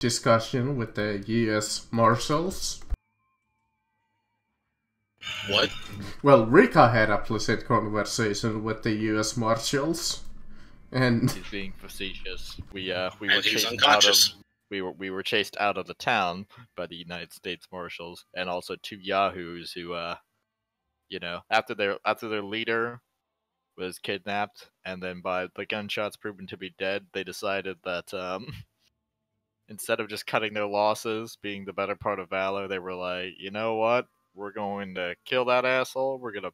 discussion with the U.S. Marshals. What? Well, Rika had a pleasant conversation with the U.S. Marshals, and he's being facetious. We were he's chased unconscious. we were chased out of the town by the United States Marshals, and also two yahoos who after their leader was kidnapped, and then by the gunshots proven to be dead, they decided that instead of just cutting their losses, being the better part of valor, they were like, you know what? We're going to kill that asshole. We're gonna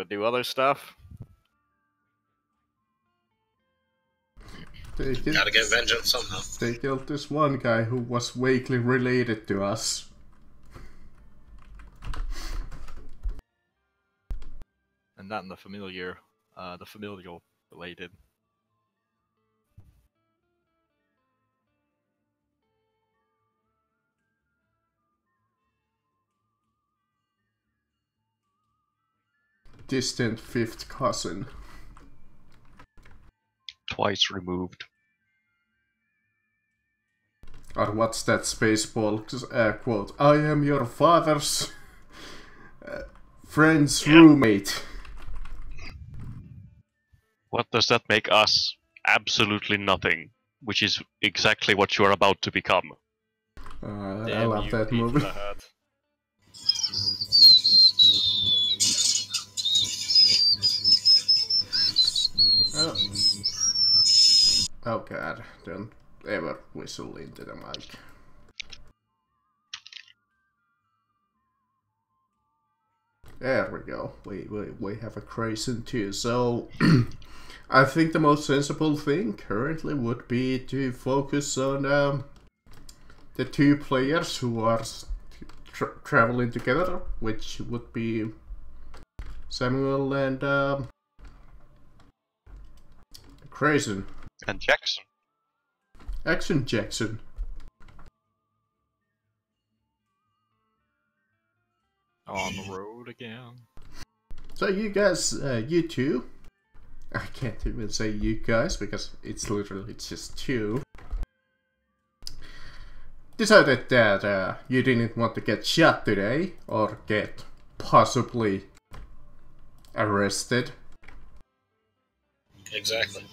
do other stuff. Gotta get vengeance somehow. They killed this one guy who was vaguely related to us. And not in the familial related. Distant fifth cousin. Twice removed. Or what's that Spaceball quote? I am your father's friend's roommate. What does that make us? Absolutely nothing. Which is exactly what you are about to become. I love that movie. Oh god, don't ever whistle into the mic. There we go. We have a Grayson too. So I think the most sensible thing currently would be to focus on the two players who are traveling together, which would be Samuel and Grayson. And Jackson. Action Jackson. On the road again. So you guys, you two, I can't even say you guys because it's literally just two, decided that you didn't want to get shot today or get possibly arrested. Exactly.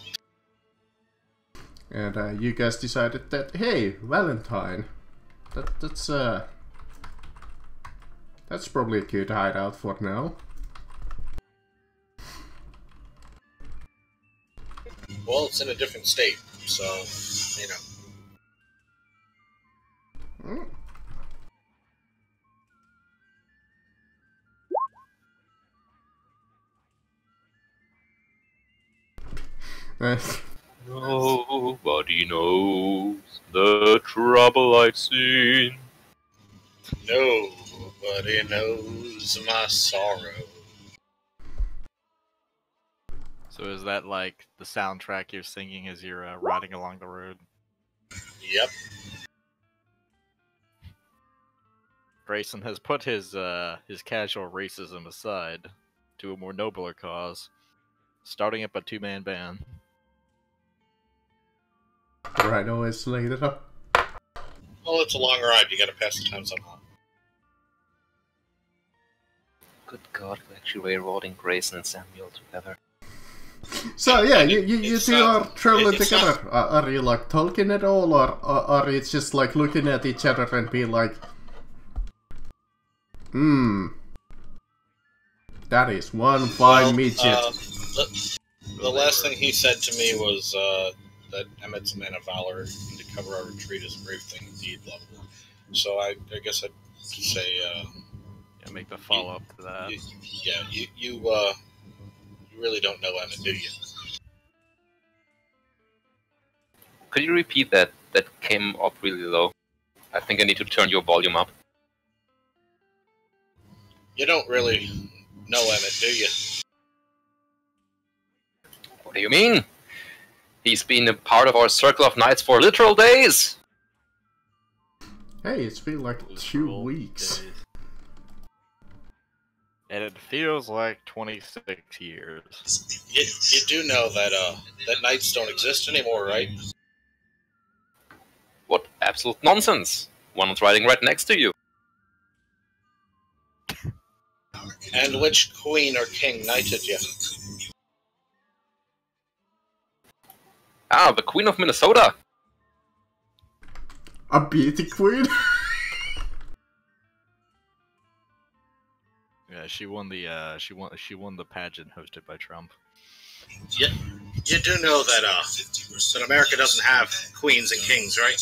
And you guys decided that, hey, Valentine, that's probably a good hideout for now. Well, it's in a different state, so, you know. Nobody knows the trouble I've seen. Nobody knows my sorrow. So is that like the soundtrack you're singing as you're riding along the road? Yep. Grayson has put his casual racism aside to a more nobler cause, starting up a two-man band. Rhino is laid up. Well, it's a long ride. You gotta pass the time somehow. Good God, we're actually railroading Grayson and Samuel together. So yeah, you two are traveling it's together. Are you like talking at all, or are you just like looking at each other and be like, that is one fine midget. The last thing he said to me was that Emmett's a man of valor, and to cover our retreat is a brave thing indeed, blah, blah, blah. So I guess I'd say... yeah, make the follow-up to that. You really don't know Emmett, do you? Could you repeat that? That came up really low. I think I need to turn your volume up. You don't really know Emmett, do you? What do you mean? He's been a part of our circle of knights for literal days! Hey, it's been like 2 weeks. Days. And it feels like 26 years. You do know that that knights don't exist anymore, right? absolute nonsense. One's riding right next to you. And which queen or king knighted you? Ah, the Queen of Minnesota. A beauty queen? Yeah, she won the pageant hosted by Trump. You do know that America doesn't have queens and kings, right?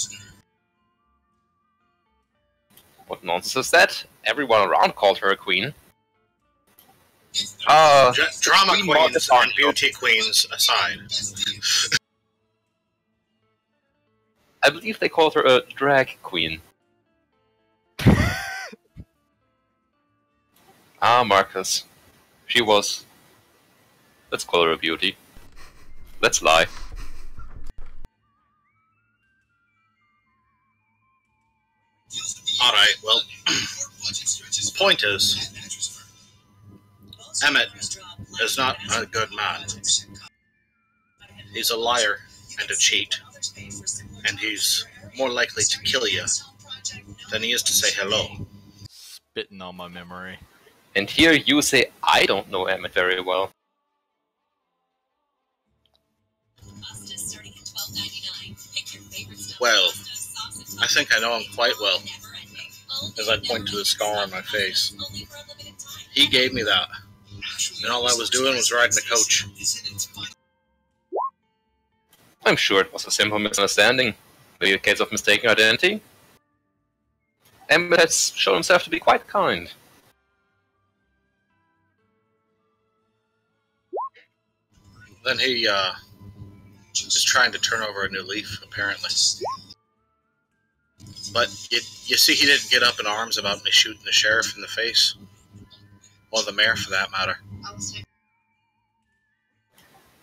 What nonsense is that? Everyone around called her a queen. Drama Queen queens Margaret and beauty queens aside. I believe they called her a drag queen. Ah, Marcus. She was. Let's call her a beauty. Let's lie. Alright, well, the point is, Emmett is not a good man. He's a liar and a cheat, and he's more likely to kill you than he is to say hello. Spitting on my memory. And here you say I don't know Emmett very well. Well, I think I know him quite well, as I point to the scar on my face. He gave me that, and all I was doing was riding a coach. I'm sure it was a simple misunderstanding. Maybe a case of mistaken identity. Emmett has shown himself to be quite kind. Then he is trying to turn over a new leaf, apparently. But you see, he didn't get up in arms about me shooting the sheriff in the face. Or the mayor, for that matter.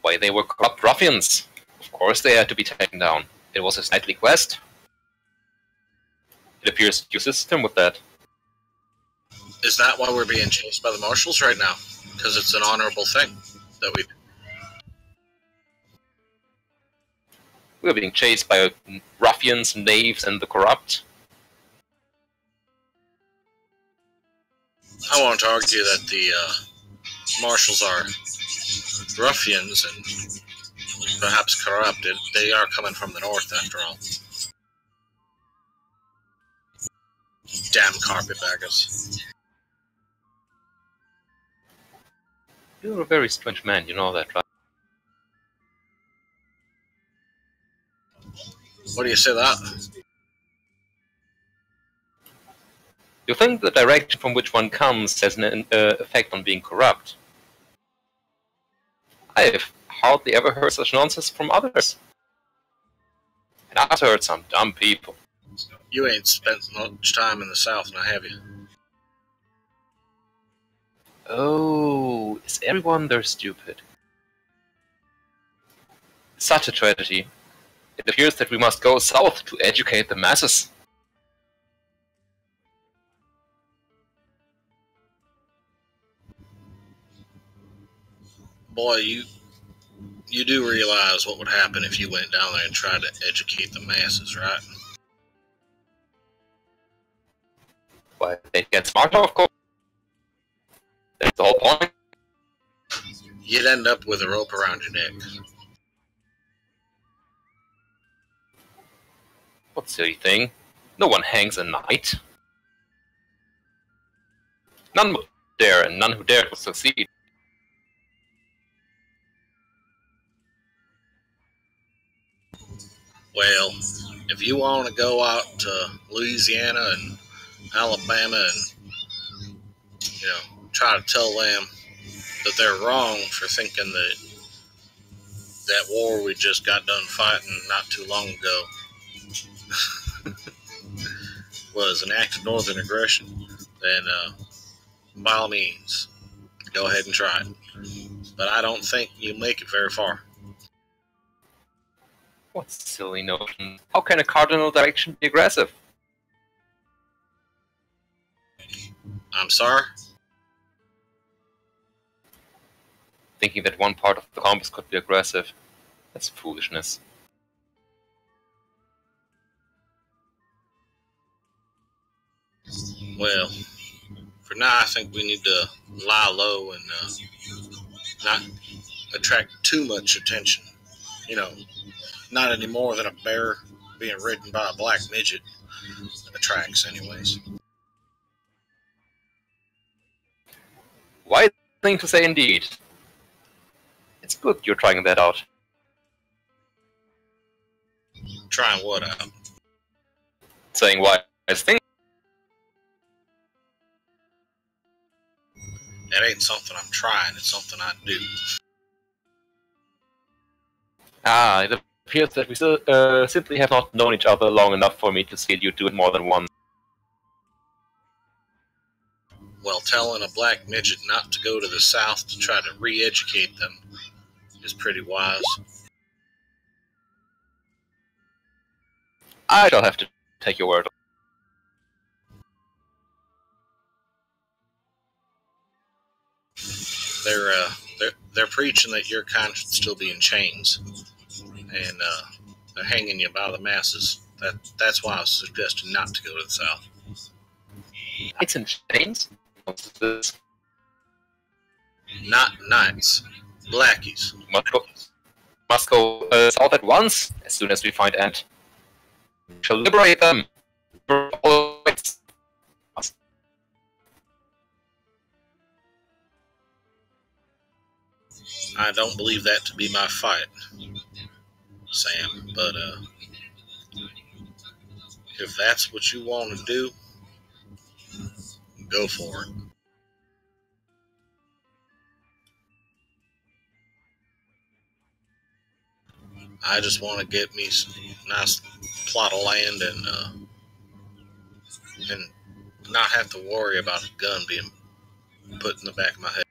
Why, they were corrupt ruffians. Of course they had to be taken down. It was his nightly quest. It appears you assist him with that. Is that why we're being chased by the marshals right now? Because it's an honorable thing that we... We are being chased by ruffians, knaves, and the corrupt. I won't argue that the marshals are ruffians and perhaps corrupted. They are coming from the north, after all. Damn carpetbaggers. You're a very strange man, you know that, right? What do you say that? You think the direction from which one comes has an effect on being corrupt? I've hardly ever heard such nonsense from others. And I've heard some dumb people. You ain't spent much time in the south now, have you? Oh, is everyone there stupid? Such a tragedy. It appears that we must go south to educate the masses. Boy, you do realize what would happen if you went down there and tried to educate the masses, right? Why, they'd get smarter, of course. That's the whole point. You'd end up with a rope around your neck. What silly thing? No one hangs a knight. None would dare, and none who dared would succeed. Well, if you want to go out to Louisiana and Alabama and, try to tell them that they're wrong for thinking that war we just got done fighting not too long ago was an act of northern aggression, then by all means, go ahead and try it. But I don't think you'll make it very far. What silly notion. How can a cardinal direction be aggressive? I'm sorry? Thinking that one part of the compass could be aggressive. That's foolishness. Well, for now, I think we need to lie low and not attract too much attention. You know, not any more than a bear being ridden by a black midget attracts, anyways. Wise thing to say indeed. It's good you're trying that out. Trying what out? Saying wise thing. That ain't something I'm trying, it's something I do. It appears that we still simply have not known each other long enough for me to see you do it more than once. Well, telling a black midget not to go to the South to try to re-educate them is pretty wise. I shall have to take your word. They're preaching that your kind should still be in chains, and they're hanging you by the masses. That's why I was suggesting not to go to the South. Knights in chains? What's this? Not knights, blackies. Must go south at once, as soon as we find Ant. We shall liberate them. I don't believe that to be my fight, Sam, but if that's what you want to do, go for it. I just want to get me some nice plot of land and not have to worry about a gun being put in the back of my head.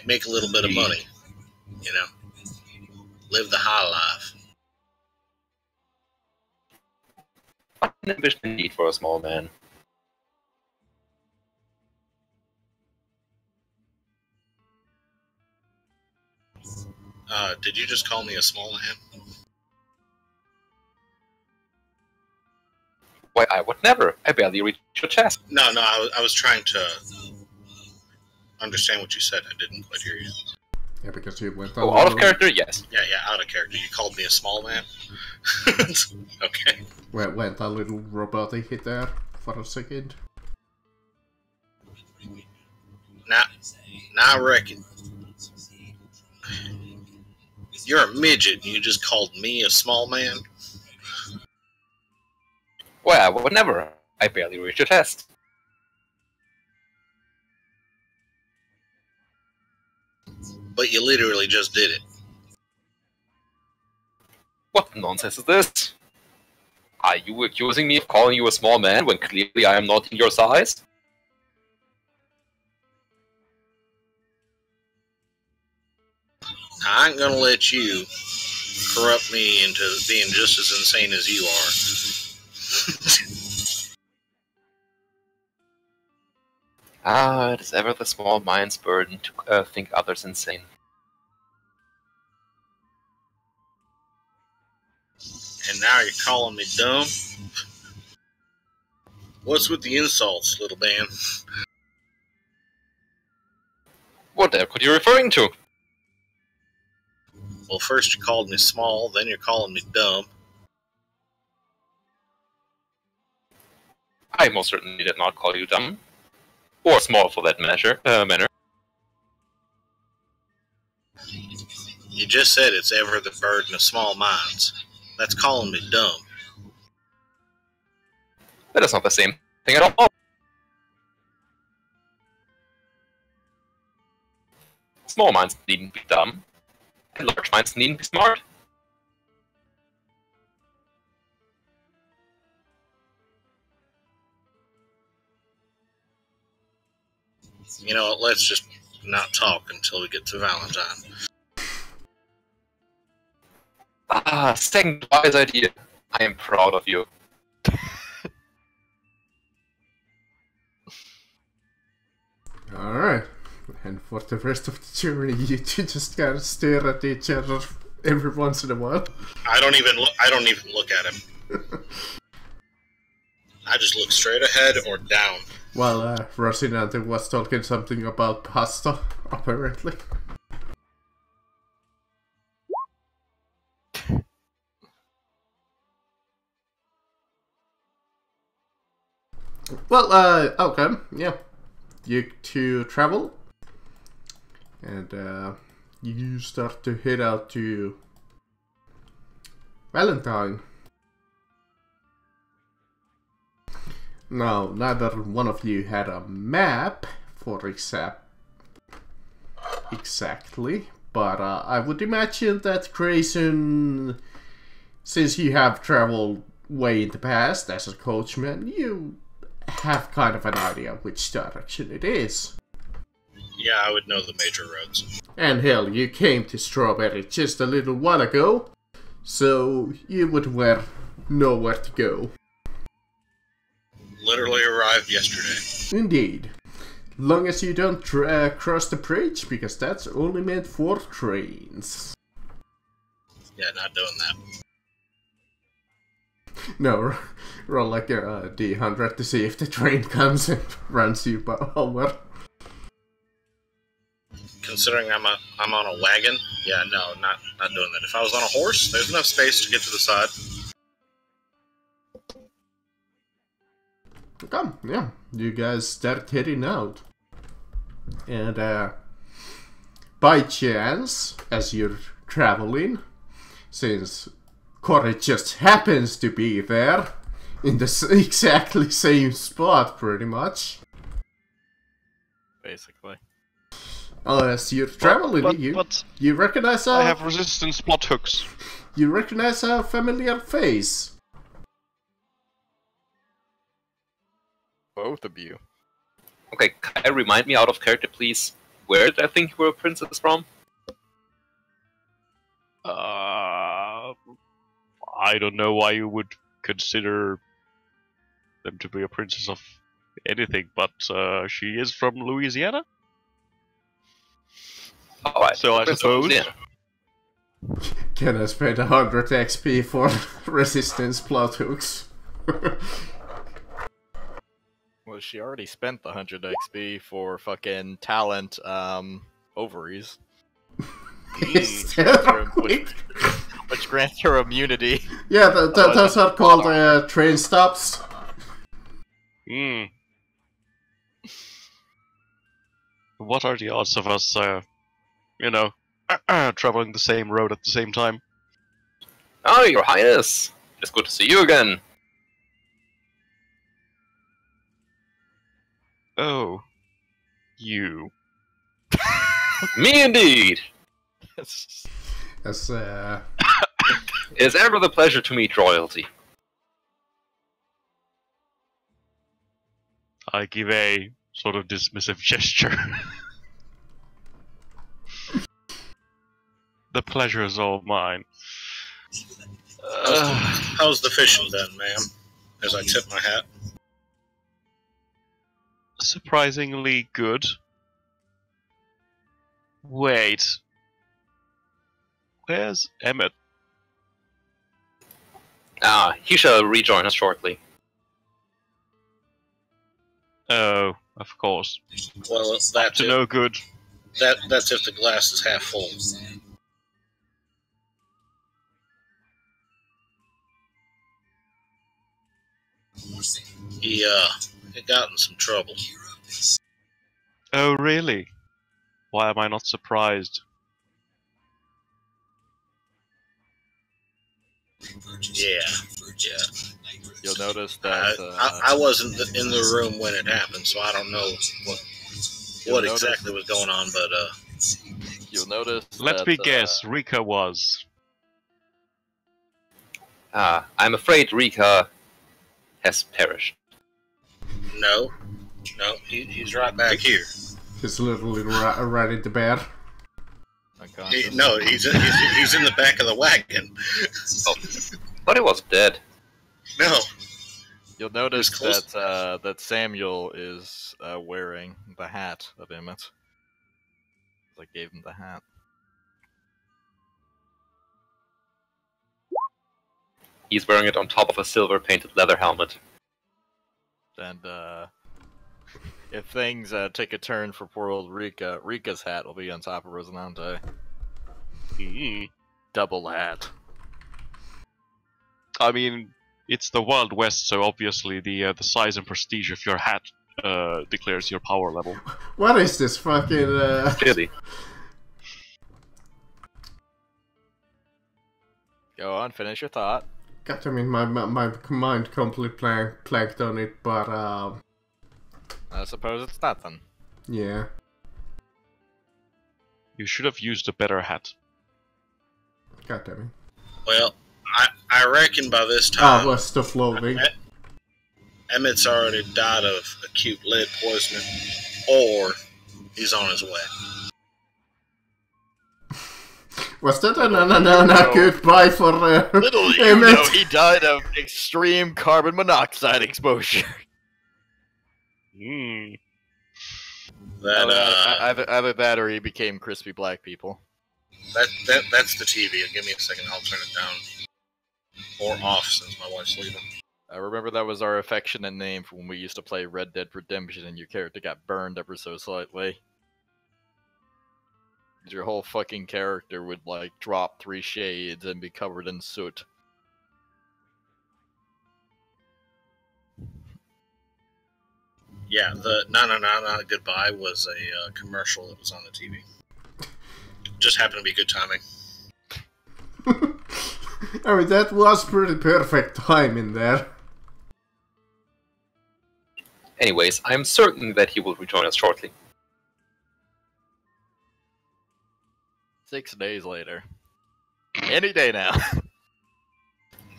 Make a little bit of money, you know. Live the high life. What an ambition indeed for a small man. Did you just call me a small man? Why, I would never. I barely reached your chest. No, I was trying to understand what you said. I didn't quite hear you. Yeah, because you went Oh, out of character? Yes. Yeah, out of character. You called me a small man? Okay. Went a little robotic hit there for a second. Now I reckon you're a midget and you just called me a small man? Why, I would never. I barely reached your chest. But you literally just did it. What nonsense is this? Are you accusing me of calling you a small man when clearly I am not in your size? I ain't gonna let you corrupt me into being just as insane as you are. It is ever the small mind's burden to think others insane. And now you're calling me dumb? What's with the insults, little man? What the heck are you referring to? Well, first you called me small, then you're calling me dumb. I most certainly did not call you dumb. Or small for that manner. You just said it's ever the burden of small minds. That's calling me dumb. That is not the same thing at all. Small minds needn't be dumb, and large minds needn't be smart. You know what, let's just not talk until we get to Valentine. Second wise idea. I am proud of you. Alright. And for the rest of the journey, you two just gotta stare at each other every once in a while. I don't even look at him. I just look straight ahead or down. Well, Rosinante was talking something about pasta, apparently. Well, okay, yeah. You two travel, and you start to head out to Valentine. Now, neither one of you had a map for exactly, but I would imagine that Grayson, since you have traveled way in the past as a coachman, you have kind of an idea which direction it is. Yeah, I would know the major roads. And hell, you came to Strawberry just a little while ago, so you would know where to go. Literally arrived yesterday. Indeed. Long as you don't cross the bridge, because that's only meant for trains. Yeah, not doing that. No, roll like a D100 to see if the train comes and runs you over. Considering I'm on a wagon, yeah, no, not doing that. If I was on a horse, there's enough space to get to the side. Okay, yeah, you guys start heading out. And by chance, as you're traveling, since Corey just happens to be there, in the exactly same spot, pretty much. Basically. As you're traveling, you recognize I have resistance plot hooks. You recognize a familiar face. Both of you. Okay, can I remind me out of character, please? Where did I think you were a princess from? I don't know why you would consider them to be a princess of anything, but she is from Louisiana. Alright, So I suppose. Yeah. Can I spend 100 XP for resistance plot hooks? Well, she already spent the 100 XP for fucking talent ovaries. Is that right? Which grants her immunity. Yeah, those are called train stops. Hmm. What are the odds of us, traveling the same road at the same time? Oh, Your Highness! It's good to see you again. Oh. You. Me indeed! That's It is ever the pleasure to meet royalty. I give a sort of dismissive gesture. The pleasure is all mine. How's the fishing done, ma'am? As I tip my hat. Surprisingly good. Wait. Where's Emmett? He shall rejoin us shortly. Oh, of course. Well, that's To it. no good. That's if the glass is half full. He got in some trouble. Oh, really? Why am I not surprised? Yeah. You'll notice that I wasn't in the room when it happened, so I don't know what exactly was going on, but you'll notice. Let me guess, Rika was. I'm afraid Rika has perished. no, he's right back here. His little right in the bed. He's in the back of the wagon. Oh, but he was dead. No. You'll notice that Samuel is wearing the hat of Emmett. I gave him the hat. He's wearing it on top of a silver-painted leather helmet. And if things take a turn for poor old Rika, Rika's hat will be on top of Rosinante. Double hat. I mean, it's the Wild West, so obviously the size and prestige of your hat declares your power level. What is this fucking... Clearly. Go on, finish your thought. God, I mean, my mind completely planked on it, but I suppose it's nothing. yeah. You should have used a better hat. God damn it. Well, I reckon by this time, what's the floating? Emmett's already died of acute lead poisoning, or he's on his way. Was that a goodbye for Little you Emmett? know, he died of extreme carbon monoxide exposure. That Either that or he became crispy black people. that's the TV. Give me a second. I'll turn it down or off since my wife's leaving. I remember that was our affectionate name for when we used to play Red Dead Redemption and your character got burned ever so slightly. Your whole fucking character would, like, drop 3 shades and be covered in soot. Yeah, the not goodbye was a commercial that was on the TV. Just happened to be good timing. I mean, that was pretty perfect timing there. Anyways, I'm certain that he will rejoin us shortly. 6 days later. Any day now.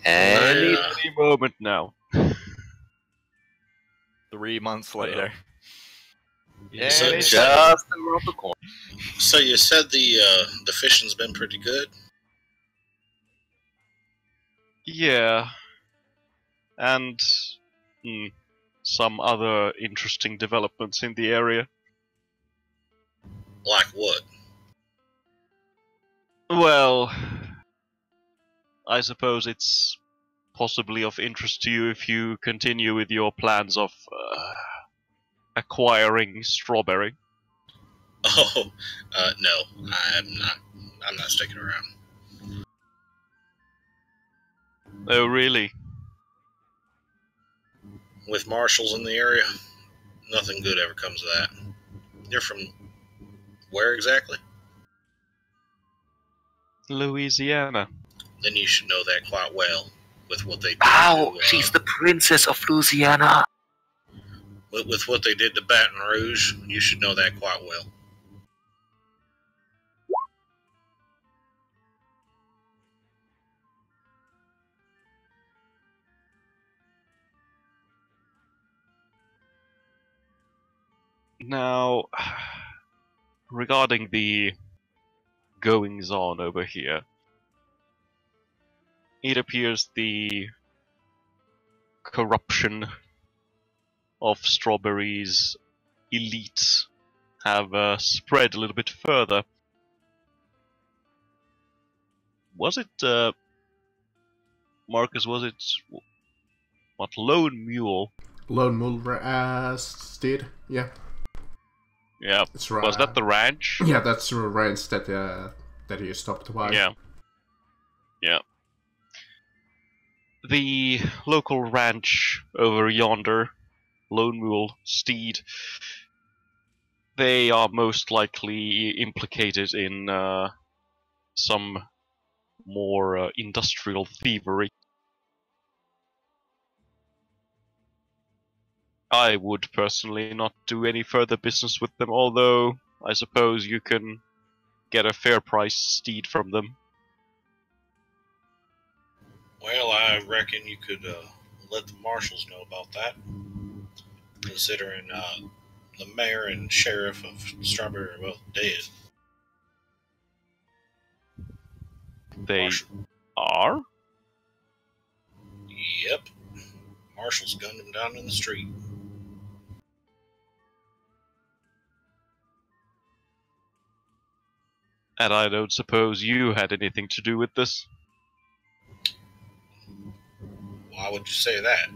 And Any moment now. 3 months later. Yeah, so Any just around the corner. So you said the fishing's been pretty good? Yeah. And some other interesting developments in the area. Like what? Well, I suppose it's possibly of interest to you if you continue with your plans of acquiring Strawberry. Oh, no, I'm not sticking around. Oh, really? With marshals in the area, nothing good ever comes of that. You're from where exactly? Louisiana. Then you should know that quite well, with what they did. Ow! She's the princess of Louisiana! With what they did to Baton Rouge, you should know that quite well. Now, regarding the goings-on over here, it appears the corruption of Strawberry's elite have spread a little bit further. Was it, Marcus, was it, what, Lone Mule? Lone Mule steed, yeah. Yeah, It's right. was that the ranch? Yeah, that's the ranch that you stopped by. Yeah. Yeah. The local ranch over yonder, Lone Mule Steed, they are most likely implicated in some more industrial thievery. I would personally not do any further business with them, although I suppose you can get a fair price steed from them. Well, I reckon you could let the marshals know about that, considering the mayor and sheriff of Strawberry are both dead. They are? Yep. Marshals gunned him down in the street. And I don't suppose you had anything to do with this? Why would you say that?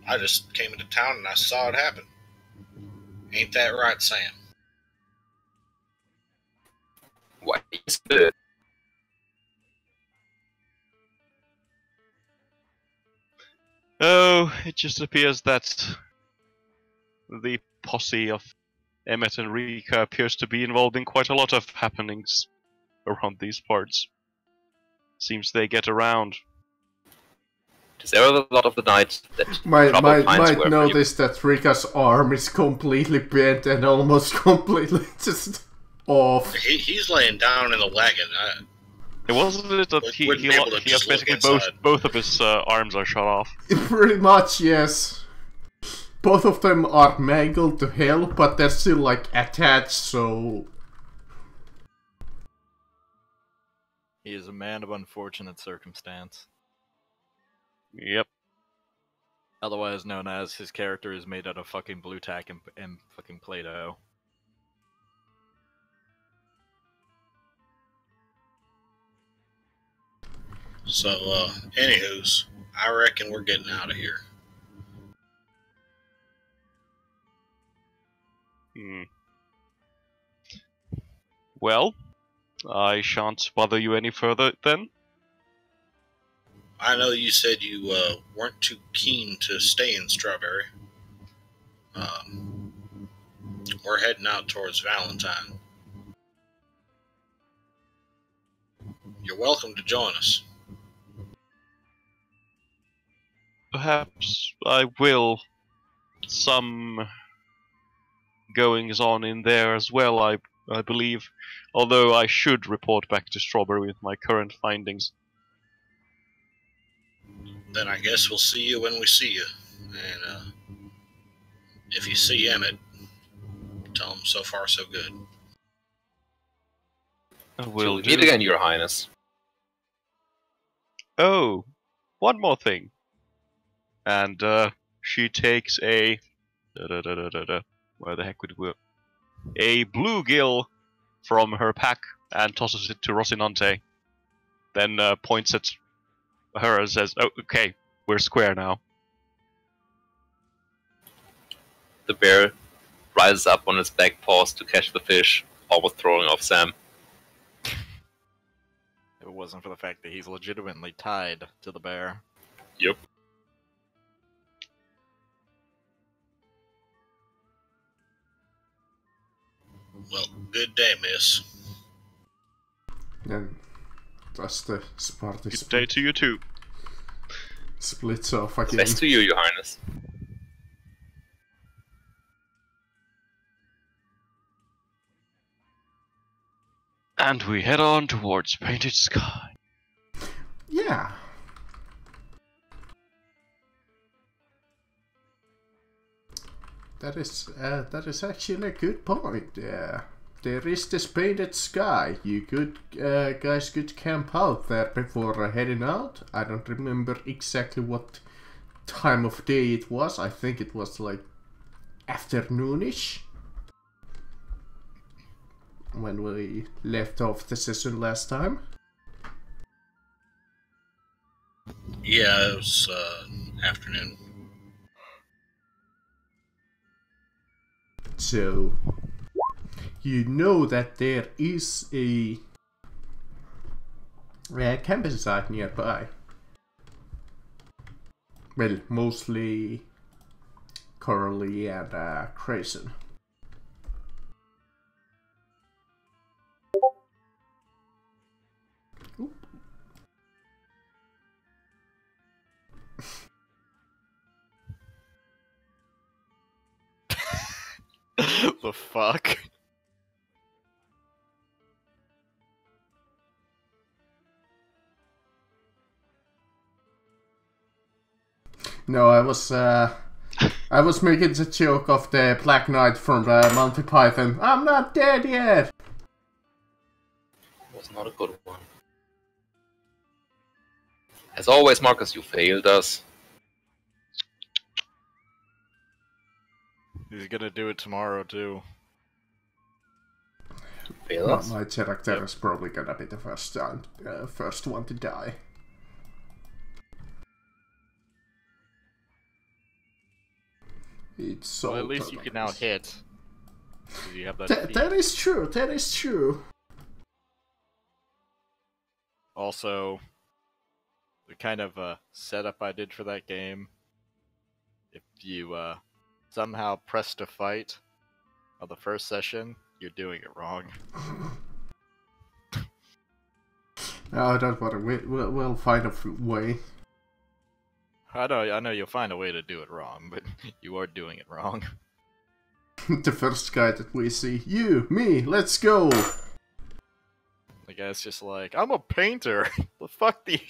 I just came into town and I saw it happen. Ain't that right, Sam? Why is it? Oh, it just appears that the posse of Emmett and Rika appears to be involved in quite a lot of happenings around these parts. Seems they get around. There are a lot of the night that Might trouble finds wherever notice that Rika's arm is completely bent and almost completely just off. He's laying down in the wagon. It wasn't it that he Wouldn't be able to has just look basically inside. both of his arms are shot off. Pretty much, yes. Both of them are mangled to hell, but they're still like attached, so... He is a man of unfortunate circumstance. Yep. Otherwise known as his character is made out of fucking blue tack and fucking Play-Doh. So, anywho's, I reckon we're getting out of here. Well, I shan't bother you any further then. I know you said you weren't too keen to stay in Strawberry. We're heading out towards Valentine. You're welcome to join us. Perhaps I will. Some goings on in there as well, I believe. Although I should report back to Strawberry with my current findings. Then I guess we'll see you when we see you. And if you see Emmett, tell him so far so good. I will Till we meet again, Your Highness. Oh, one more thing. And she takes a where the heck would it work? A bluegill from her pack and tosses it to Rocinante. Then points at her and says, "Oh, okay, we're square now." The bear rises up on its back paws to catch the fish, almost throwing off Sam. If it wasn't for the fact that he's legitimately tied to the bear. Yep. Well, good day, miss. And thus the party Good day to you too. splits off again. Best to you, Your Highness. And we head on towards Painted Sky. Yeah. That is actually a good point. There is this painted sky. You could guys could camp out there before heading out. I don't remember exactly what time of day it was. I think it was like afternoonish when we left off the session last time. Yeah, it was afternoon. So, you know that there is a camping site nearby. Well, mostly Coralie and Grayson. The fuck? No, I was making the joke of the Black Knight from Monty Python. I'm not dead yet! Was not a good one. As always, Marcus, you failed us. He's gonna do it tomorrow too. Failed us? My character is probably gonna be the first one to die. It's so Well, at least you can now nice. hit. 'Cause you have that That feat. is true, that is true. Also, the kind of setup I did for that game, if you somehow press to fight on the first session, you're doing it wrong. No, don't worry, we'll find a way. I know you'll find a way to do it wrong, but you are doing it wrong. The first guy that we see, you, me, let's go! The guy's just like, I'm a painter. The fuck the.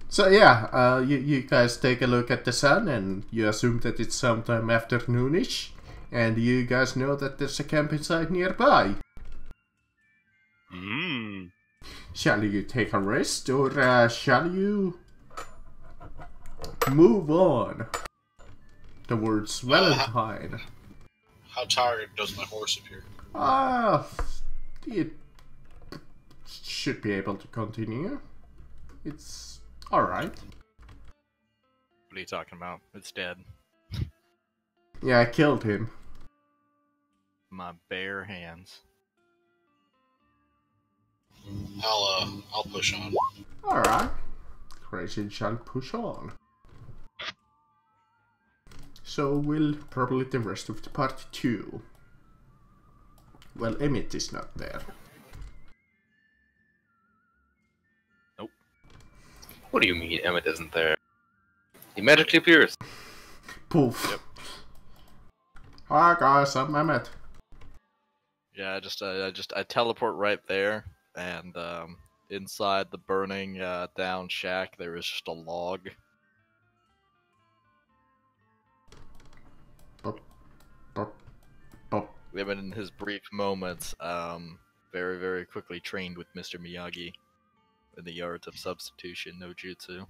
So yeah, you guys take a look at the sun and you assume that it's sometime afternoonish, and you guys know that there's a camping site nearby. Mmm. Shall you take a rest or shall you move on towards Valentine? How tired does my horse appear? It should be able to continue. It's alright. What are you talking about? It's dead. Yeah, I killed him. My bare hands. I'll push on. Alright. Crazy shall push on. So will probably the rest of the party too. Well, Emmett is not there. What do you mean Emmett isn't there? He magically appears. Poof. Yep. Hi guys, I'm Emmett. Yeah, I teleport right there, and inside the burning down shack, there is just a log. Bop, bop, bop. Even in his brief moments, very, very quickly trained with Mr. Miyagi in the art of substitution no jutsu.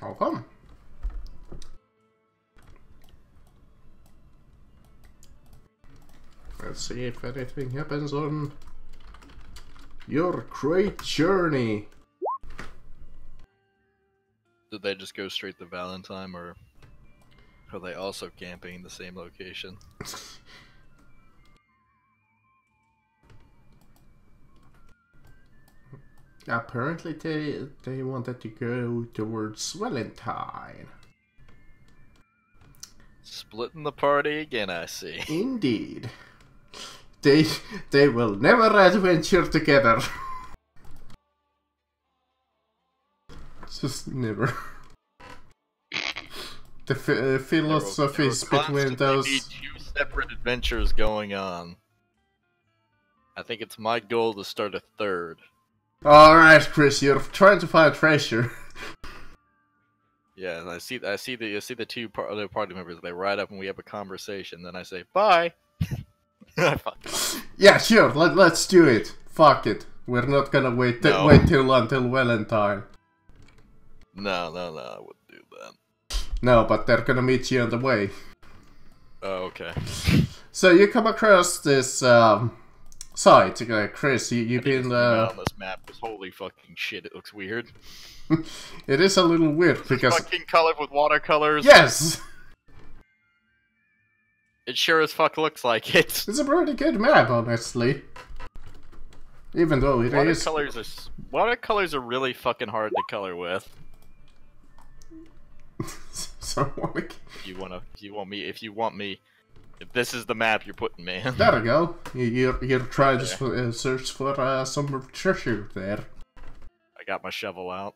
How come? Let's see if anything happens on your great journey. Did they just go straight to Valentine, or are they also camping in the same location? Apparently they wanted to go towards Valentine. Splitting the party again, I see. Indeed. They will never adventure together. Just never. The philosophies There will between constantly those. be two separate adventures going on. I think it's my goal to start a third. Alright, Chris, you're trying to find treasure. Yeah, and I see the two other party members. They ride up and we have a conversation. Then I say bye. Fuck. Yeah, sure, let's do it. Fuck it. We're not gonna wait No. until Valentine. No, I wouldn't do that. No, but they're gonna meet you on the way. Oh, okay. So you come across this site, Chris. You've been. On this map, because holy fucking shit, it looks weird. It is a little weird because. Fucking colored with watercolors. Yes, It sure as fuck looks like it. it's a pretty good map, honestly. Even though it is. Watercolors are really fucking hard to color with. So like. If this is the map you're putting me in. There we go. You're trying to search for some treasure there. I got my shovel out.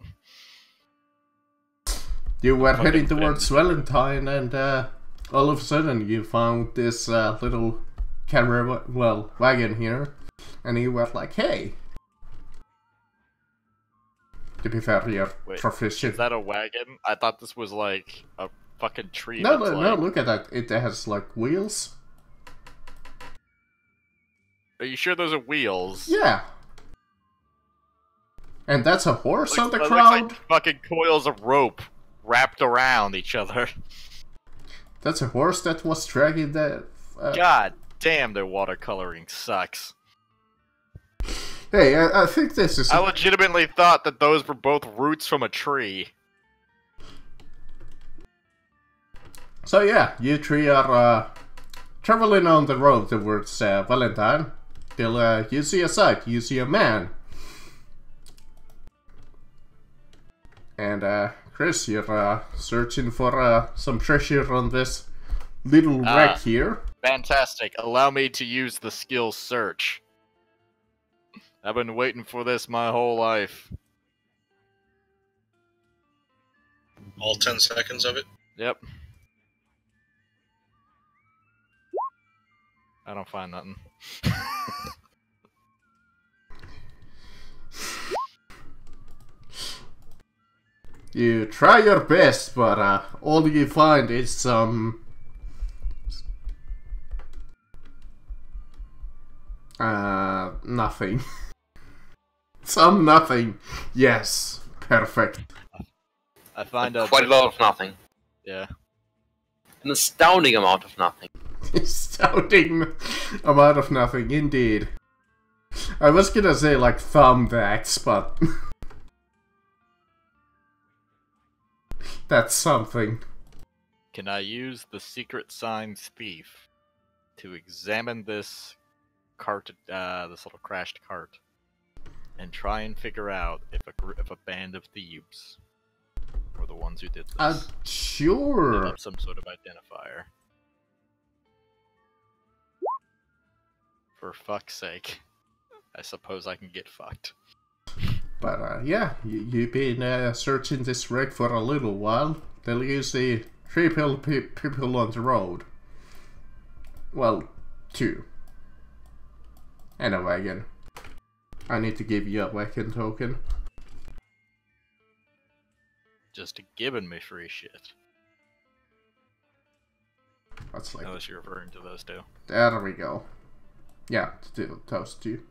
You were Fucking heading thing. towards Valentine, and all of a sudden you found this little wagon here, and you were like, "Hey." To be fair, you're Wait, proficient. Is that a wagon? I thought this was like a fucking tree. No, that's no, like... look at that. It has like wheels. Are you sure those are wheels? Yeah. And that's a horse on the It looks ground? like fucking coils of rope wrapped around each other. That's a horse that was dragging the... God damn, their watercoloring sucks. Hey, I think this is... I legitimately thought that those were both roots from a tree. So yeah, you three are traveling on the road towards Valentine. Till you see a sight, you see a man. And Chris, you're searching for some treasure on this little wreck here. Fantastic. Allow me to use the skill search. I've been waiting for this my whole life. All 10 seconds of it? Yep. I don't find nothing. You try your best, but all you find is some... nothing. Some nothing. Yes, perfect. I find Quite a lot of nothing. Yeah. An astounding amount of nothing. Astounding amount of nothing, indeed. I was gonna say like thumbtacks, but... that's something. Can I use the secret signs thief to examine this cart, this little crashed cart, and try and figure out if a band of thieves were the ones who did this? Sure. Set up some sort of identifier. For fuck's sake. I suppose I can get fucked. But yeah, you've been searching this wreck for a little while. Till you see three people on the road. Well, two. And a wagon. I need to give you a wagon token. Just giving me free shit. That's like... Unless you're referring to those two. there we go. Yeah, those two.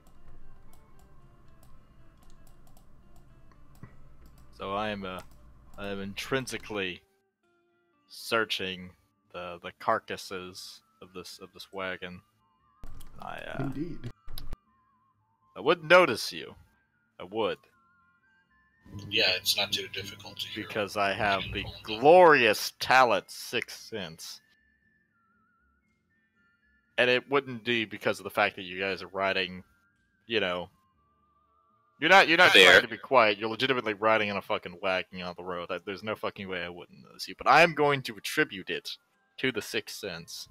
So I am intrinsically searching the carcasses of this wagon. Indeed. I would notice you. I would. Yeah, it's not too difficult to hear. Because I have the glorious talent Sixth Sense. And it wouldn't be because of the fact that you guys are riding, you know... You're not trying to be quiet, you're legitimately riding on a fucking wagon on the road. There's no fucking way I wouldn't notice you. But I am going to attribute it to the Sixth Sense.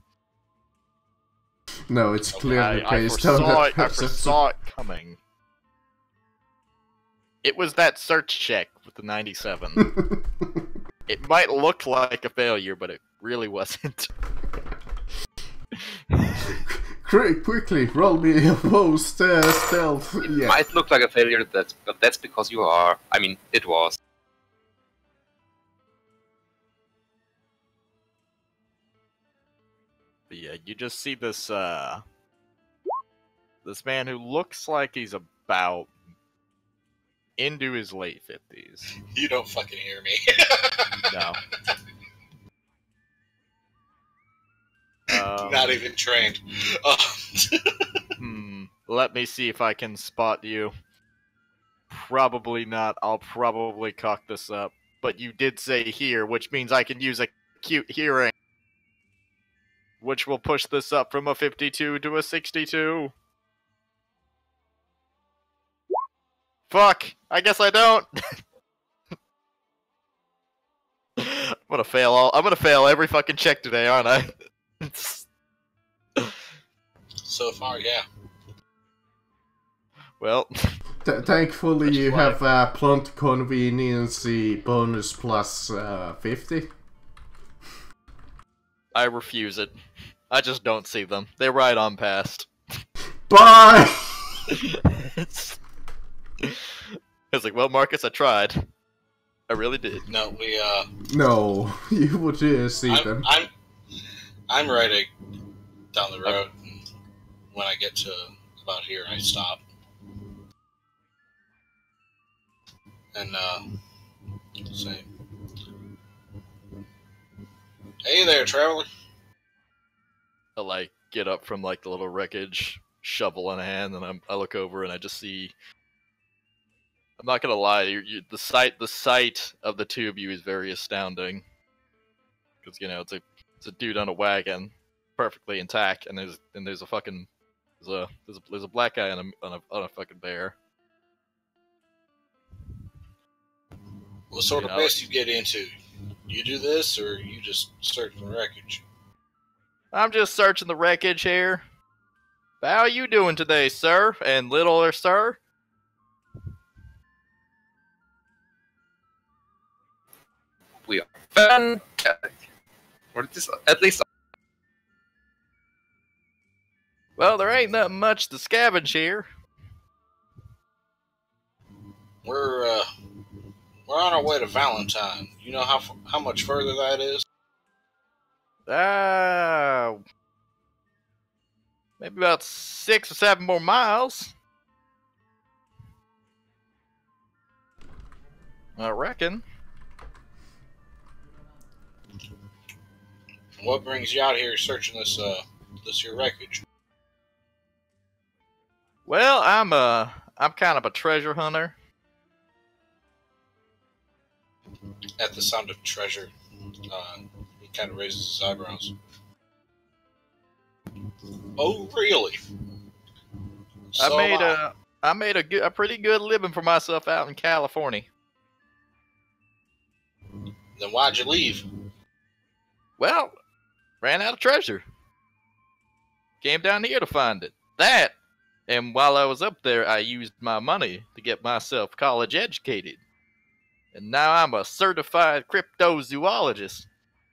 No, it's clearly I based on that I foresaw it coming. It was that search check with the 97. It might look like a failure, but it really wasn't. Quickly, roll me opposed stealth. It Yeah. might look like a failure, but that's because you are. I mean, it was. But yeah, you just see this this man who looks like he's about into his late 50s. You don't fucking hear me. No. Not even trained. Let me see if I can spot you. Probably not. I'll probably cock this up. But you did say here, which means I can use a cute hearing. Which will push this up from a 52 to a 62. Fuck! I guess I don't! I'm gonna fail every fucking check today, aren't I? So far, yeah. Well... Thankfully you have blunt conveniency bonus plus 50. I refuse it. I just don't see them. They ride on past. Bye! I was like, well, Marcus, I tried. I really did. No, we, No, you would see them. I'm riding down the road, and when I get to about here, I stop. And, say, hey there, traveler. But, like, get up from like the little wreckage, shovel in hand, and I look over and I just see. I'm not gonna lie, the sight of the two of you is very astounding. Because it's a dude on a wagon, perfectly intact, and there's a fucking there's a black guy on a fucking bear. What sort of mess you get into? You do this, or you just search the wreckage? I'm just searching the wreckage here. How are you doing today, sir? And littler sir? We are fantastic. Or at least. Well, there ain't nothing much to scavenge here. We're on our way to Valentine. You know how much further that is? Maybe about 6 or 7 more miles. I reckon. What brings you out here searching this here wreckage? Well, I'm kind of a treasure hunter. At the sound of treasure, he kind of raises his eyebrows. Oh, really? I made a pretty good living for myself out in California. Then why'd you leave? Well, ran out of treasure. Came down here to find it. That, and while I was up there, I used my money to get myself college educated. And now I'm a certified cryptozoologist.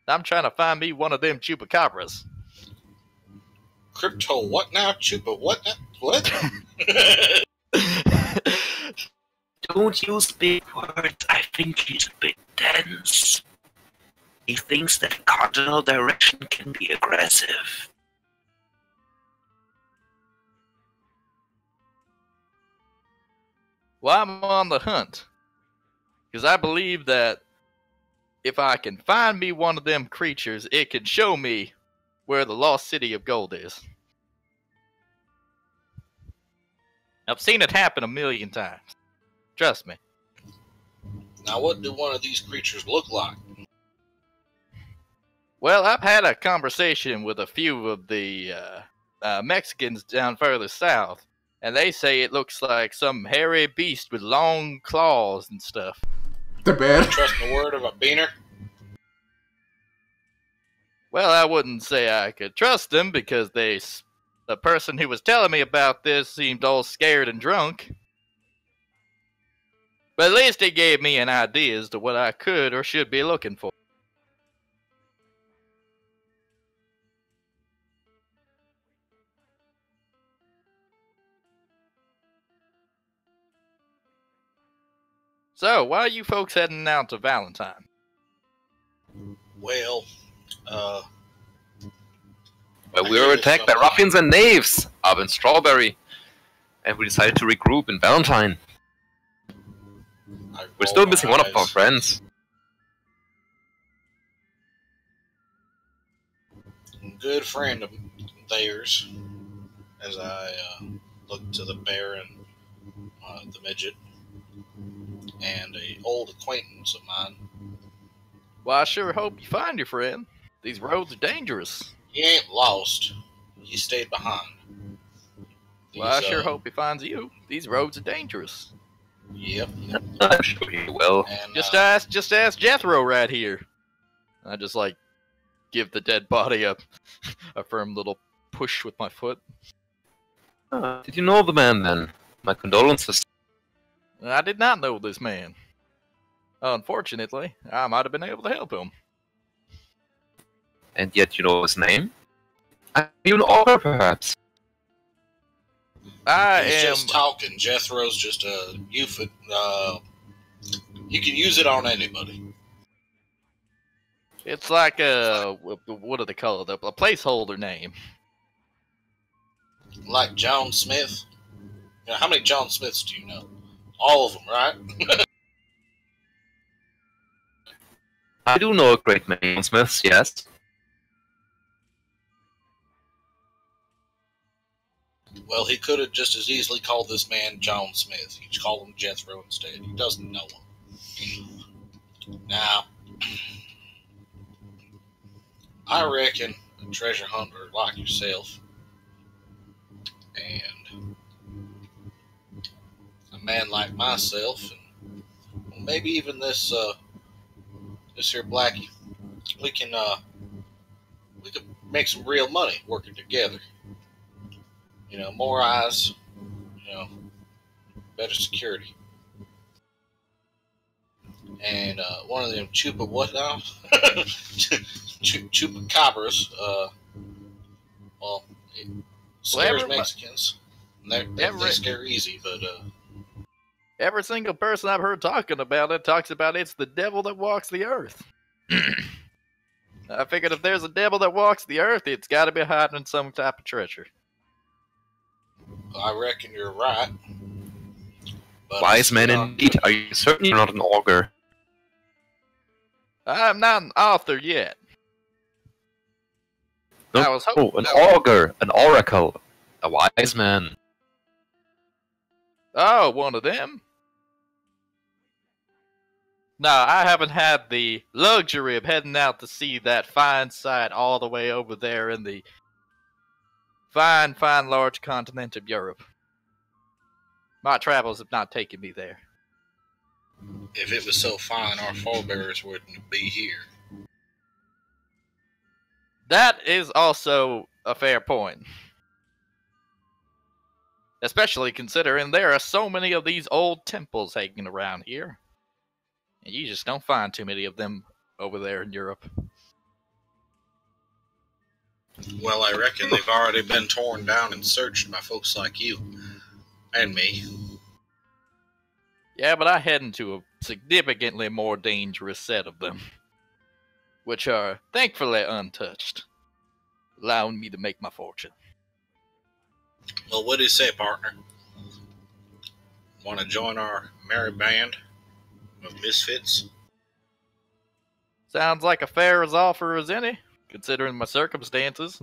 I'm trying to find me one of them chupacabras. Crypto what now? Chupa what now? What? Don't use big words. I think he's a bit dense. He thinks that cardinal direction can be aggressive. Well, I'm on the hunt. Because I believe that if I can find me one of them creatures, it can show me where the lost city of gold is. I've seen it happen 1,000,000 times. Trust me. Now, what do one of these creatures look like? Well, I've had a conversation with a few of the Mexicans down further south, and they say it looks like some hairy beast with long claws and stuff. The bear. Trust the word of a beaner? Well, I wouldn't say I could trust them because the person who was telling me about this seemed all scared and drunk. But at least it gave me an idea as to what I could or should be looking for. So, why are you folks heading out to Valentine? Well, Well, we were attacked by ruffians and knaves up in Strawberry, and we decided to regroup in Valentine. We're still missing one of our friends. Good friend of theirs, as I look to the bear and the midget, and a old acquaintance of mine. Well, I sure hope you find your friend. These roads are dangerous. He ain't lost. He stayed behind. Well, I sure hope he finds you. These roads are dangerous. Yep. I'm sure he will. And, Just ask Jethro right here. I just give the dead body a firm little push with my foot. Did you know the man then? My condolences. I did not know this man. Unfortunately, I might have been able to help him. And yet you know his name? Are you an author, perhaps? He's just talking. Jethro's just a euphet. You can use it on anybody. It's like what do they call it? A placeholder name. Like John Smith. You know, how many John Smiths do you know? All of them, right? I do know a great many Smiths, yes. Well, he could have just as easily called this man John Smith. He called him Jethro instead. He doesn't know him. Now, I reckon a treasure hunter like yourself and a man like myself, and maybe even this here Blackie, we can make some real money working together. You know, more eyes, you know, better security. And one of them chupa what now? Chupacabras. Well, it scares Mexicans. They scare easy, but every single person I've heard talking about it talks about it's the devil that walks the earth. I figured if there's a devil that walks the earth, it's got to be hiding some type of treasure. I reckon you're right. But Wise man indeed. Are you certain you're not an augur? I'm not an author yet. No, I was hoping. an augur, an oracle, a wise man. Oh, one of them? No, I haven't had the luxury of heading out to see that fine sight all the way over there in the fine, large continent of Europe. My travels have not taken me there. If it was so fine, our forebears wouldn't be here. That is also a fair point. Especially considering there are so many of these old temples hanging around here. And you just don't find too many of them over there in Europe. Well, I reckon they've already been torn down and searched by folks like you and me. Yeah, but I head into a significantly more dangerous set of them, which are thankfully untouched, allowing me to make my fortune. Well, what do you say, partner? Want to join our merry band of misfits? Sounds like a fair as offer as any, considering my circumstances.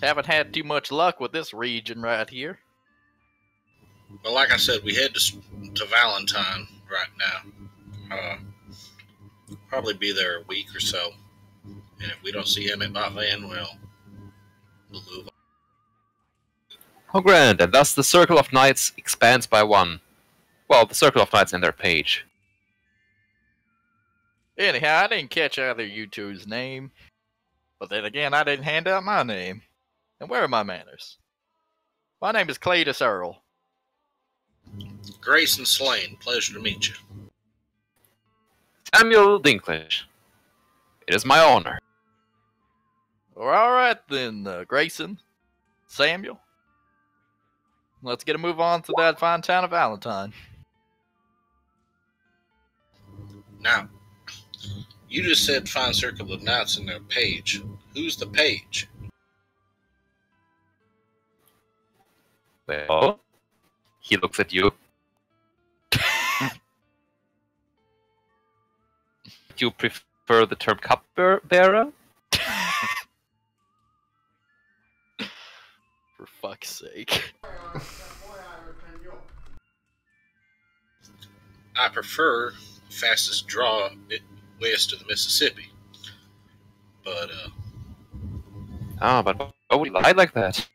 Haven't had too much luck with this region right here. Well, like I said, we head to Valentine right now. Probably be there a week or so. And if we don't see Emmett by then, well, we'll move on. How grand, and thus the Circle of Knights expands by one. Well, the Circle of Knights in their page. Anyhow, I didn't catch either you two's name. But then again, I didn't hand out my name. And where are my manners? My name is Cletus Earl. Grayson Slane, pleasure to meet you. Samuel Dinklage. It is my honor. Well, alright then, Grayson. Samuel. Let's get a move on to that fine town of Valentine. Now, you just said find Circle of Knights in their page. Who's the page? Well, he looks at you. Do you prefer the term cupbearer? For fuck's sake. I prefer fastest draw west of the Mississippi. But, but why would you lie like that?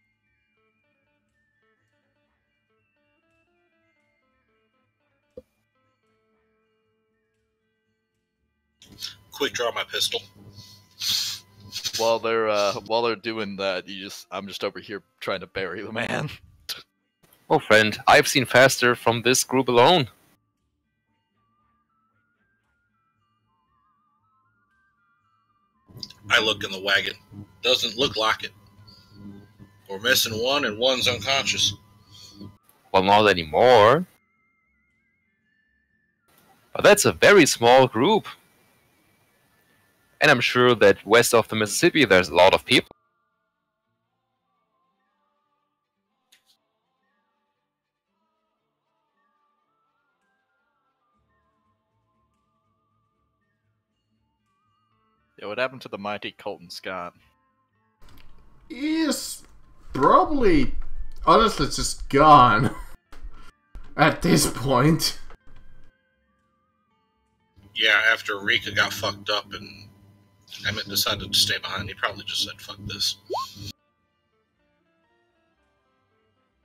quick draw my pistol. While they're doing that, I'm just over here trying to bury the man. Oh, friend, I've seen faster from this group alone. I look in the wagon. Doesn't look like it. We're missing one and one's unconscious. Well, not anymore. But that's a very small group. And I'm sure that west of the Mississippi there's a lot of people. Yeah, what happened to the mighty Colton Scott? is probably honestly just gone at this point. Yeah, after Rika got fucked up and Emmett decided to stay behind, he probably just said, fuck this.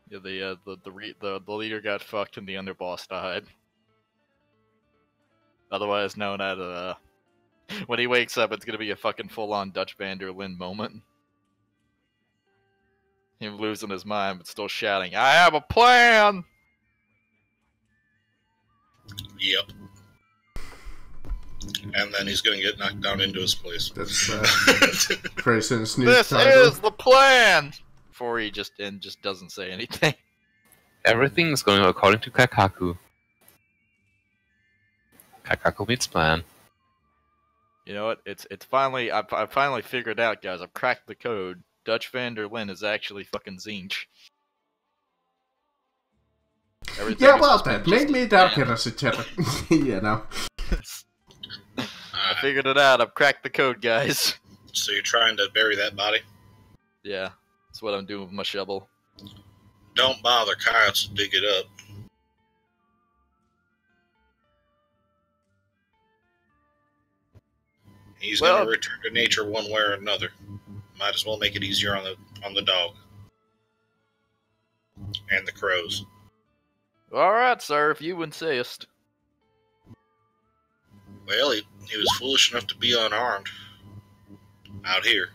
Yeah, the leader got fucked and the underboss died. Otherwise known as when he wakes up, it's gonna be a fucking full-on Dutch van der Linde moment. Him losing his mind but still shouting, "I have a plan!" Yep. And then he's gonna get knocked down into his place. That's Grayson's new This title. is the plan! Before he just doesn't say anything. Everything's going according to Kakaku. Kakaku meets plan. You know what? It's finally I've finally figured out, guys. I've cracked the code. Dutch van der Linde is actually fucking Zinch. Everything Yeah, is well, just that been made just me a darker plan. as a cherry. You know. I figured it out. I've cracked the code, guys. So you're trying to bury that body? Yeah, that's what I'm doing with my shovel. Don't bother Kyle to dig it up. He's gonna return to nature one way or another. Might as well make it easier on the dog. And the crows. Alright, sir, if you insist. Well, he was foolish enough to be unarmed. Out here.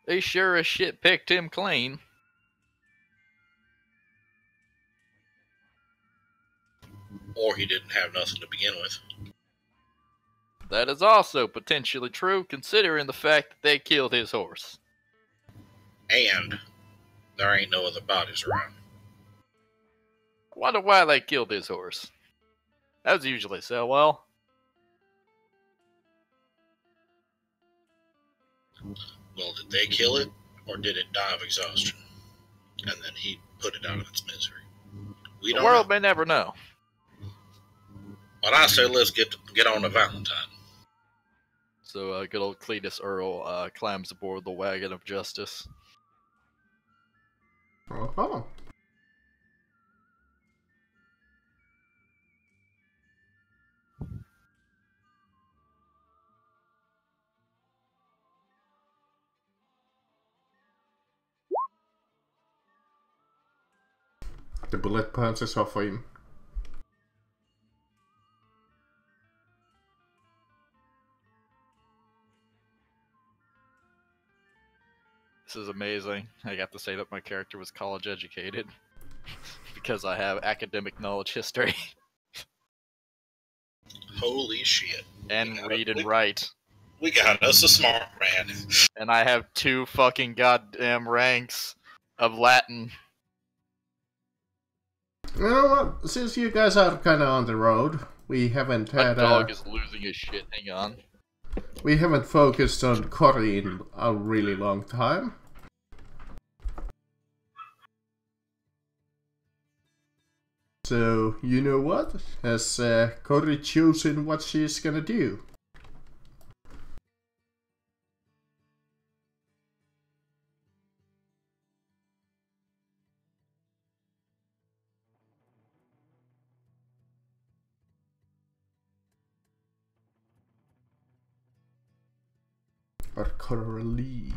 They sure as shit picked him clean. Or he didn't have nothing to begin with. That is also potentially true, considering the fact that they killed his horse. And there ain't no other bodies around. I wonder why they killed his horse. That was usually so well. Well, did they kill it, or did it die of exhaustion? And then he put it out of its misery. We The don't world know. may never know. But I say let's get on to Valentine. So, good old Cletus Earl climbs aboard the wagon of justice. Oh. The bullet bounces off him. This is amazing. I got to say that my character was college educated. Because I have academic knowledge history. Holy shit. And read and write. We got us a smart man. And I have 2 fucking goddamn ranks of Latin. You know what? Since you guys are kind of on the road, we haven't My had dog is losing his shit. Hang on. we haven't focused on Cory in a really long time. So, you know what? Has Cory chosen what she's gonna do? Or Coralie?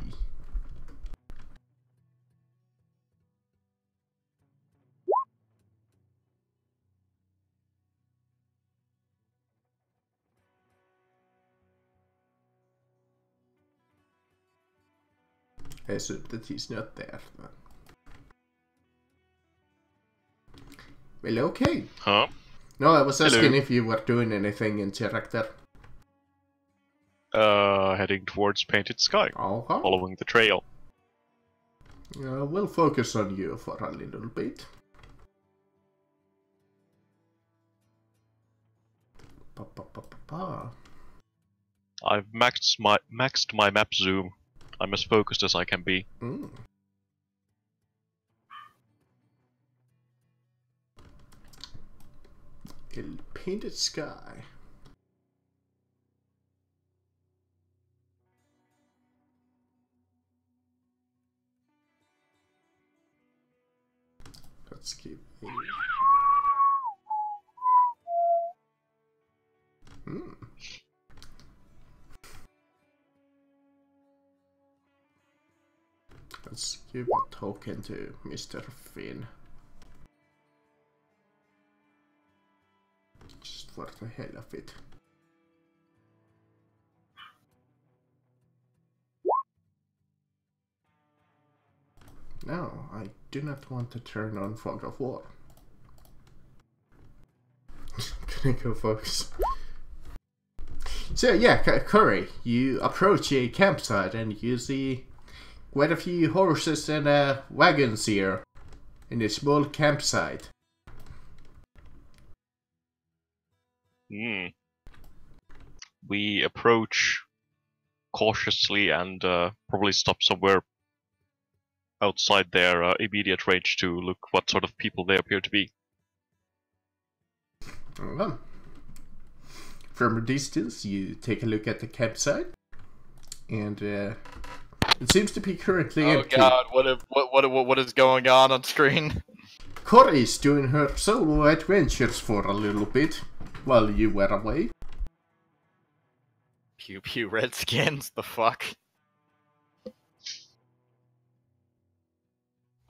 I assume that he's not there. Well, okay. Huh? No, I was asking Hello. if you were doing anything in character. Heading towards Painted Sky, Uh-huh. following the trail. We'll focus on you for a little bit. Pa. I've maxed my map zoom. I'm as focused as I can be. Mm. El Painted Sky. Let's keep it. Let's give a token to Mr. Finn. Just for the hell of it. No, I do not want to turn on Fog of War. Can I go focus? So yeah, Curry, you approach a campsite and you see quite a few horses and wagons here in a small campsite. We approach cautiously and probably stop somewhere outside their immediate range to look what sort of people they appear to be. From a distance, you take a look at the campsite, and it seems to be currently empty. Oh god, what is going on screen? Corey's doing her solo adventures for a little bit while you were away. Pew pew redskins, the fuck?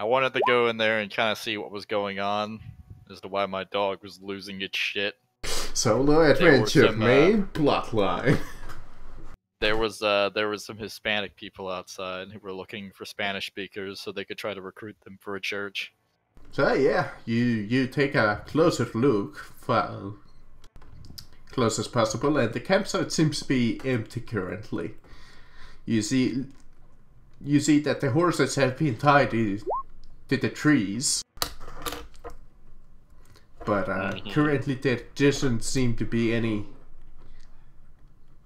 I wanted to go in there and kind of see what was going on as to why my dog was losing its shit. Solo adventure, main plotline. There was some Hispanic people outside who were looking for Spanish speakers so they could try to recruit them for a church. So yeah, you take a closer look, close as possible, and the campsite seems to be empty currently. You see that the horses have been tied to the trees. But currently there doesn't seem to be any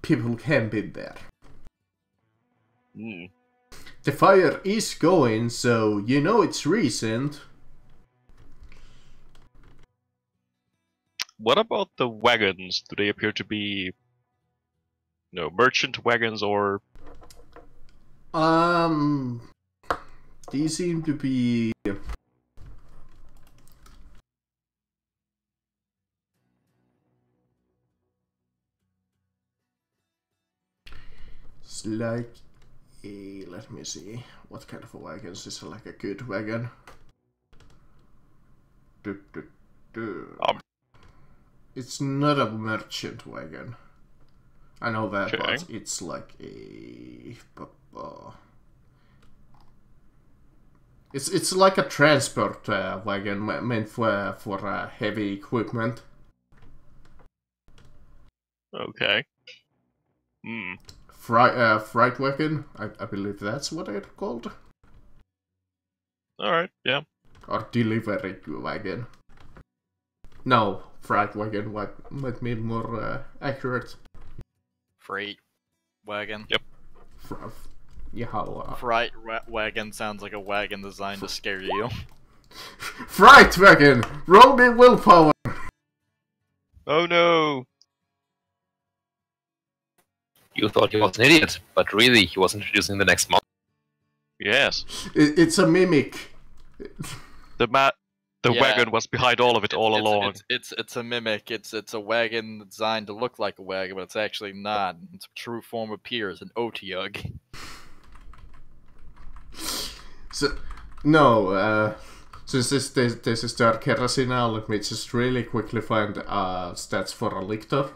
people camping there. The fire is going, so you know it's recent. What about the wagons? Do they appear to be, merchant wagons or? These seem to be. It's like a, let me see, what kind of a wagon is this? Like a good wagon? It's not a merchant wagon. I know that, okay. But it's like a. It's like a transport wagon meant for heavy equipment. Okay. Freight wagon, I believe that's what it's called. Alright, yeah. Or delivery wagon. No, freight wagon might be more accurate. Freight wagon. Yep. Freight wagon sounds like a wagon designed to scare you. Freight wagon! Roll me willpower! Oh no! You thought he was an idiot, but really he was introducing the next month. Yes. It's a mimic. The wagon was behind all of it all along. It's a mimic. It's a wagon designed to look like a wagon, but it's actually not. Its true form appears an Otiug. So, no, since this is dark heresy now, let me just really quickly find stats for a lictor.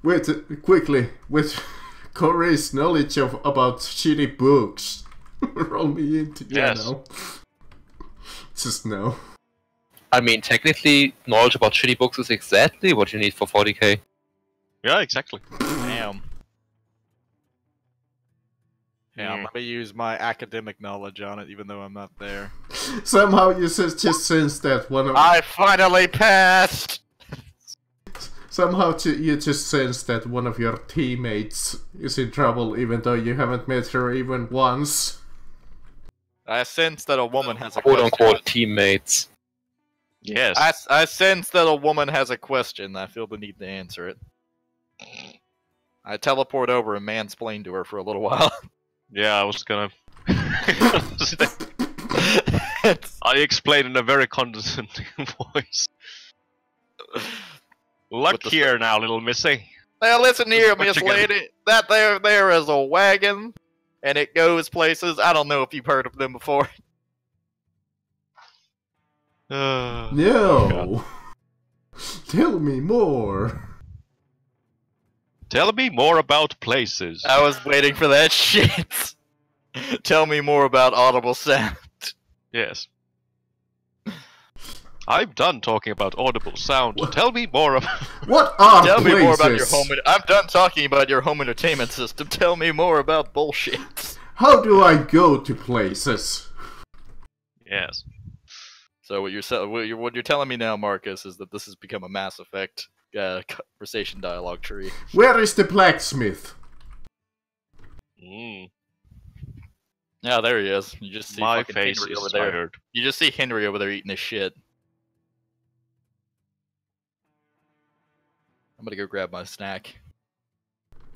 Wait, quickly, with Corey's knowledge about shitty books, roll me into yes. No. Just no. I mean, technically, knowledge about shitty books is exactly what you need for 40k. Yeah, exactly. Damn. Yeah, let me use my academic knowledge on it, even though I'm not there. Somehow you just sense that one of... I finally passed! Somehow you just sense that one of your teammates is in trouble, even though you haven't met her even once. I sense that a woman has a quote-unquote teammates. Yes. I sense that a woman has a question. I feel the need to answer it. I teleport over and mansplain to her for a little while. Yeah, I was gonna. I explained in a very condescending voice. Look here now, little missy. Now listen here, Put Miss together. Lady. That there is a wagon, and it goes places. I don't know if you've heard of them before. No. Tell me more. Tell me more about places. I was waiting for that shit. Tell me more about audible sound. Yes. I'm done talking about audible sound. What? Tell me more about. What are Tell places? me more about your home. I'm done talking about your home entertainment system. Tell me more about bullshit. How do I go to places? Yes. So what you're telling me now, Marcus, is that this has become a Mass Effect conversation dialogue tree. Where is the blacksmith? Mm, Yeah, there he is. You just see my fucking face Henry is over there. tired. You just see Henry over there eating his shit. I'm gonna go grab my snack.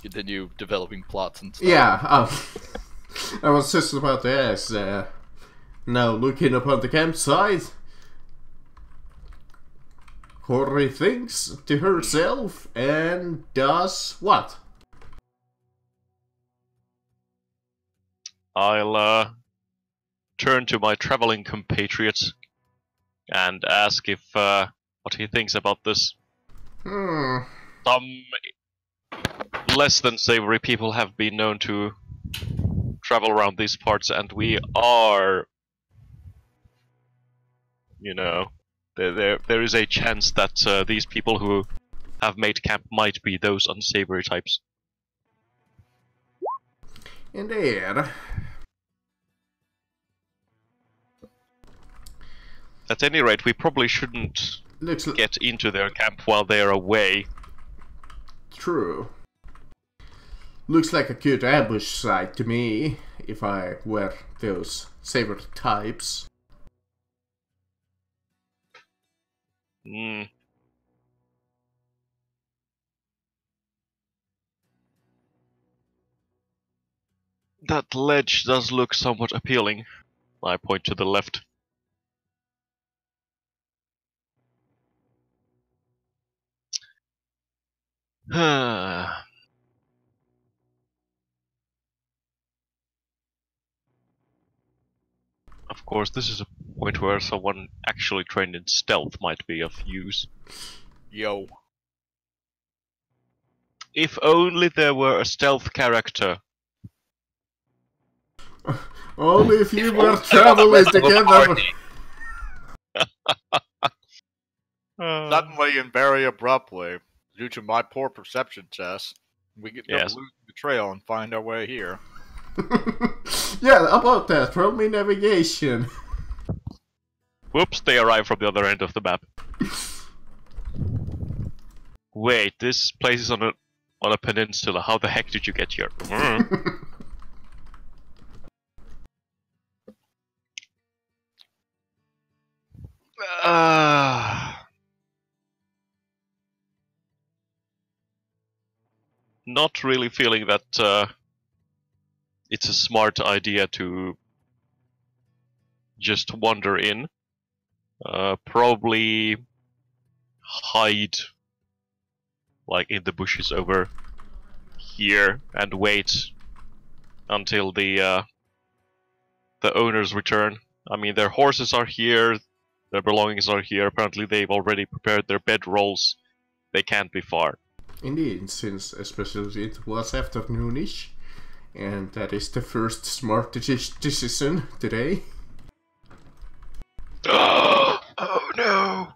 Continue developing plots and stuff. Yeah, I was just about to ask. Now looking upon the campsite, Corey thinks to herself and does what? I'll turn to my traveling compatriots and ask if what he thinks about this. Some less than savory people have been known to travel around these parts, and we are, you know, there is a chance that these people who have made camp might be those unsavory types. Indeed. At any rate, we probably shouldn't Looks get into their camp while they are away. true. Looks like a good ambush site to me, if I were those savory types. Hmm. That ledge does look somewhat appealing. I point to the left. Of course, this is a point where someone actually trained in stealth might be of use. Yo. If only there were a stealth character. Only if you were traveling together. Suddenly and very abruptly, due to my poor perception test, we get to Yes. lose the trail and find our way here. Yeah, about that. Roll me navigation. Whoops, they arrive from the other end of the map. Wait, this place is on a peninsula. How the heck did you get here? Not really feeling that it's a smart idea to just wander in. Probably hide like in the bushes over here and wait until the owners return. I mean, their horses are here, their belongings are here. Apparently, they've already prepared their bedrolls. They can't be far. Indeed, since especially it was afternoonish, and that is the first smart decision today. Oh no!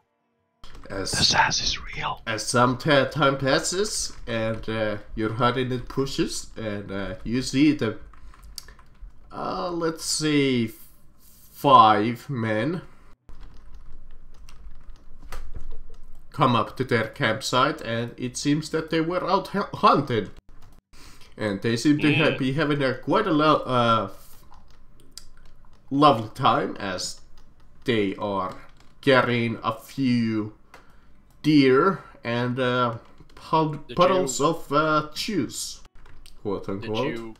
The As sass is real. some time passes, and you're hiding in bushes, and you see the, let's say, 5 men come up to their campsite, and it seems that they were out hunted. And they seem to be having quite a lovely time, as they are carrying a few deer and puddles of juice, quote unquote.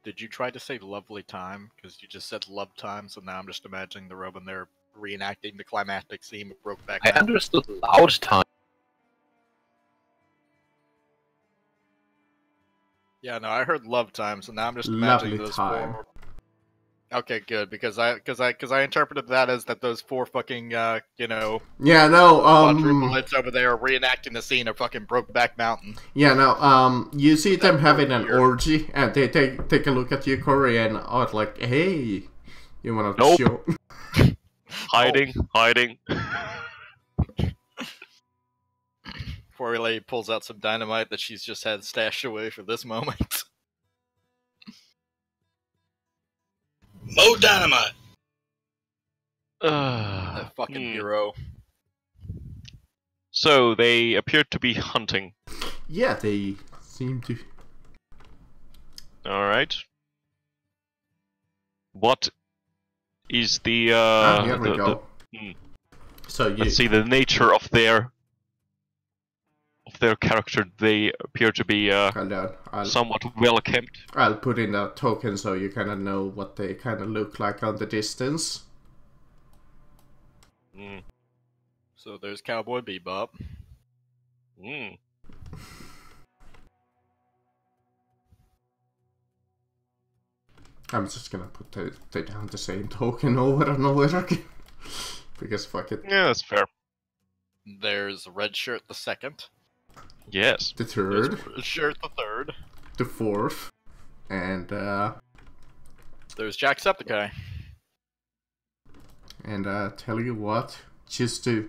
Did you try to say lovely time? Because you just said love time, so now I'm just imagining the Roman there reenacting the climactic scene of Brokeback I Mountain. understood loud time. Yeah, no, I heard love time, so now I'm just imagining Lovely those time. four. Okay, good, because I interpreted that as that those four fucking Yeah, no, quadruplets over there reenacting the scene of fucking Brokeback Mountain. yeah, no, you see them having an deer. orgy, and they take a look at you, Corey, and are like, hey, you wanna Nope. show? Hiding. Before Lady pulls out some dynamite that she's just had stashed away for this moment. Mo Dynamite. That fucking hero. So they appear to be hunting. Yeah, they seem to. All right. What is the Here we go. So you let's see the nature of their character. They appear to be hold on. somewhat well kept. I'll put in a token so you kind of know what they kind of look like on the distance. Mm. So there's Cowboy Bebop. Mm. I'm just gonna put they down the same token over and over again. Because fuck it. Yeah, that's fair. There's Red Shirt the second. Yes. The There's third, Red Shirt the third. the fourth, and There's Jacksepticeye. tell you what, just to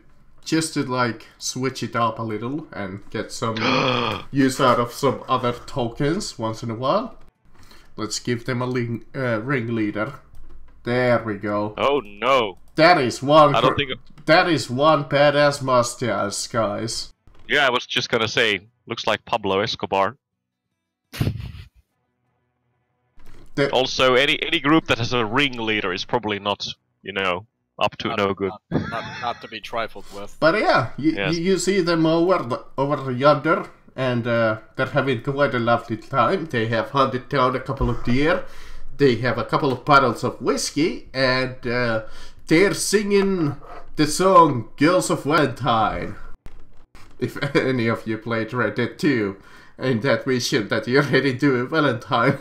like switch it up a little and get some use out of some other tokens once in a while. Let's give them a ringleader. There we go. Oh no. That is one. I don't think. That is one badass mustache, guys. Yeah, I was just gonna say. Looks like Pablo Escobar. Also, any group that has a ringleader is probably not, up to no good. Not to be trifled with. But yeah, Yes. you see them over yonder, and they're having quite a lovely time. They have hunted down a couple of deer. They have a couple of bottles of whiskey, and they're singing the song "Girls of Valentine." If any of you played Red Dead 2, and that vision that you're heading to a Valentine.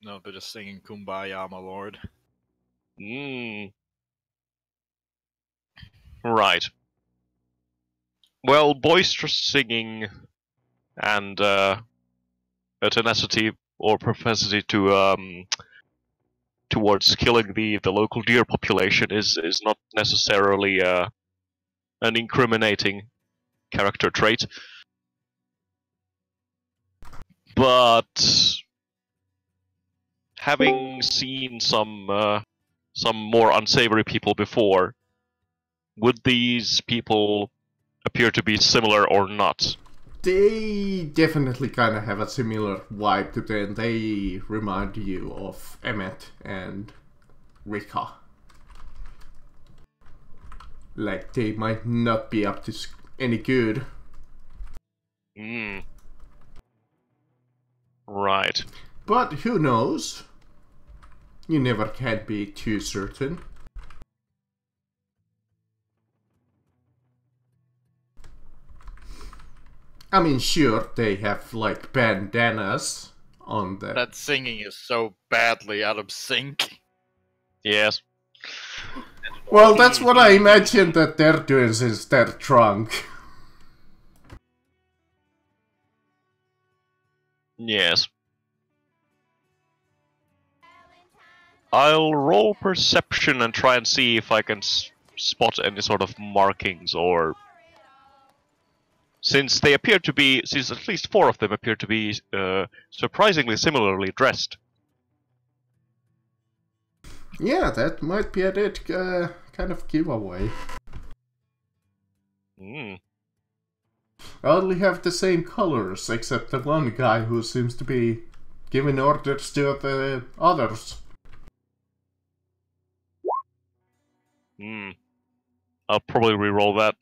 No, they're just singing Kumbaya, my lord. Right. Well, boisterous singing and a tenacity or propensity to towards killing the local deer population is not necessarily an incriminating character trait. But having seen some more unsavory people before, would these people appear to be similar or not? They definitely kind of have a similar vibe to them. They remind you of Emmett and Rika. Like, they might not be up to any good. Right. But who knows? You never can be too certain. I mean, sure, they have like bandanas on them. That singing is so badly out of sync. Yes. Well, that's what I imagine that they're doing since they're drunk. Yes. I'll roll perception and try and see if I can spot any sort of markings or... Since at least 4 of them appear to be surprisingly similarly dressed. Yeah, that might be a dead kind of giveaway. Only have the same colors, except the one guy who seems to be giving orders to the others. I'll probably re-roll that.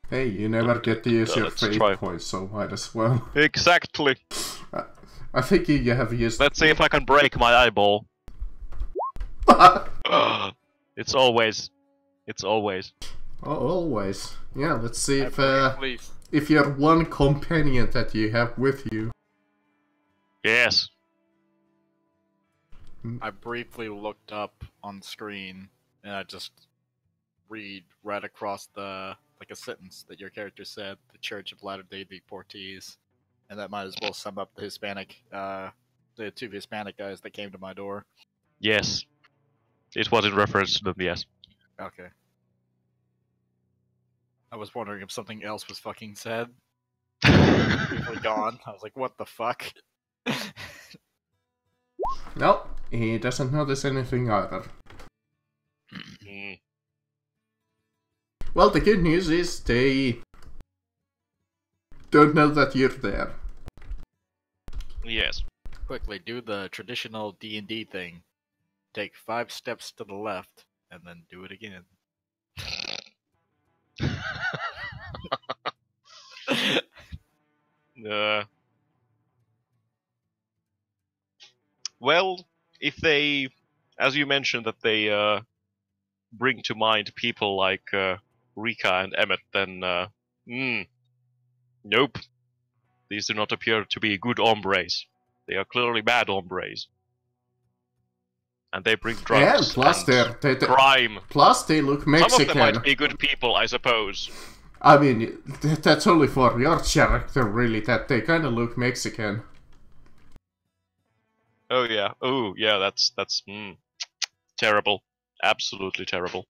Hey, you never get to use your Let's fate try. points, so might as well. Exactly. I think you have used... Let's see if I can break my eyeball. It's always. Oh, always. Yeah, let's see Please. if you're one companion that you have with you. Yes. I briefly looked up on screen, and I just read right across the like a sentence that your character said, "The Church of Latter-day Deportees," and that might as well sum up the the two Hispanic guys that came to my door. Yes. It was in reference to them, yes. Okay. I was wondering if something else was fucking said. Briefly gone. I was like, what the fuck? No, he doesn't notice anything either. Well, the good news is they don't know that you're there. Yes. Quickly, do the traditional D&D thing. Take 5 steps to the left, and then do it again. Well, if they, as you mentioned, that they bring to mind people like Rika and Emmett, then nope. These do not appear to be good hombres. They are clearly bad hombres. And they bring drugs Yeah, plus and crime. Plus they look Mexican. Some of them might be good people, I suppose. I mean, that's only for your character, really, that they kind of look Mexican. Oh yeah, that's terrible. Absolutely terrible.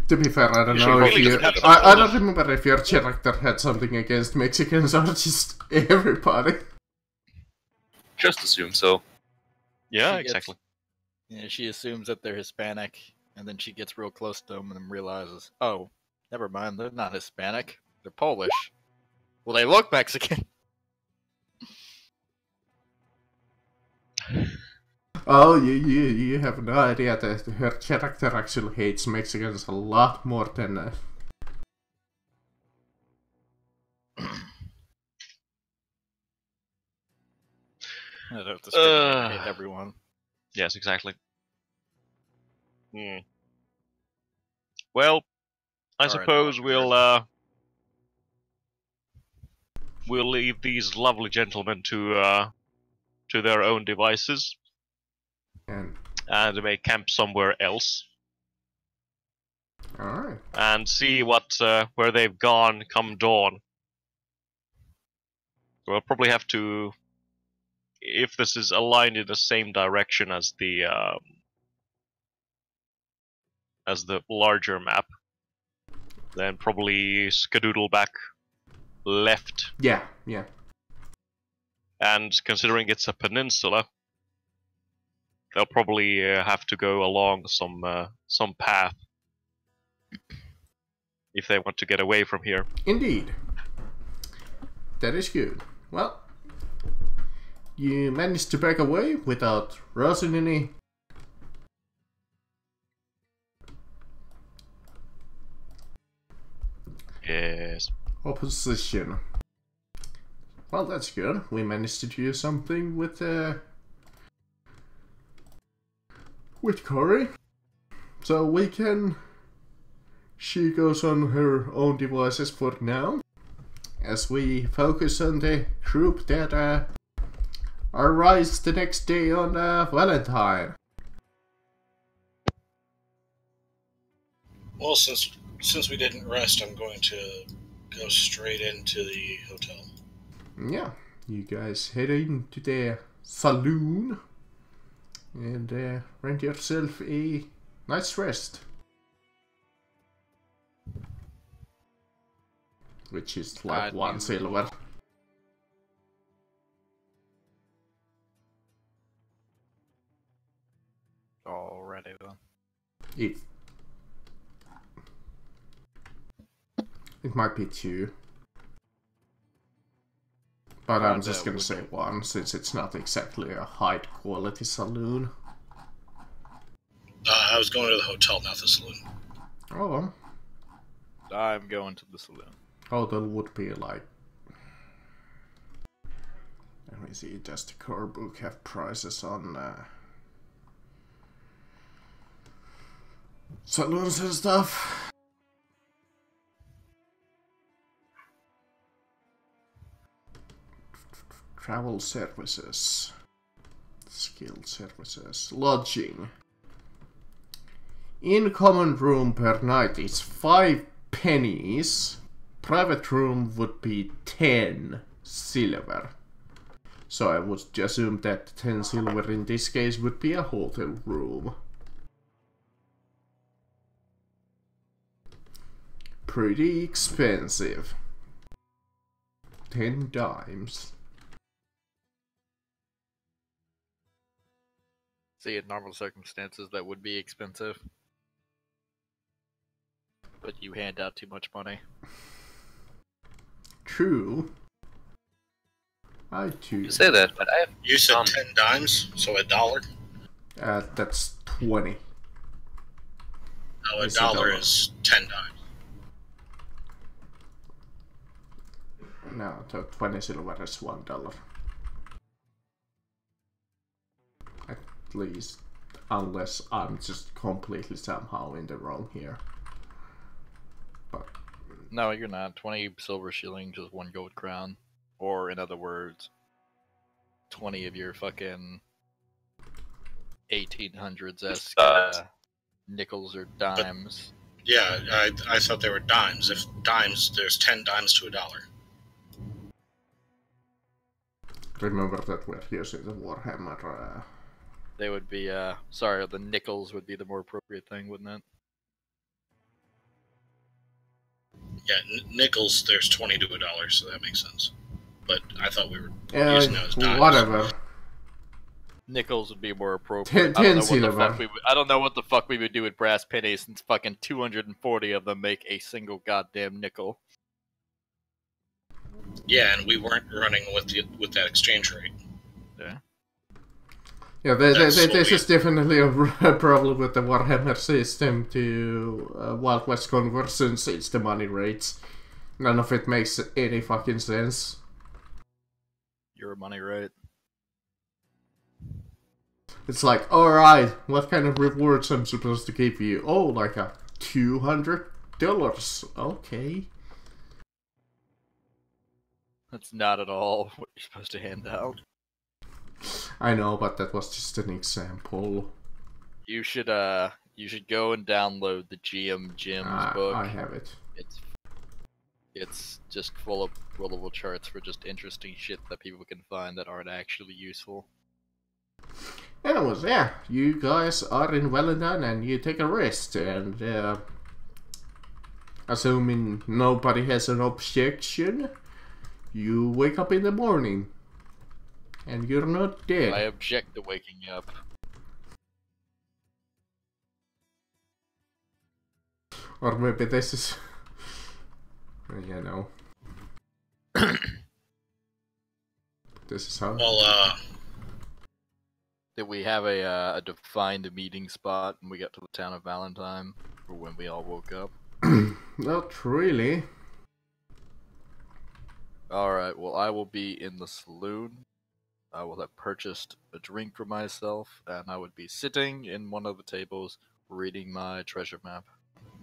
To be fair, I don't You know should if really you... just have I don't remember if your character had something against Mexicans or just everybody. Just assume so. Yeah, She gets- exactly. Yeah, she assumes that they're Hispanic, and then she gets real close to them and realizes, oh, never mind, they're not Hispanic. They're Polish. Well, they look Mexican. Oh, you have no idea that her character actually hates Mexicans a lot more than... I don't discriminate, I hate everyone. Yes, exactly. Well, I suppose we'll leave these lovely gentlemen to their own devices and make camp somewhere else Alright. and see what where they've gone come dawn. We'll probably have to, if this is aligned in the same direction as the larger map, then probably skedoodle back left. Yeah. And considering it's a peninsula, they'll probably have to go along some path if they want to get away from here. Indeed. That is good. Well, you managed to break away without rousing any... Yes. opposition. Well, that's good. We managed to do something with Corey. So we can... She goes on her own devices for now, as we focus on the group that arrives the next day on Valentine. Well, since we didn't rest, I'm going to go straight into the hotel. Yeah, you guys head into the saloon and rent yourself a nice rest. Which is like 1 silver. Alrighty then. It might be 2. But I'm just gonna say 1, since it's not exactly a high quality saloon. I was going to the hotel, not the saloon. Oh, well. I'm going to the saloon. Hotel would be like... Let me see, does the core book have prices on saloons and stuff? Travel services, skilled services, lodging. In common room per night is 5 pennies. Private room would be 10 silver. So I would assume that 10 silver in this case would be a hotel room. Pretty expensive. 10 dimes. See, in normal circumstances, that would be expensive. But you hand out too much money. True. I too. You say that, but I have. You said 10 dimes, so $1? That's 20. No, It's $1 is 10 dimes. No, 20 silver is $1. At least, unless I'm just completely somehow in the wrong here. But No, you're not. 20 silver shillings is 1 gold crown. Or, in other words, 20 of your fucking 1800s-esque nickels or dimes. Yeah, I thought they were dimes. If dimes, there's 10 dimes to $1. remember that we're using the Warhammer. They would be, sorry, the nickels would be the more appropriate thing, wouldn't it? Yeah, nickels, there's 20 to $1, so that makes sense. But I thought we were using those dimes. Whatever. Nickels would be more appropriate. 10 silver. I don't know what the fuck we would do with brass pennies since fucking 240 of them make a single goddamn nickel. Yeah, and we weren't running with that exchange rate. Yeah. Yeah, this is definitely a problem with the Warhammer system to Wild West conversions. It's the money rates. None of it makes any fucking sense. You're money right. It's like, alright, what kind of rewards I'm supposed to give you? Oh, like a $200? Okay. That's not at all what you're supposed to hand out. I know, but that was just an example. You should go and download the GM Gems book. I have it. It's just full of rollable charts for just interesting shit that people can find that aren't actually useful. Anyways, yeah, you guys are in Wellington and you take a rest, and assuming nobody has an objection, you wake up in the morning and you're not dead. I object to waking up. Or maybe this is, you know, this is how. Well, Did we have a defined meeting spot when we got to the town of Valentine, or when we all woke up? Not really. Alright, well I will be in the saloon. I will have purchased a drink for myself, and I would be sitting in one of the tables reading my treasure map.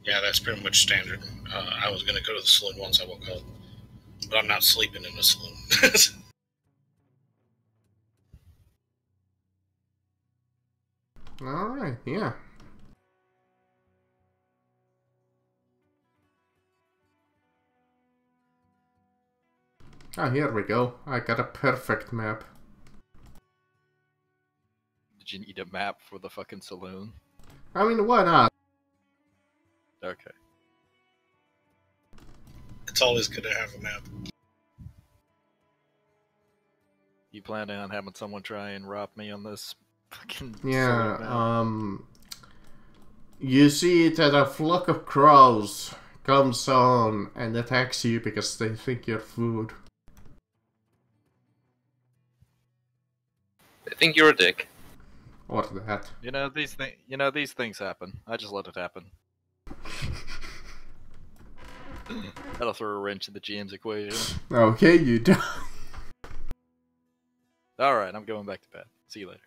yeah, that's pretty much standard. I was going to go to the saloon once I woke up, but I'm not sleeping in the saloon. Alright, yeah. Ah, here we go. I got a perfect map. Did you need a map for the fucking saloon? I mean, why not? Okay. It's always good to have a map. You planning on having someone try and rob me on this fucking Yeah, saloon map? you see that a flock of crows comes on and attacks you because they think you're food. I think you're a dick. Or that. These things happen. I just let it happen. That'll throw a wrench in the GM's equation. Okay, you die. Alright, I'm going back to bed. See you later.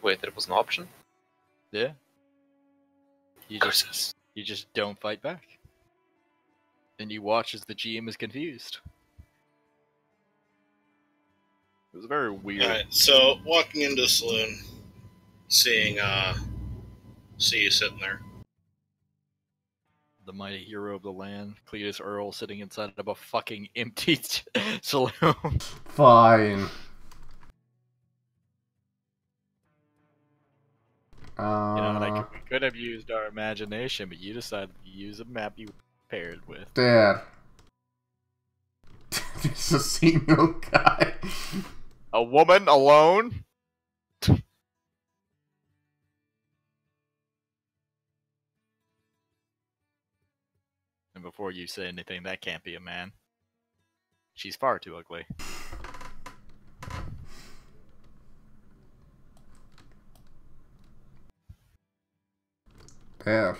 Wait, that was an option? Yeah? Curses. You just don't fight back. And you watch as the GM is confused. It was very weird. Alright, so walking into the saloon, see you sitting there. The mighty hero of the land, Cletus Earl, sitting inside of a fucking empty saloon. Fine. We could have used our imagination, but you decided to use a map you were paired with. There. There's a single guy. A woman alone? And before you say anything, that can't be a man. She's far too ugly. There.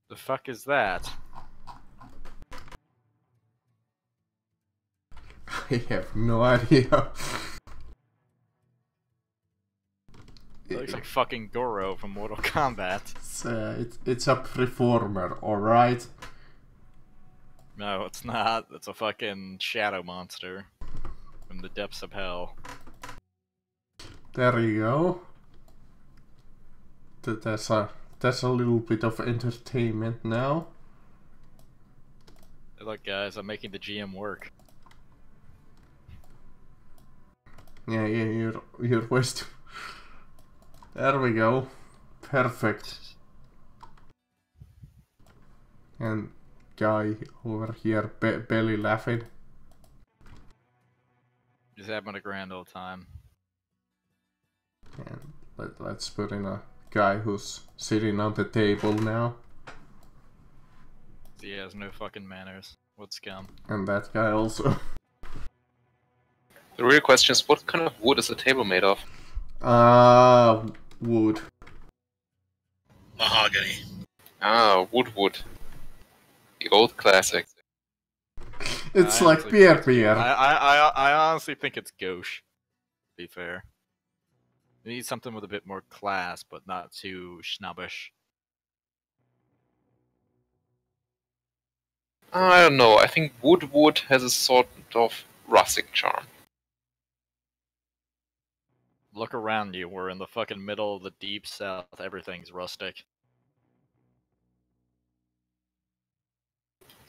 The fuck is that? I have no idea. It looks like fucking Goro from Mortal Kombat. It's a performer, alright? No, it's not. It's a fucking shadow monster from the depths of hell. There you go. That's a little bit of entertainment now. Look, guys, I'm making the GM work. Yeah, you're wasting. There we go. Perfect. And guy over here belly laughing. Just having a grand old time. And let's put in a guy who's sitting on the table now. He has no fucking manners. What scum. And that guy also. The real question is, what kind of wood is the table made of? Wood. Mahogany. Ah, wood. The old classic. It's I like honestly beer think it's- beer. I honestly think it's gauche. To be fair. We need something with a bit more class, but not too snobbish. I don't know, I think wood has a sort of rustic charm. Look around you. We're in the fucking middle of the deep south. Everything's rustic.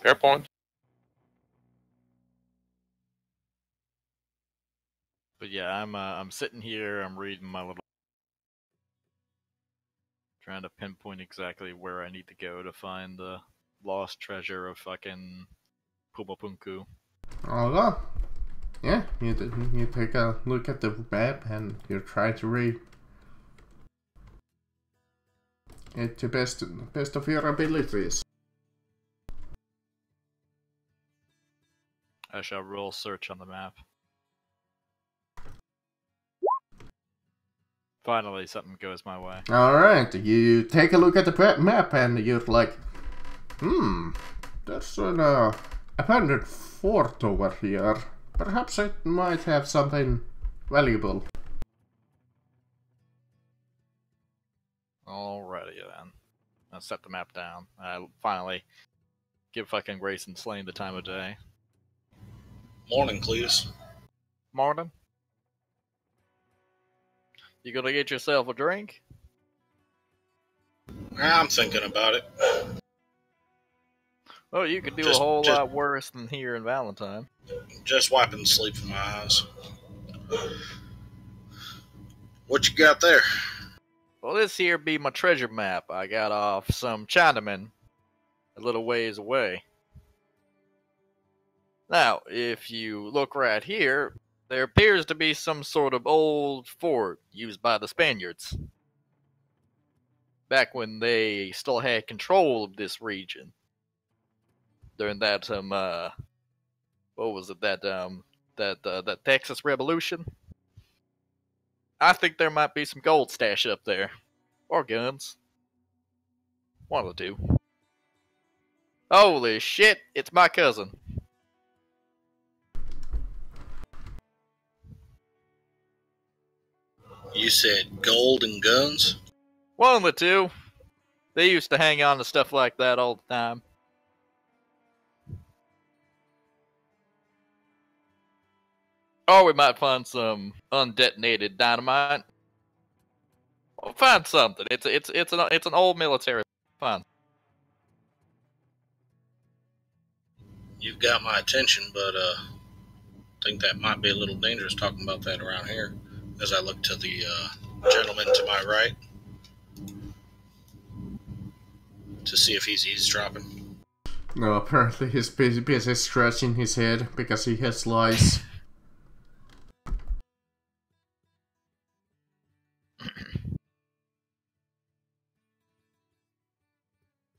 Fair point. But yeah, I'm sitting here. I'm reading my little, trying to pinpoint exactly where I need to go to find the lost treasure of fucking Pumapunku. Okay. Yeah, you take a look at the map and you try to read it to best of your abilities. I shall roll search on the map. Finally, something goes my way. Alright, you take a look at the map and you're like, there's an abandoned fort over here. Perhaps it might have something valuable. Alrighty then. I'll set the map down. I finally give fucking Grayson Slane the time of day. Morning, Cletus. Morning. You gonna get yourself a drink? I'm thinking about it. Oh, you could do Just- a whole just- lot worse than here in Valentine. Just wiping the sleep from my eyes. What you got there? Well, this here be my treasure map I got off some Chinaman a little ways away. Now, if you look right here, there appears to be some sort of old fort used by the Spaniards. Back when they still had control of this region. During that what was it, that Texas Revolution? I think there might be some gold stashed up there. Or guns. One of the two. Holy shit, it's my cousin. You said gold and guns? One of the two. They used to hang on to stuff like that all the time. Or we might find some undetonated dynamite. We'll find something. It's an old military. Fine. You've got my attention, but I think that might be a little dangerous talking about that around here. As I look to the gentleman to my right to see if he's eavesdropping. No, apparently he's busy scratching his head because he has lice.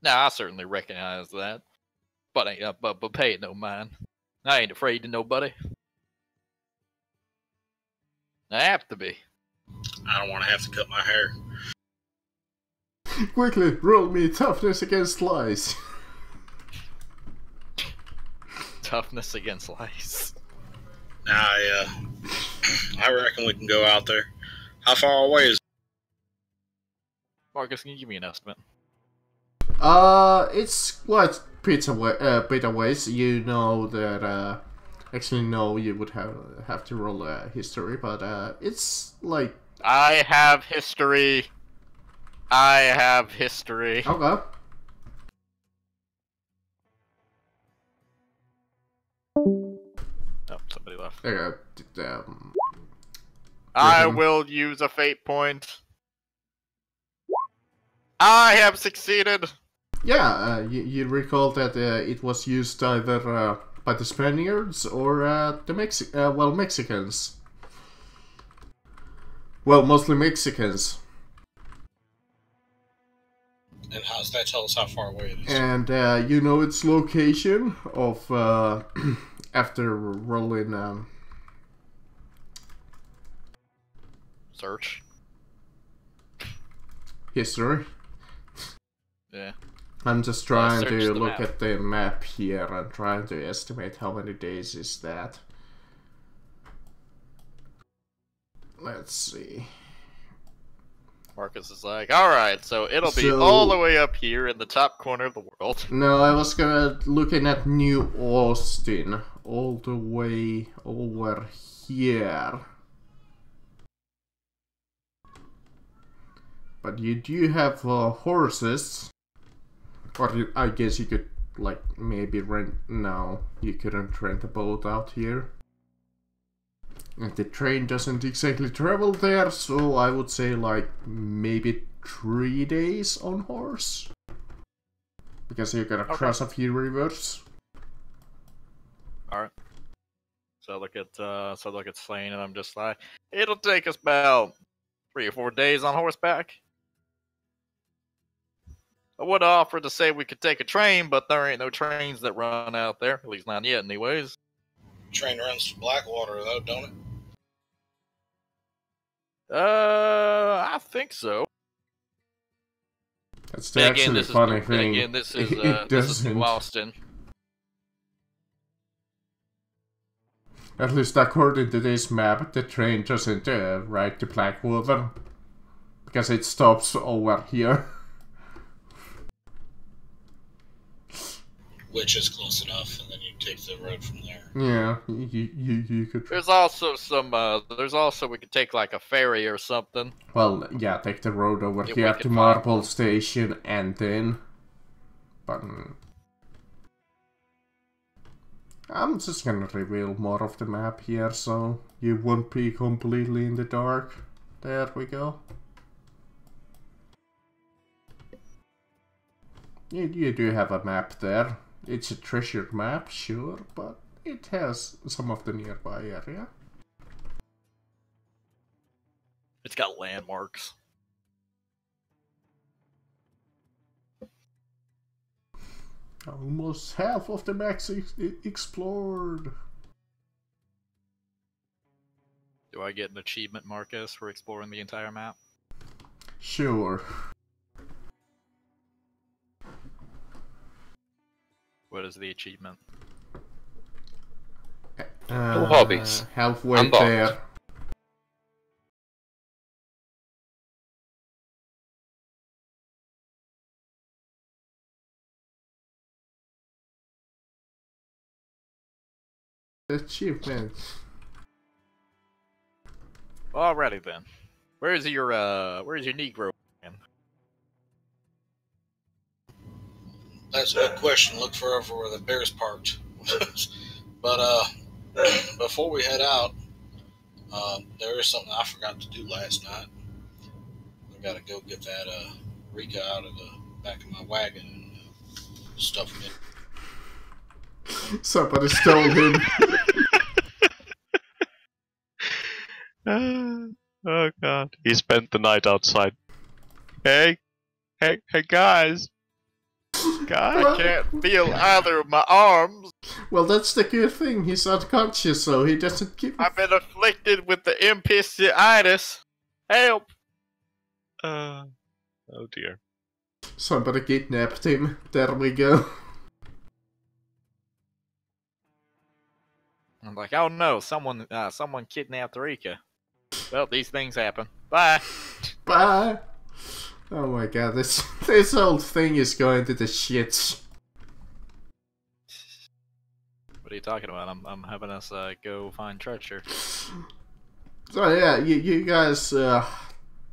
Now I certainly recognize that, but pay it no mind. I ain't afraid of nobody. I have to be. I don't want to have to cut my hair. Quickly, roll me toughness against lice. Toughness against lice. Now, I reckon we can go out there. How far away is Marcus, can you give me an estimate? It's quite bit away. You know that. Actually, no, you would have to roll a history, but it's like. I have history. Okay. Oh, somebody left. I will use a fate point. I have succeeded. Yeah, you recall that it was used either by the Spaniards or the Mexicans. Well, mostly Mexicans. and how does that tell us how far away it is? And you know its location of after rolling Search. history. Yeah. I'm just trying search to the look map. at the map here and trying to estimate how many days is that. Let's see. Marcus is like, alright, so it'll be all the way up here in the top corner of the world. No, I was gonna looking at New Austin, all the way over here. But you do have horses, or I guess you could like maybe rent. No, you couldn't rent a boat out here. And the train doesn't exactly travel there, so I would say like maybe 3 days on horse. Because you gotta cross a few rivers. Alright. So I look at Slane and I'm just like, it'll take us about 3 or 4 days on horseback. I would offer to say we could take a train, but there ain't no trains that run out there, at least not yet anyways. Train runs to Blackwater, though, don't it? I think so. That's the actually funny thing. Again, this is It this is New doesn't. Austin. At least according to this map, the train doesn't ride to Blackwater. Because it stops over here. Which is close enough, and then you take the road from there. Yeah, you could. There's also some. We could take like a ferry or something. Well, yeah, take the road over Yeah, here we to could Marble Station and then. But I'm just gonna reveal more of the map here, so you won't be completely in the dark. There we go. You do have a map there. It's a treasure map, sure, but it has some of the nearby area. It's got landmarks. Almost half of the map's explored. Do I get an achievement, Marcus, for exploring the entire map? Sure. What is the achievement? hobbies. Halfway Unlocked. there. Achievement. Alrighty then. Where's your Negro? Man? That's a good question. Look for where the bear's parked. But before we head out, there is something I forgot to do last night. I gotta go get that Rika out of the back of my wagon and stuff him in. Somebody stole him. Oh god. He spent the night outside. Hey guys. Guys. I can't feel either of my arms. Well, that's the good thing. He's unconscious, so he doesn't keep. I've been afflicted with the impisiitis. Help! Oh dear. Somebody kidnapped him. There we go. I'm like, oh no, someone kidnapped Rika. Well, these things happen. Bye. Bye. Oh my god, this whole thing is going to the shits. What are you talking about? I'm having us go find treasure. So yeah, you guys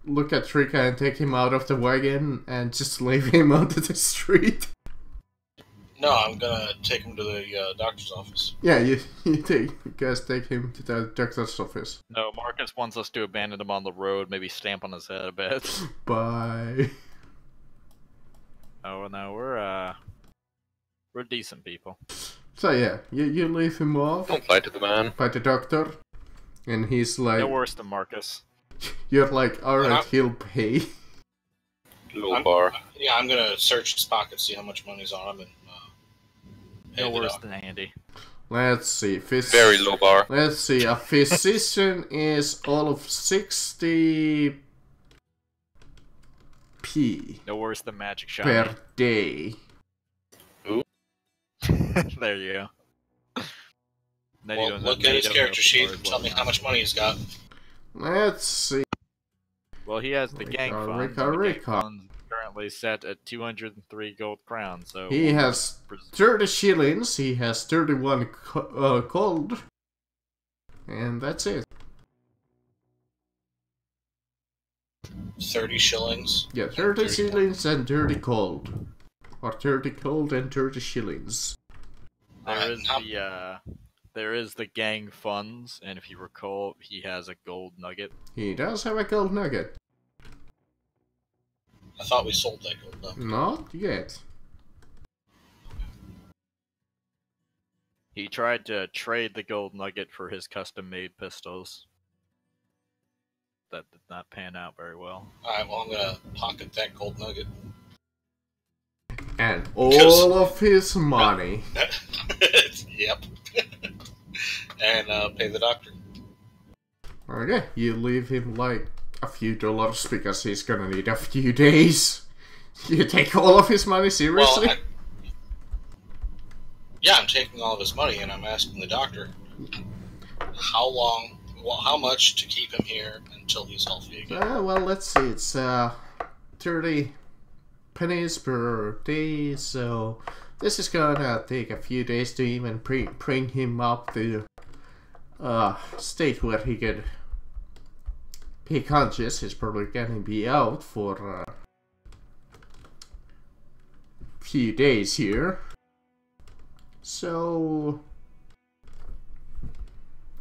look at Rika and take him out of the wagon and just leave him onto the street. No, I'm gonna take him to the doctor's office. Yeah, you guys take him to the doctor's office. No, Marcus wants us to abandon him on the road, maybe stamp on his head a bit. Bye. Oh no, we're decent people. So yeah, you leave him off Don't lie to the man. by the doctor, and he's like, No worse than Marcus. you're like, alright, he'll pay. Low bar. Yeah, I'm gonna search his pocket, see how much money's on him, and pay No the worse doctor. than Andy. Let's see, Very low bar. Let's see, a physician is all of 60p No worse than Magic Shot. per day. There you go. Then you Well, don't look have at his NATO character sheet before and as tell me well. how much money he's got. Let's see. Well, he has the gang Rika, funds. Rika, and the gang Rika. funds currently set at 203 gold crowns. So He has 30 shillings, he has 31 gold, and that's it. 30 shillings. Yeah, 30 30 shillings and 30 gold. Or 30 gold and 30 shillings. There is the gang funds, and if you recall, he has a gold nugget. He does have a gold nugget. I thought we sold that gold nugget. Not yet. He tried to trade the gold nugget for his custom-made pistols. That did not pan out very well. Alright, well, I'm gonna pocket that gold nugget. And all of his money. Yep. And pay the doctor. Okay, you leave him like a few dollars because he's gonna need a few days. You take all of his money, seriously? Well, yeah, I'm taking all of his money, and I'm asking the doctor how much to keep him here until he's healthy again. Well, let's see, it's 30 pennies per day, so this is gonna take a few days to even bring him up to state where he can be conscious. He's probably gonna be out for a few days here. So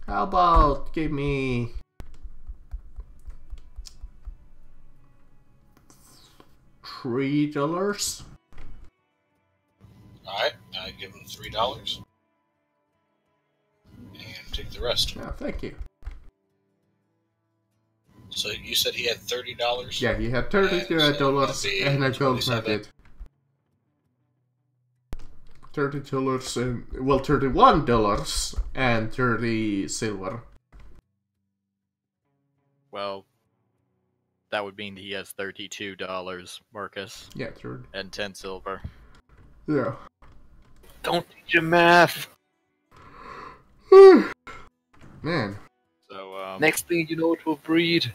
how about give me $3? Alright, I give him $3. And take the rest. Oh, thank you. So you said he had $30? Yeah, he had So $30 that'd be and a gold 27. nugget. $30 and well, $31 and 30 silver. Well, that would mean he has $32, Marcus, Yeah, true. and 10 silver. Yeah. Don't teach him math. Man. So, Next thing you know, it will breed.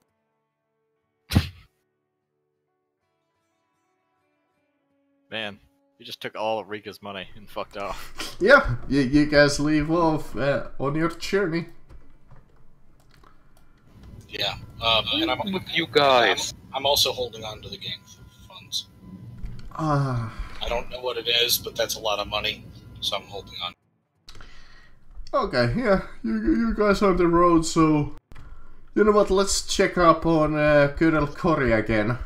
man, you just took all of Rika's money and fucked off. Yeah, you guys leave off on your journey. Yeah. And I'm Look, you guys. I'm also holding on to the gang funds. Ah. I don't know what it is, but that's a lot of money, so I'm holding on. Okay, yeah, you guys on the road, so you know what? Let's check up on good old Cory again.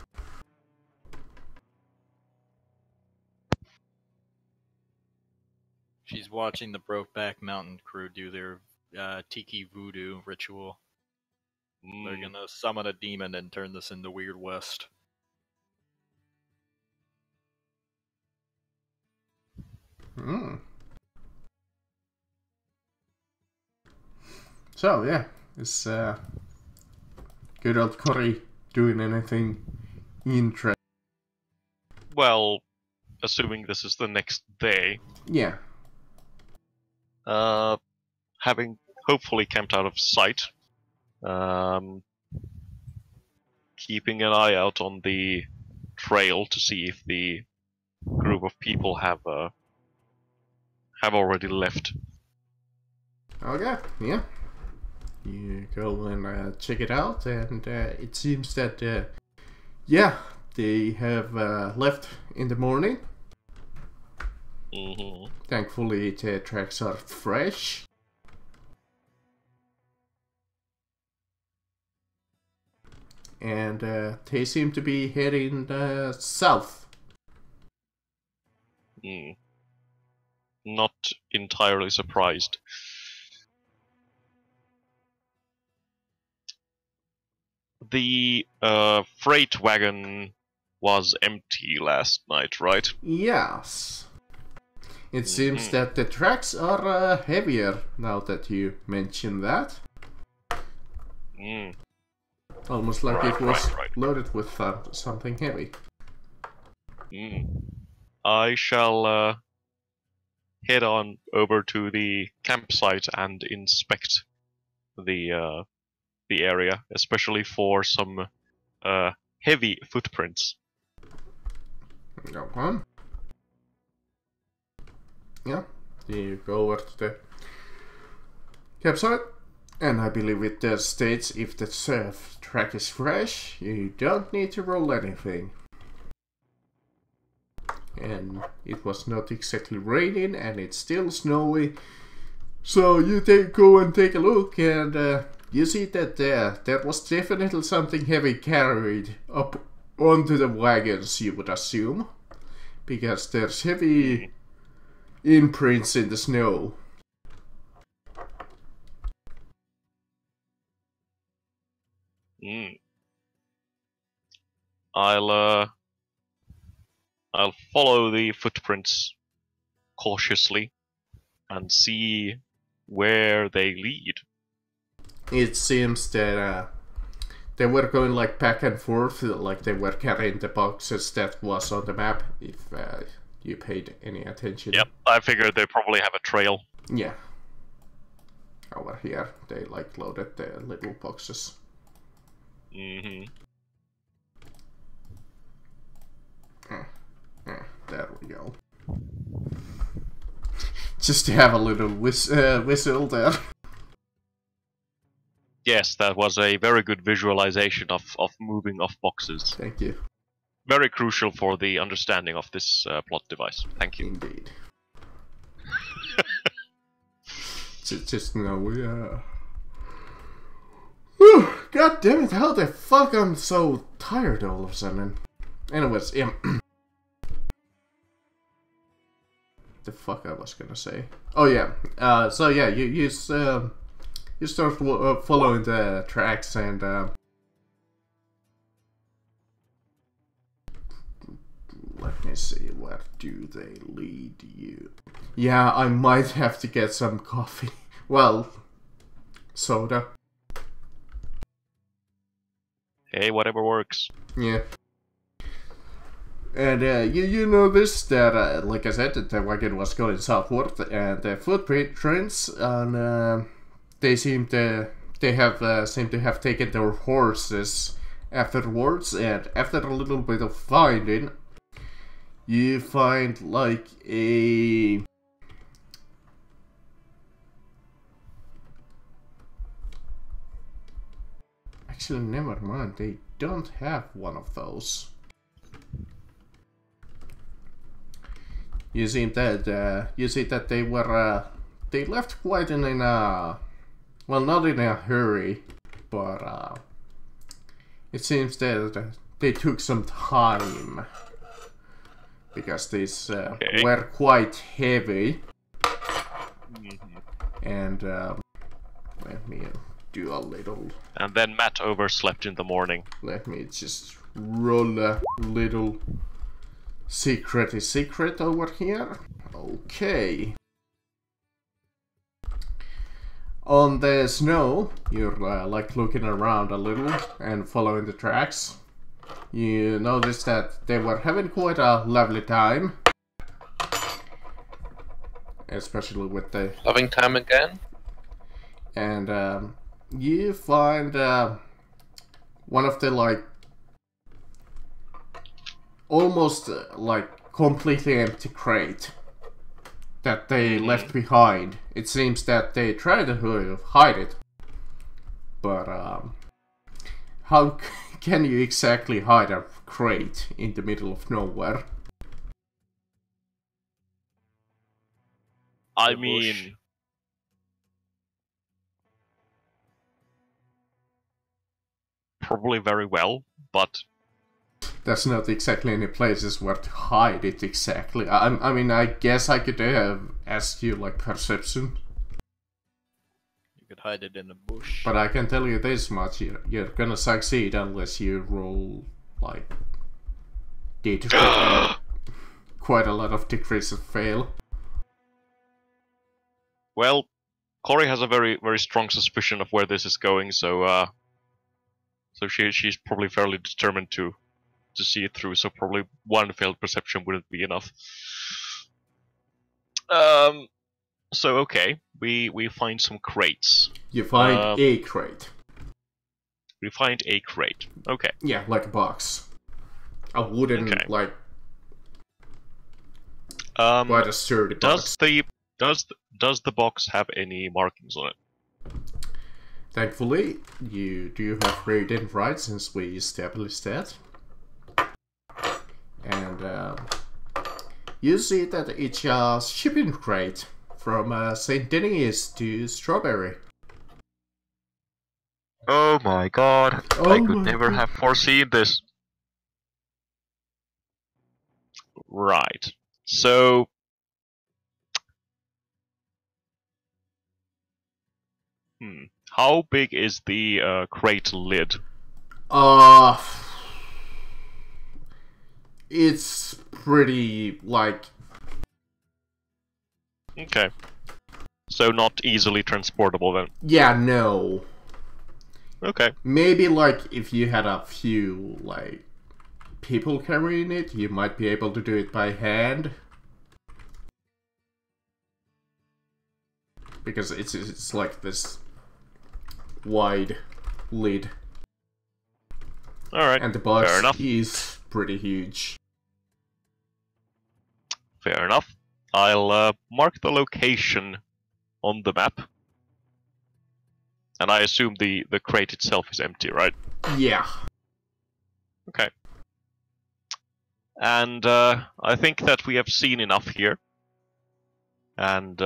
She's watching the Brokeback Mountain crew do their tiki voodoo ritual. They're gonna summon a demon and turn this into Weird West. Hmm. So yeah, is good old Cory doing anything interesting? Well, assuming this is the next day, Yeah. having hopefully camped out of sight, keeping an eye out on the trail to see if the group of people have already left. Okay, yeah. You go and check it out, and it seems that, yeah, they have left in the morning. Mm-hmm. Thankfully, the tracks are fresh. And they seem to be heading south. Not entirely surprised. The freight wagon was empty last night, right? Yes. It seems that the tracks are heavier now that you mention that. Almost like it was loaded with something heavy. I shall head on over to the campsite and inspect the area, especially for some heavy footprints. Go on. Yeah, you go over to the campsite, and I believe it states if the track is fresh, you don't need to roll anything. And it was not exactly raining, and it's still snowy. So you go and take a look, and you see that there was definitely something heavy carried up onto the wagons, you would assume. Because there's heavy imprints in the snow. I'll follow the footprints cautiously and see where they lead. It seems that they were going like back and forth, like they were carrying the boxes that was on the map, if you paid any attention. Yep, I figured they probably have a trail. Yeah. Over here, they like loaded the little boxes. There we go. Just to have a little whistle there. Yes, that was a very good visualization of moving of boxes. Thank you. Very crucial for the understanding of this plot device. Thank you. Indeed. just know, God damn it, how the fuck I'm so tired all of a sudden. Anyways, yeah. The fuck I was gonna say. Oh yeah. So yeah, you start following the tracks and let me see, where do they lead you? Yeah, I might have to get some coffee. Well, soda. Hey, whatever works. Yeah. And you noticed that, like I said, that the wagon was going southward, and the footprints on they seem to have taken their horses afterwards, and after a little bit of finding, you find like a actually never mind, they don't have one of those. You see that they were they left quite in a well, not in a hurry, but it seems that they took some time because these were quite heavy. And let me do a little. And then Matt overslept in the morning. Let me just roll a little secret over here. Okay. On the snow, you're like looking around a little and following the tracks. You notice that they were having quite a lovely time. Especially with the... Loving time again? And you find one of the like... almost like completely empty crate that they left behind. It seems that they tried to hide it, but how can you exactly hide a crate in the middle of nowhere? I mean, probably very well, but there's not exactly any places where to hide it exactly. I mean, I guess I could have asked you like perception. You could hide it in a bush. But I can tell you this much, you're gonna succeed unless you roll like quite a lot of degrees of fail. well, Corey has a very, very strong suspicion of where this is going, so she's probably fairly determined to see it through. So probably one failed perception wouldn't be enough. So okay, we find some crates. You find a crate. We find a crate. Okay. Yeah, like a box. A wooden, like quite a sturdy box. Does the box have any markings on it? Thankfully, you do have read-in right since we established that. And you see that it's a shipping crate from St. Denis to Strawberry. Oh my god, Oh I could my never God. have foreseen this. Right. So... How big is the crate lid? It's pretty, like... Okay. So not easily transportable then? Yeah, no. Okay. Maybe, like, if you had a few, like, people carrying it, you might be able to do it by hand. Because it's like this wide lid. Alright. And the box Fair enough. is pretty huge. Fair enough. I'll mark the location on the map. And I assume the crate itself is empty, right? Yeah. Okay. And I think that we have seen enough here. And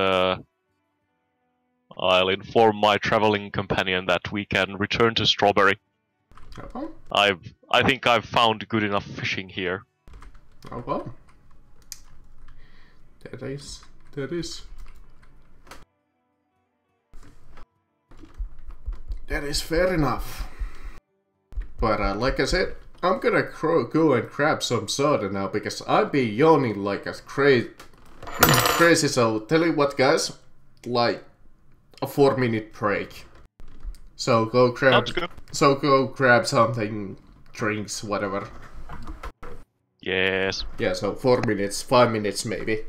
I'll inform my traveling companion that we can return to Strawberry. Okay. I think I've found good enough fishing here. Oh well. That is fair enough. But like I said, I'm gonna go and grab some soda now because I've been yawning like a crazy. So tell you what, guys, like a 4-minute break. So go grab. Sounds good. So go grab something, drinks, whatever. Yes. Yeah. So 4 minutes, 5 minutes maybe.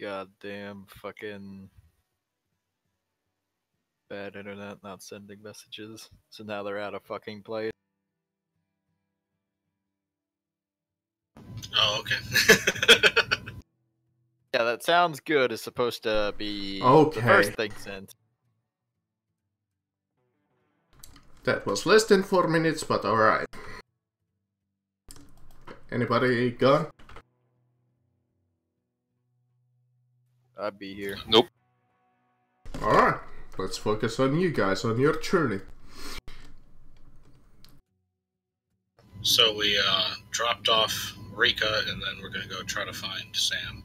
Goddamn fucking bad internet, not sending messages. So now they're out of fucking place. Oh, okay. Yeah, that sounds good. It's supposed to be Okay. the first thing sent. That was less than 4 minutes, but alright. Anybody gone? I'd be here. Nope. Alright. Let's focus on you guys, on your journey. So we dropped off Rika, and then we're gonna go try to find Sam.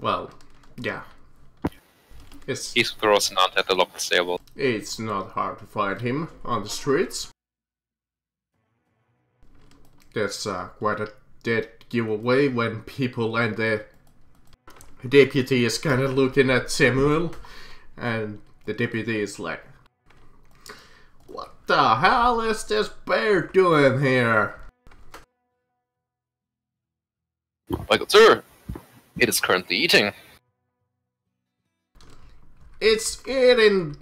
Well, yeah. It's He's throws an aunt at the local stable. It's not hard to find him on the streets. That's quite a dead giveaway when people and the deputy is kind of looking at Samuel, and the deputy is like, "What the hell is this bear doing here?" My good sir, it is currently eating. It's eating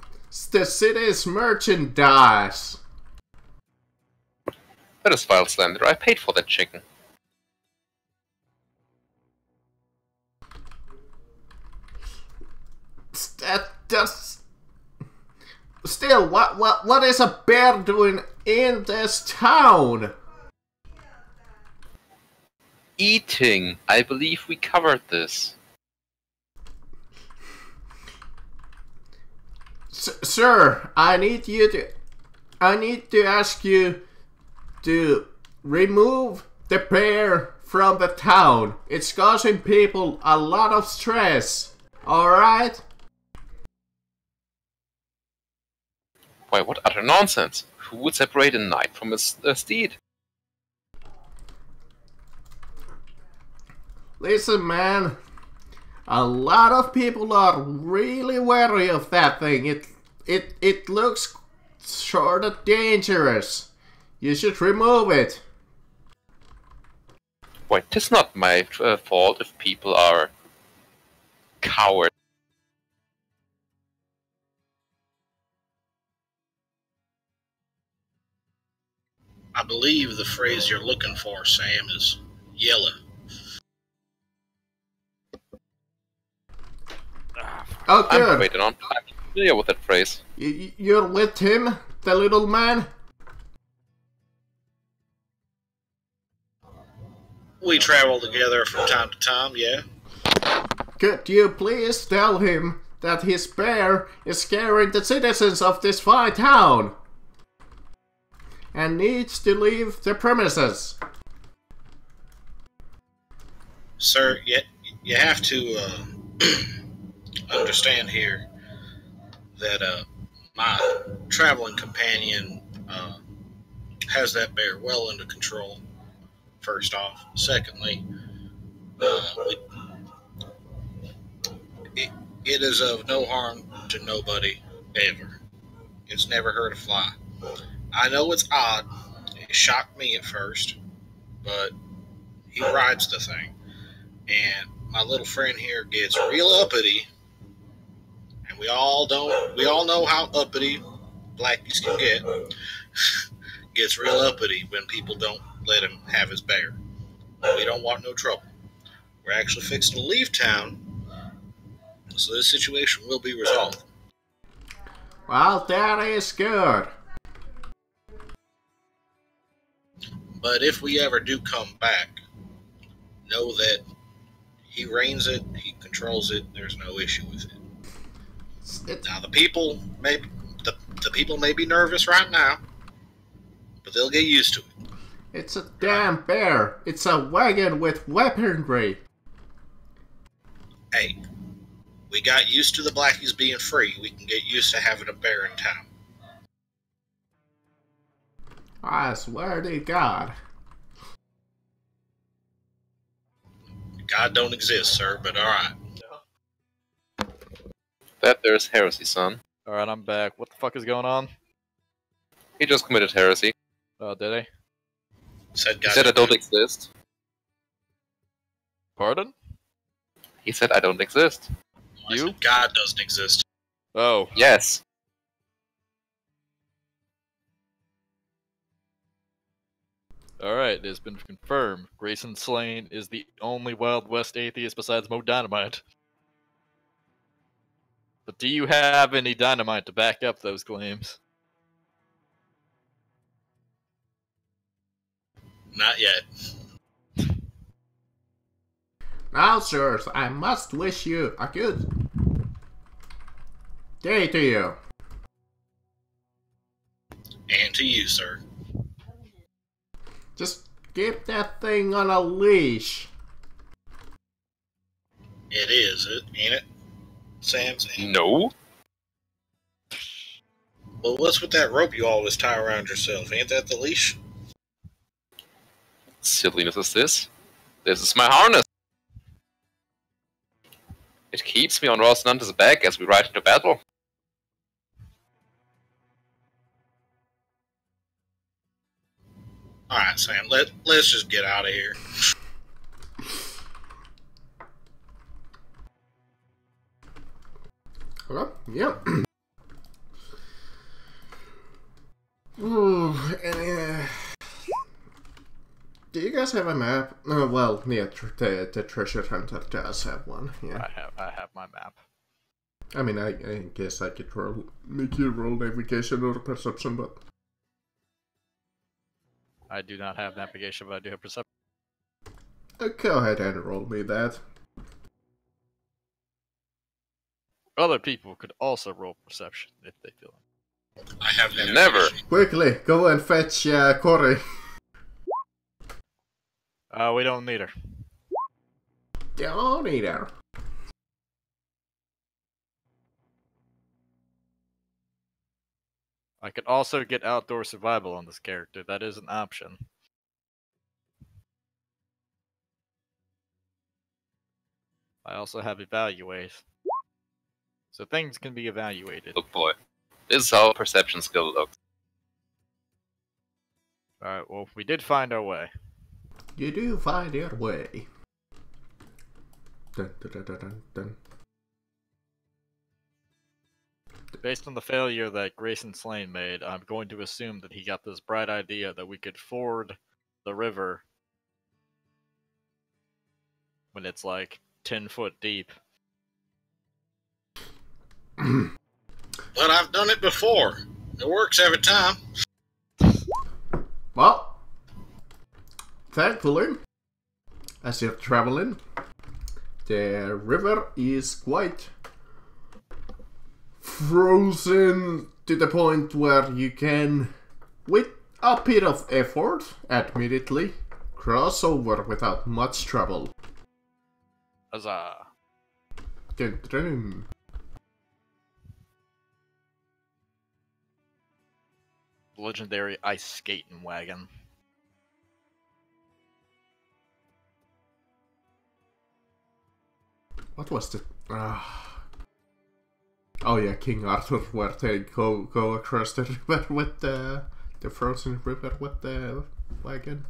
the city's merchandise. That is vile slander. I paid for that chicken. That's still what is a bear doing in this town? Eating. I believe we covered this. Sir, I need to ask you to remove the bear from the town. It's causing people a lot of stress. Alright? Why, what utter nonsense! Who would separate a knight from a steed? Listen, man. A lot of people are really wary of that thing. It looks sort of dangerous. You should remove it. Why, 'tis not my fault if people are cowards. I believe the phrase you're looking for, Sam, is yellow. Oh, I'm good. waiting on. I'm familiar with that phrase. You're with him, the little man? We travel together from time to time, yeah. Could you please tell him that his bear is scaring the citizens of this fine town and needs to leave the premises? Sir, you have to understand here that my traveling companion has that bear well under control, first off. Secondly, it is of no harm to nobody ever. It's never hurt a fly. I know it's odd. It shocked me at first, but he rides the thing. and my little friend here gets real uppity, and we all know how uppity Blackies can get. Gets real uppity when people don't let him have his bear. We don't want no trouble. We're actually fixing to leave town, so this situation will be resolved. Well, that is good. But if we ever do come back, know that he reigns it, he controls it, there's no issue with it. Now the people may be nervous right now, but they'll get used to it. It's a damn bear. It's a wagon with weaponry. Hey, we got used to the Blackies being free. We can get used to having a bear in town. I swear to God. God don't exist, sir, but alright. That there's heresy, son. Alright, I'm back. What the fuck is going on? He just committed heresy. Oh, did I? Said He said I don't exist. Pardon? He said I don't exist. You? God doesn't exist. Oh. Yes. Alright, it has been confirmed. Grayson Slane is the only Wild West atheist besides Mo Dynamite. But do you have any dynamite to back up those claims? Not yet. Now, sirs, I must wish you a good day to you. And to you, sir. Just keep that thing on a leash. It is, ain't it? Sam? No. Well, what's with that rope you always tie around yourself? Ain't that the leash? Silliness is this. This is my harness. It keeps me on Rosinanta's back as we ride into battle. Alright, Sam, let's just get out of here. Hello? Yep. Ooh, do you guys have a map? Well, yeah, the treasure hunter does have one. Yeah. I have my map. I mean, I guess I could make you roll navigation or perception, but I do not have navigation, but I do have perception. Go ahead and roll me that. Other people could also roll perception if they feel it. I have Never. Quickly, go and fetch Corey. We don't need her. Don't either. I could also get outdoor survival on this character. That is an option. I also have evaluate. So things can be evaluated. Look, boy. This is how perception skill looks. Alright, well, we did find our way. You do find your way. Dun, dun, dun, dun, dun, dun. Based on the failure that Grayson Slane made, I'm going to assume that he got this bright idea that we could ford the river when it's like 10 foot deep. But I've done it before. It works every time. Well, thankfully, as you're traveling, the river is quite frozen to the point where you can, with a bit of effort, admittedly, cross over without much trouble. Huzzah. Dun, dun, dun. Legendary ice skating wagon. What was the... Oh yeah, King Arthur, where they go across the river with the frozen river with the wagon.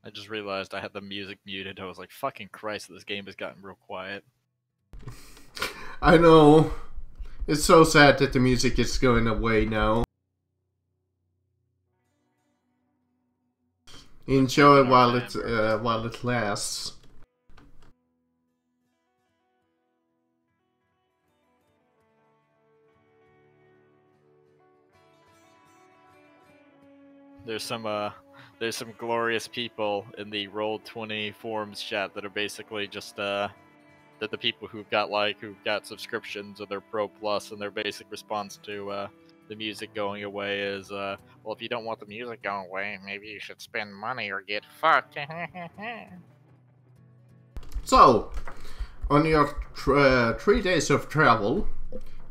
I just realized I had the music muted. I was like, fucking Christ, this game has gotten real quiet. I know. It's so sad that the music is going away now. Enjoy while it lasts. There's some glorious people in the Roll20 forums chat that are basically just that the people who've got subscriptions or they're Pro Plus, and their basic response to the music going away is well, if you don't want the music going away, maybe you should spend money or get fucked. So, on your 3 days of travel,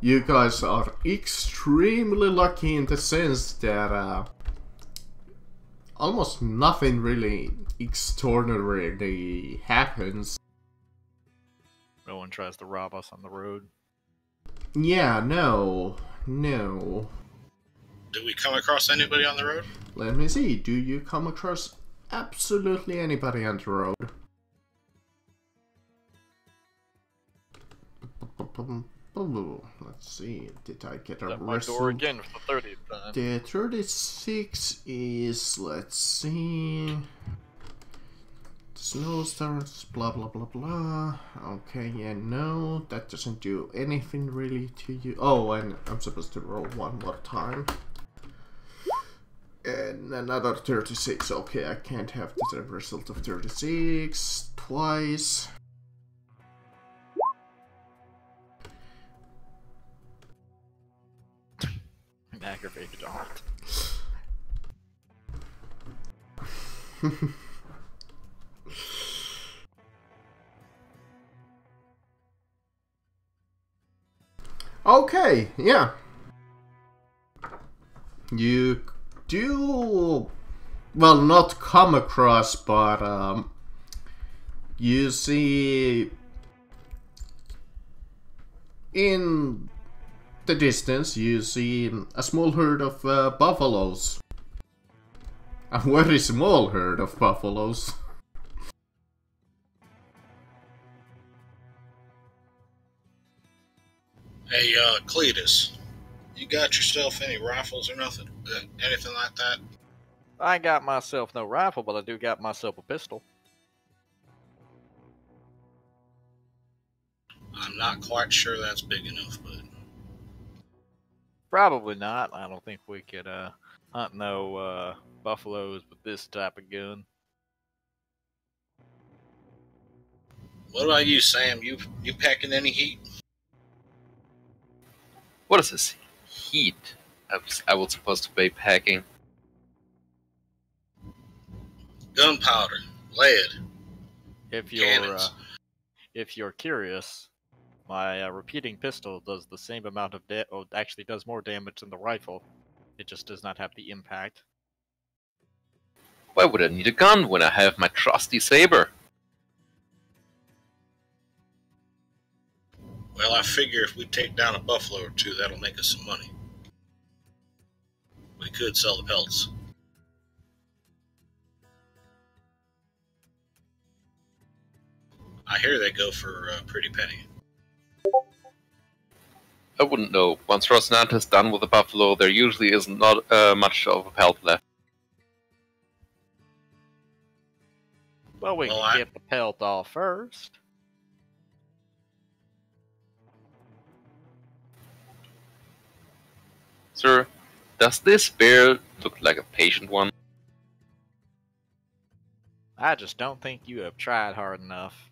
you guys are extremely lucky in the sense that almost nothing really extraordinary happens. No one tries to rob us on the road. Yeah, no. Do we come across anybody on the road? Let me see, do you come across absolutely anybody on the road? Let's see, did I get a At my result? door again for the 30th time. The 36 is, let's see... Snowstorms, blah blah blah blah. Okay, yeah, no, that doesn't do anything really to you. Oh, and I'm supposed to roll one more time. And another 36. Okay, I can't have the result of 36 twice. I'm aggravated on it. Okay, yeah. You do, well, not come across, but you see in the distance, you see a small herd of buffaloes. A very small herd of buffaloes. Hey, Cletus, you got yourself any rifles or nothing? Anything like that? I got myself no rifle, but I do got myself a pistol. I'm not quite sure that's big enough, but... Probably not. I don't think we could hunt no buffaloes with this type of gun. What about you, Sam? You packing any heat? What is this heat I was supposed to be packing? Gunpowder, lead, If you're curious, my repeating pistol does the same amount of actually does more damage than the rifle. It just does not have the impact. Why would I need a gun when I have my trusty saber? Well, I figure if we take down a buffalo or two, that'll make us some money. We could sell the pelts. I hear they go for a pretty penny. I wouldn't know. Once Rosinante's done with the buffalo, there usually isn't not much of a pelt left. Well, we can get the pelt off first. Sir, does this bear look like a patient one? I just don't think you have tried hard enough.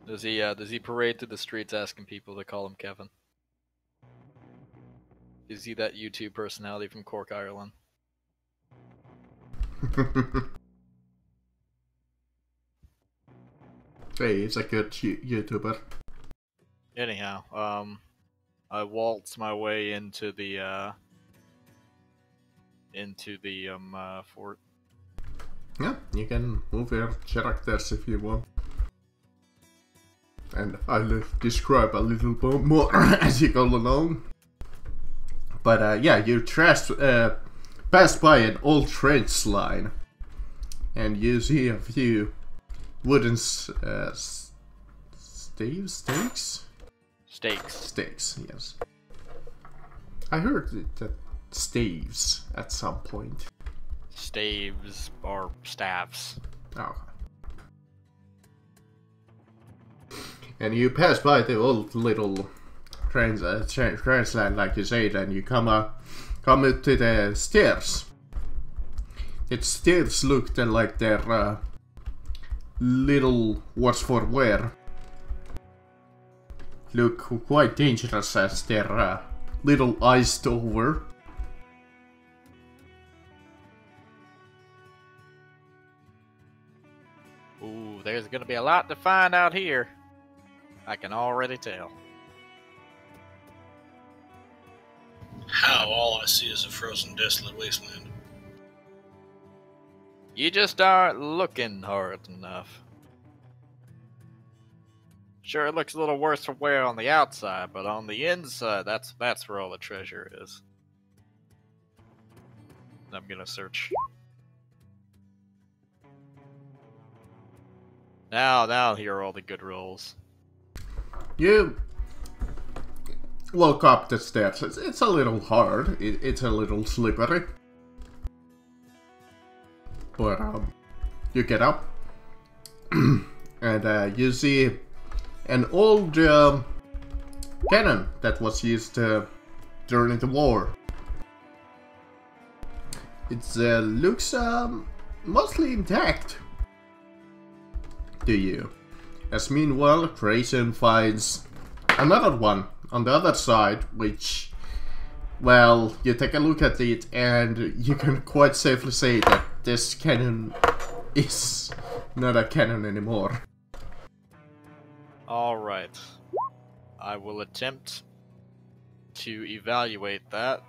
Does he parade through the streets asking people to call him Kevin? Is he that YouTube personality from Cork, Ireland? Hey, he's a good YouTuber. Anyhow, I waltz my way into the fort. Yeah, you can move your characters if you want. And I'll describe a little bit more as you go along. But yeah, you pass by an old trench line. And you see a few wooden stakes? Stakes, yes. I heard that staves at some point. Staves or staffs. Oh. And you pass by the old little trans line, like you said, and you come up to the stairs. The stairs look like they're little what's for wear. Look quite dangerous as they're little iced over. Ooh, there's gonna be a lot to find out here. I can already tell. How all I see is a frozen, desolate wasteland. You just aren't looking hard enough. Sure, it looks a little worse for wear on the outside, but on the inside, that's where all the treasure is. I'm gonna search. Now here are all the good rolls. You walk up the steps. It's a little hard. It's a little slippery. But you get up and you see an old cannon that was used during the war. It looks mostly intact to you. As meanwhile, Grayson finds another one on the other side, which, well, you take a look at it and you can quite safely say that this cannon is not a cannon anymore. Alright. I will attempt to evaluate that,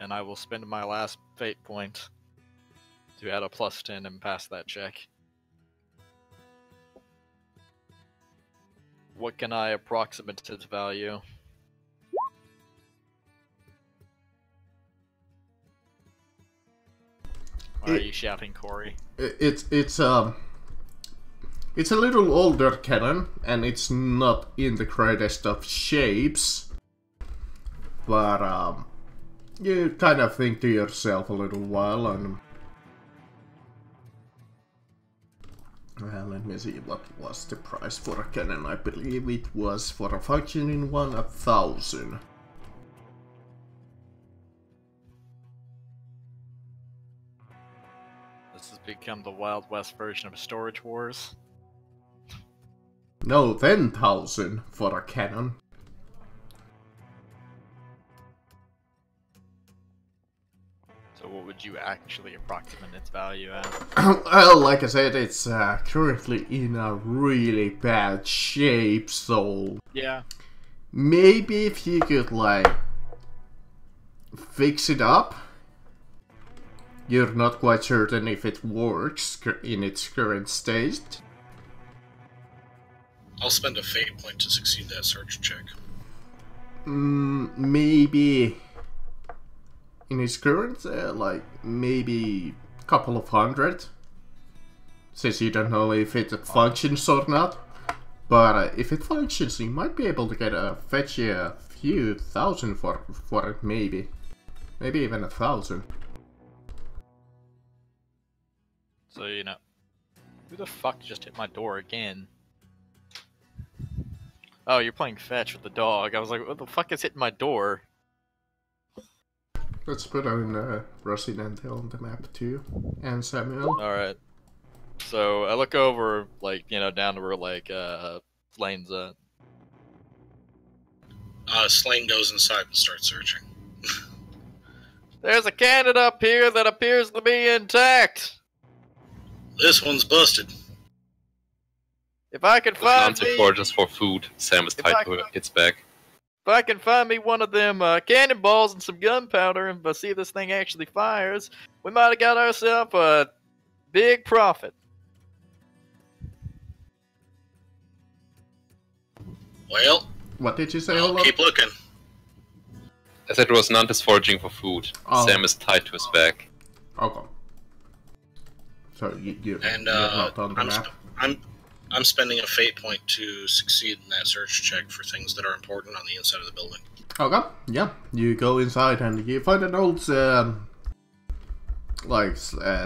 and I will spend my last fate point to add a +10 and pass that check. What can I approximate its value? Why are you shouting, Corey? It's a little older cannon, and it's not in the greatest of shapes. But you kind of think to yourself a little while, and well, let me see what was the price for a cannon. I believe it was for a functioning one 1,000. This has become the Wild West version of Storage Wars. No, 10,000 for a cannon. So what would you actually approximate its value at? Well, like I said, it's currently in a really bad shape, so Yeah. maybe if you could, like, fix it up. You're not quite certain if it works in its current state. I'll spend a fate point to succeed that search check. Maybe in its current, like, maybe a couple of hundred. Since you don't know if it functions or not. But if it functions, you might be able to fetch you a few thousand for it, maybe. Maybe even 1,000. So, you know, who the fuck just hit my door again? Oh, you're playing fetch with the dog. I was like, what the fuck is hitting my door? Let's put on Resident on the map too. And Samuel. Alright. So, I look over, like, you know, down to where, like, Slane's at? Slane goes inside and starts searching. There's a cannon up here that appears to be intact. This one's busted. If I can There's find none for just for food. Sam is tied to its back. If I can find me one of them cannonballs and some gunpowder, and see if this thing actually fires, we might have got ourselves a big profit. Well, What did you say, I'll Olaf? keep looking. I said Rosinante is foraging for food. Oh. Sam is tied to his back. Okay. So you're And not on the map? I'm spending a fate point to succeed in that search check for things that are important on the inside of the building. Okay, yeah. You go inside and you find an old,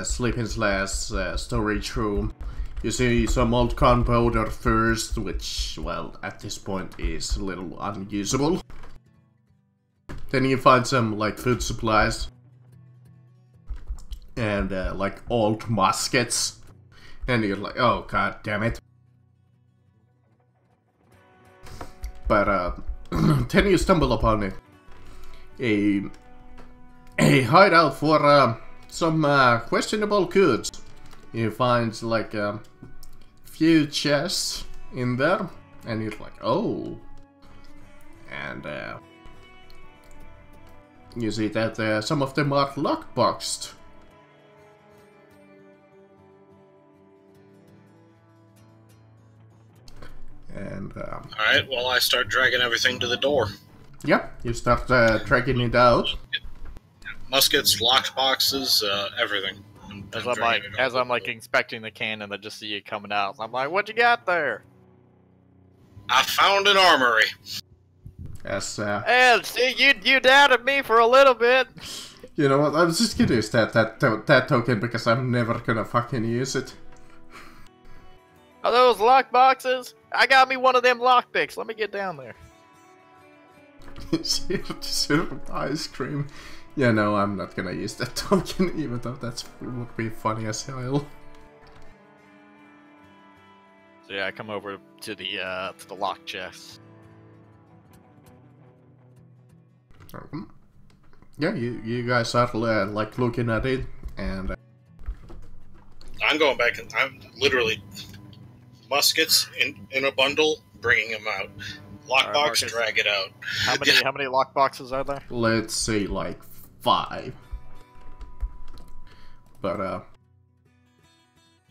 sleeping / storage room. You see some old gunpowder first, which, well, at this point is a little unusable. Then you find some, food supplies. And, old muskets. And you're like, oh, god damn it. But, then you stumble upon a hideout for, some, questionable goods. You find, few chests in there. And you're like, oh. And, you see that some of them are lockboxed. And Alright, well, I start dragging everything to the door. yeah, you start dragging it out. Muskets, locked boxes, everything. As I'm inspecting the cannon, I just see it coming out. I'm like, what you got there? I found an armory. As And see, you doubted me for a little bit. you know what, I was just gonna use that token because I'm never gonna fucking use it. Are those lock boxes? I got me one of them lockpicks. Let me get down there. Served ice cream. Yeah, no, I'm not gonna use that token, even though that would be funny as hell. So yeah, I come over to the lock chest. Yeah, you guys are looking at it, and I'm going back and I'm literally muskets in a bundle, bringing them out. Lockbox, Marcus. drag it out. How many lock boxes are there? let's say 5. But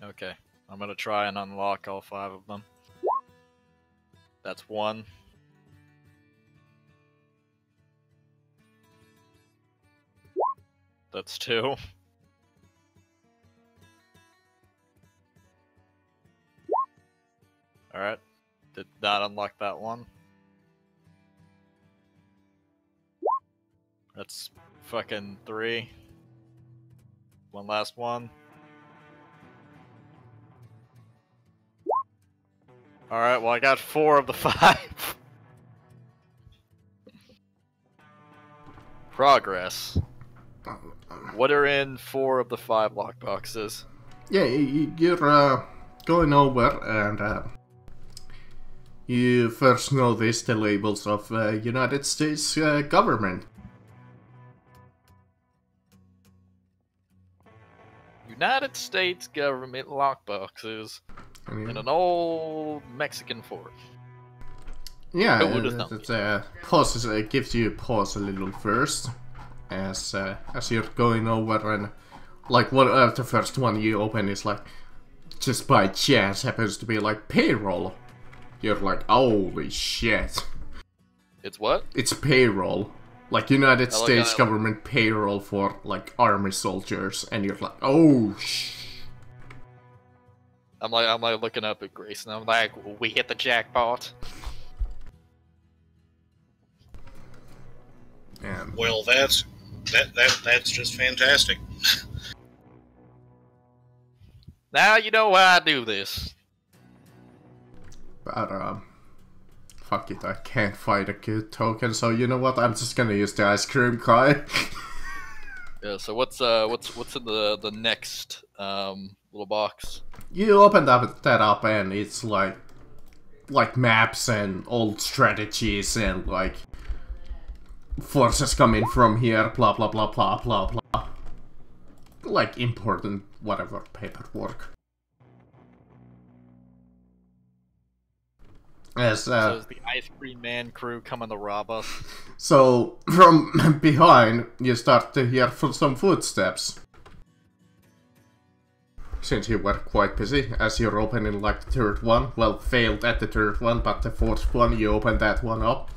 Okay, I'm gonna try and unlock all 5 of them. That's 1. That's 2. Alright. Did not unlock that one. That's fucking 3. One last one. Alright, well I got 4 of the 5. Progress. What are in 4 of the 5 lockboxes? yeah, you're going over, and you first notice the labels of United States government. United States government lockboxes in an old Mexican fort. Yeah, Who would've known? it gives you pause a little first, as you're going over, and the first one you open is just by chance happens to be payroll. You're like, holy shit! It's what? It's payroll, United I like States that. government payroll for army soldiers, and you're like, oh I'm looking up at Grace and I'm like, we hit the jackpot. and Well, that's just fantastic. Now you know why I do this. But fuck it, I can't find a good token, so you know what? I'm just gonna use the ice cream card. Yeah. So what's in the next little box? You open that up, and it's like maps and old strategies and like forces coming from here, blah blah blah blah blah blah. Like important whatever paperwork. As So is the Ice Cream Man crew coming to rob us? so from behind you start to hear some footsteps. Since you were quite busy, as you're opening like the third one, well, failed at the third one, but the fourth one, you open that one up.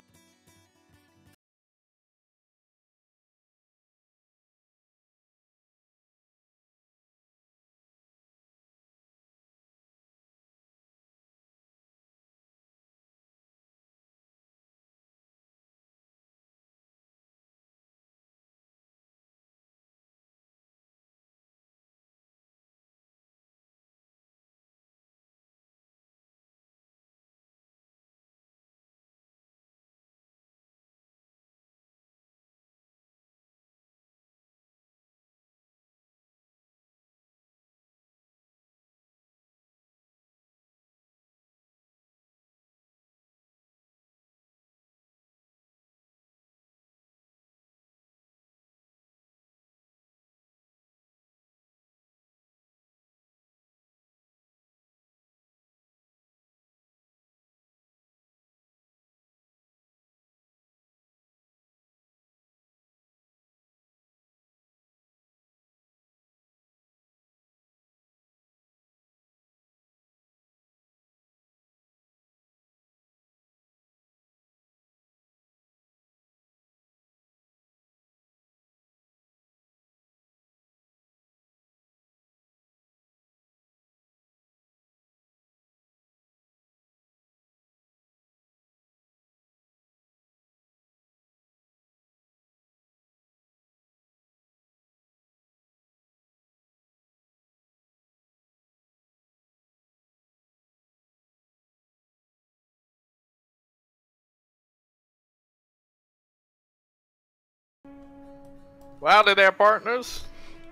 Howdy there, partners.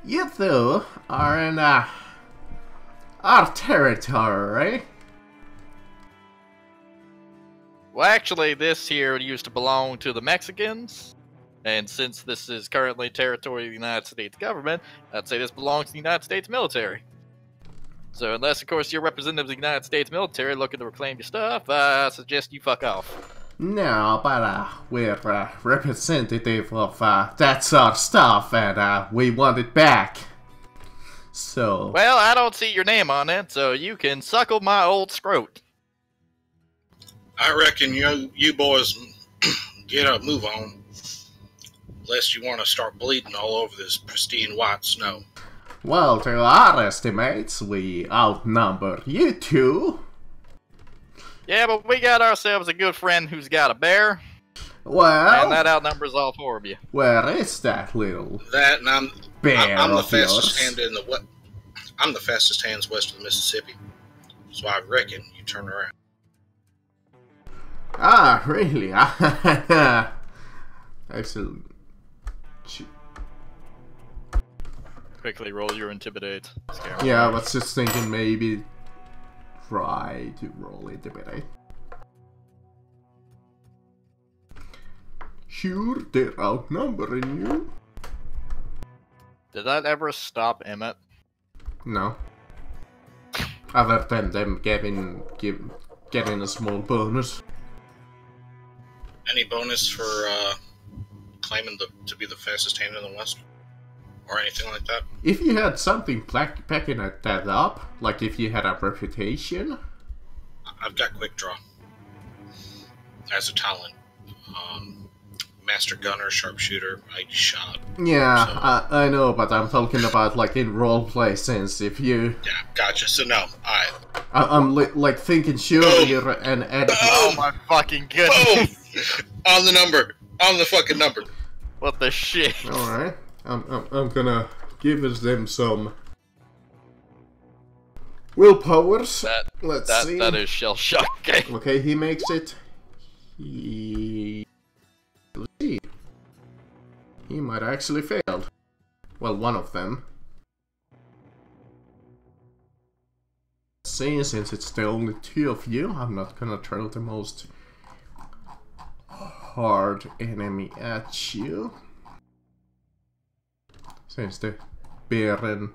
You two are in our territory. Well, actually, this here used to belong to the Mexicans. And since this is currently territory of the United States government, I'd say this belongs to the United States military. So unless, of course, you're representative of the United States military looking to reclaim your stuff, I suggest you fuck off. No, but we're representative of that's our stuff, and we want it back. So. Well, I don't see your name on it, so you can suckle my old scrote. I reckon you boys get a move on, lest you want to start bleeding all over this pristine white snow. Well, to our estimates, we outnumber you two. Yeah, but we got ourselves a good friend who's got a bear. Well, and that outnumbers all four of you. Where is that little that? And I'm the fastest yours? hand in the what? I'm the fastest hands west of the Mississippi, so I reckon you turn around. Ah, really? Excellent. Quickly roll your intimidate. Yeah, I was just thinking maybe try to roll intimidate. Sure, they're outnumbering you. Did that ever stop Emmett? No. Other than them getting a small bonus. Any bonus for claiming to be the fastest hand in the West? Or anything like that? If you had something backing that up, like if you had a reputation. I've got quick draw as a talent. Master gunner, sharpshooter, I shot. Yeah, so. I know, but I'm talking about like in roleplay sense. If you. Yeah, gotcha. So no, alright. I'm like thinking sure you're an editor. Oh my fucking goodness! Boom! On the number, on the fucking number. What the shit? All right, I'm gonna give them some willpowers. Let's see. That is shell shocking. Okay, he makes it. Let's see. He might actually failed. Well, one of them. Let's see, since it's the only two of you, I'm not gonna throw the most hard enemy at you. Since the Bear and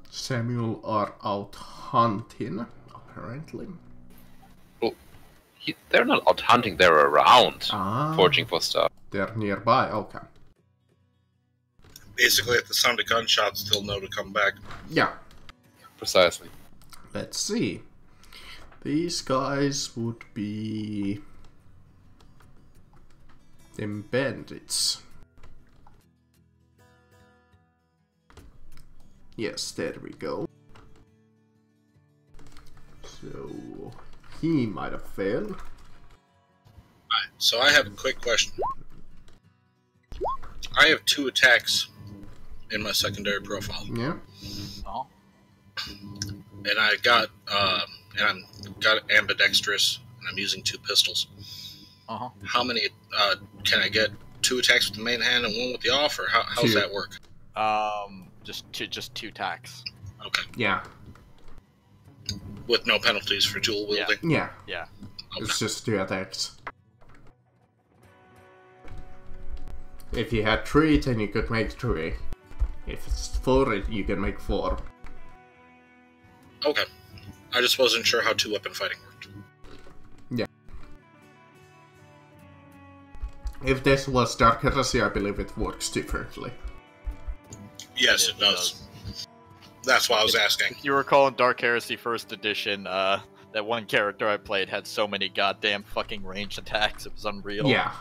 Samuel are out hunting, apparently. Well, they're not out hunting, they're around, foraging for stuff. They're nearby, okay. Basically, at the sound of gunshots, they'll know to come back. Yeah. Precisely. Let's see. These guys would be them bandits. Yes, there we go. So he might have failed. Alright, so I have a quick question. I have 2 attacks in my secondary profile. Yeah. Oh. And I got ambidextrous, and I'm using 2 pistols. Uh-huh. How many can I get? 2 attacks with the main hand and 1 with the off, or how's 2. that work? Just 2 attacks. Okay, Yeah. with no penalties for dual wielding. Yeah. Yeah. It's just 2 attacks. If you had 3, then you could make 3. If it's 4, you can make 4. Okay, I just wasn't sure how 2-weapon fighting worked. Yeah. If this was Dark Heresy, I believe it works differently. Yes, it does. That's why I was asking. If you recall in Dark Heresy First Edition, that one character I played had so many goddamn fucking ranged attacks, it was unreal. Yeah.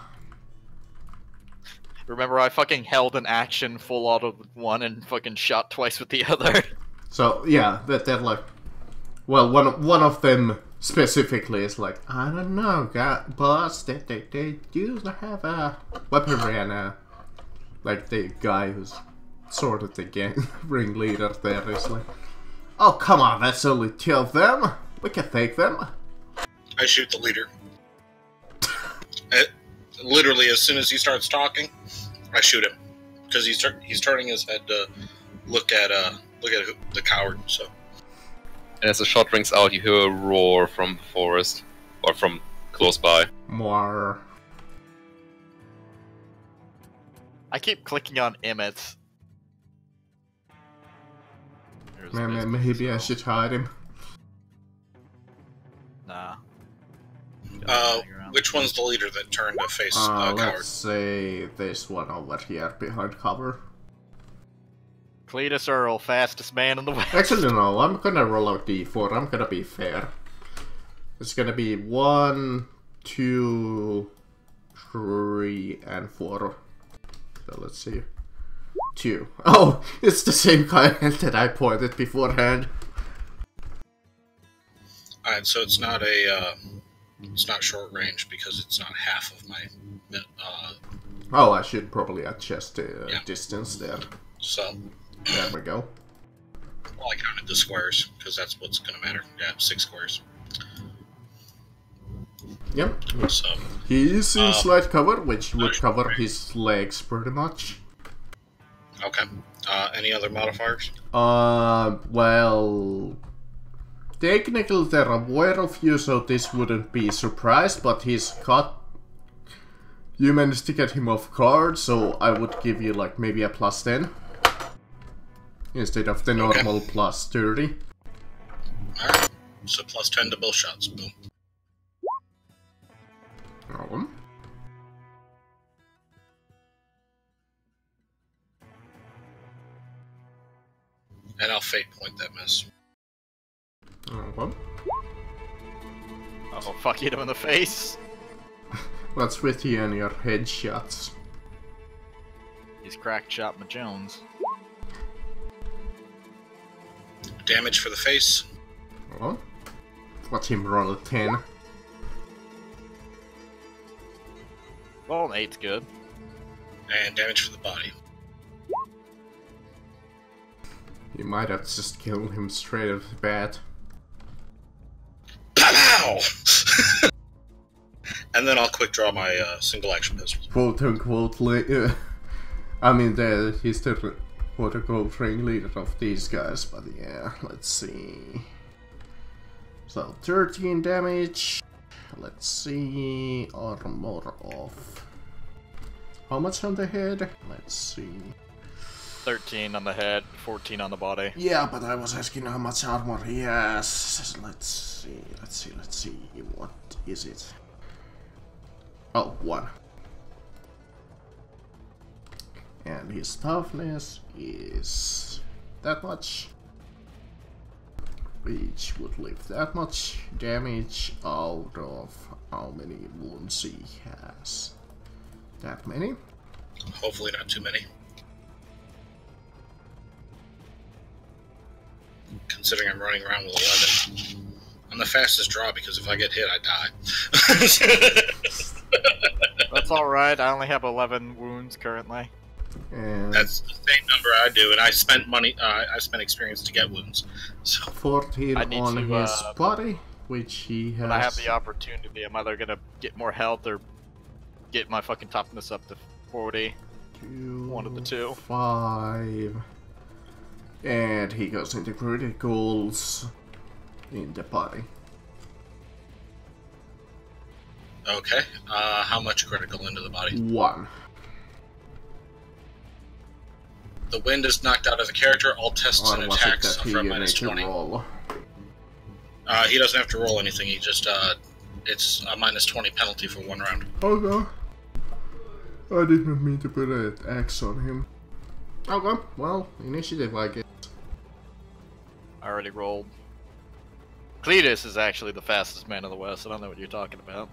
Remember, I fucking held an action full auto with one and fucking shot twice with the other. So yeah, they're like, well, one of them specifically is like, I don't know, boss, they do have a weaponry, and like the guy who's sort of the gang ringleader there is like, oh come on, that's only 2 of them, we can take them. I shoot the leader. Literally, as soon as he starts talking, I shoot him because he's turning his head to look at the coward. So, And as the shot rings out, you hear a roar from the forest, or from close by. More. I keep clicking on Emmett. Maybe I should hide him. Nah. which one's the leader that turned to face Coward? Let's say this one over here behind cover. Cletus Earl, fastest man in the West. Actually, no, I'm gonna roll out d4. I'm gonna be fair. It's gonna be 1, 2, 3, and 4. So let's see. 2. Oh, it's the same guy that I pointed beforehand. Alright, so it's not it's not short range because it's not half of my, Oh, I should probably adjust the distance there. So, There we go. well, I counted the squares because that's what's gonna matter. Yeah, 6 squares. Yep. So, He's in slight cover, which would cover his legs pretty much. okay. Any other modifiers? Well, technically they're aware of you, so this wouldn't be a surprise, but he's got... You managed to get him off guard, so I would give you like maybe a +10. Instead of the normal +30. Alright. So +10 to both shots. Boom. Problem. And I'll fate point that miss. Problem. Oh, fuck, hit him in the face. What's with you and your headshots? He's cracked shot my Jones. Damage for the face. Oh. Watch him roll a 10. Well, an 8's good. And damage for the body. You might have just killed him straight off the bat. Pow! And then I'll quick draw my single action pistol. Quote unquote, I mean, he's the quote unquote ringleader of these guys, but yeah, let's see. So 13 damage. Let's see. Armor off. How much on the head? Let's see. 13 on the head, 14 on the body. Yeah, but I was asking how much armor he has. Let's see. What is it? Oh, 1. And his toughness is that much. Which would leave that much damage out of how many wounds he has. That many? Hopefully not too many. Considering I'm running around with 11. I'm the fastest draw because if I get hit, I die. That's alright, I only have 11 wounds currently. And That's the same number I do, and I spent money. I spent experience to get wounds. So 14 I need on to, his body, which he has. When I have the opportunity, I'm either gonna get more health or get my fucking toughness up to 40. One of the two. 5. And he goes into criticals in the body. okay, how much critical into the body? 1. The wind is knocked out of the character. All tests Or and was it attacks that are he from needed minus to 20. roll? He doesn't have to roll anything. He just it's a minus 20 penalty for 1 round. Okay. I did not mean to put an X on him. Okay, well, initiative, I guess. I already rolled. Cletus is actually the fastest man in the West. I don't know what you're talking about.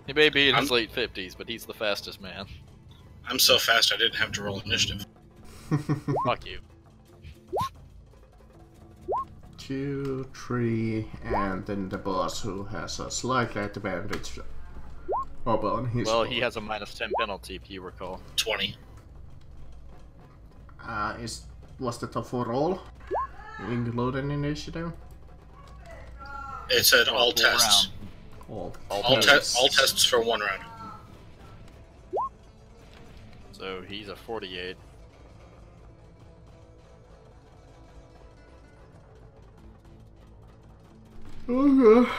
He may be in his late 50s, but he's the fastest man. I'm so fast I didn't have to roll initiative. Fuck you. 2, 3, and then the boss who has a slight advantage on his Well, roll. he has a minus 10 penalty, if you recall. 20. Was the top 4 roll? Including initiative? It said all Full tests. round. All tests for 1 round. So he's a 48. Okay.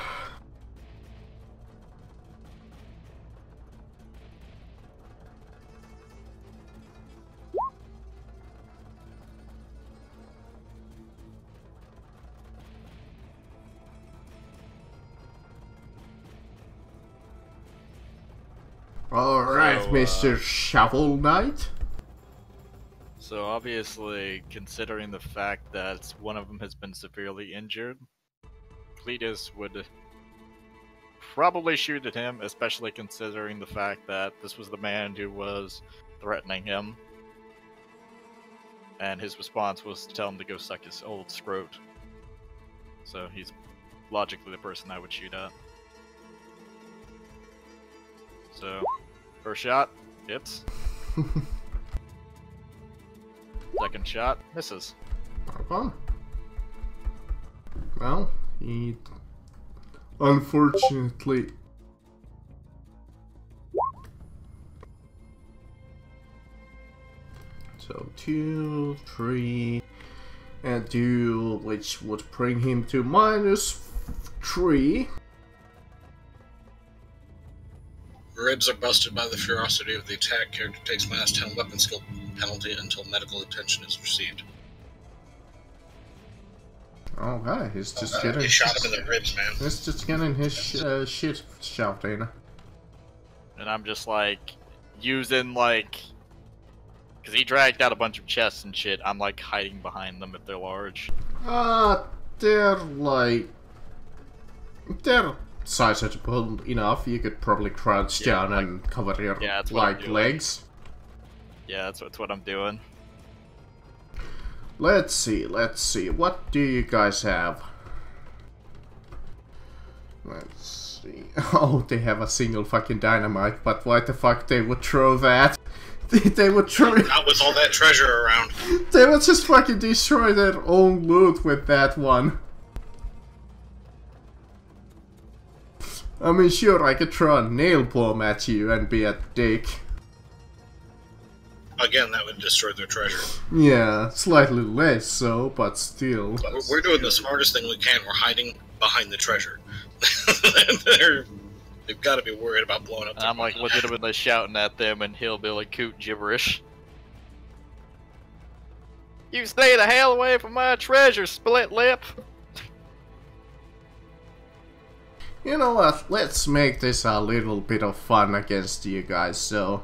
Alright, So, Mr. Shovel Knight. So obviously, considering the fact that one of them has been severely injured, Cletus would probably shoot at him, especially considering the fact that this was the man who was threatening him. And his response was to tell him to go suck his old scrot. So he's logically the person I would shoot at. So, first shot, hits. Second shot, misses. Okay. Well, he unfortunately so 2, 3, and 2, which would bring him to -3. Ribs are busted by the ferocity of the attack. Character takes minus 10 weapon skill penalty until medical attention is received. Okay, he's just getting. You shot him in the ribs, man. He's just getting his shit shoved in. And I'm just like, using like, because he dragged out a bunch of chests and shit, I'm like hiding behind them if they're large. They're like. They're sizable enough. You could probably crouch down like, and cover your that's what I'm doing. legs. Yeah, that's what I'm doing. Let's see. What do you guys have? Let's see. Oh, they have a single fucking dynamite, but why the fuck they would throw that? They would throw it. Not with all that treasure around. They would just fucking destroy their own loot with that one. I mean, sure, I could throw a nail bomb at you and be a dick. again, that would destroy their treasure. Yeah, slightly less so, but still. We're doing the smartest thing we can. We're hiding behind the treasure. They've got to be worried about blowing up. And I'm like legitimately shouting at them in hillbilly coot gibberish. You stay the hell away from my treasure, split lip! You know what, let's make this a little bit of fun against you guys. So,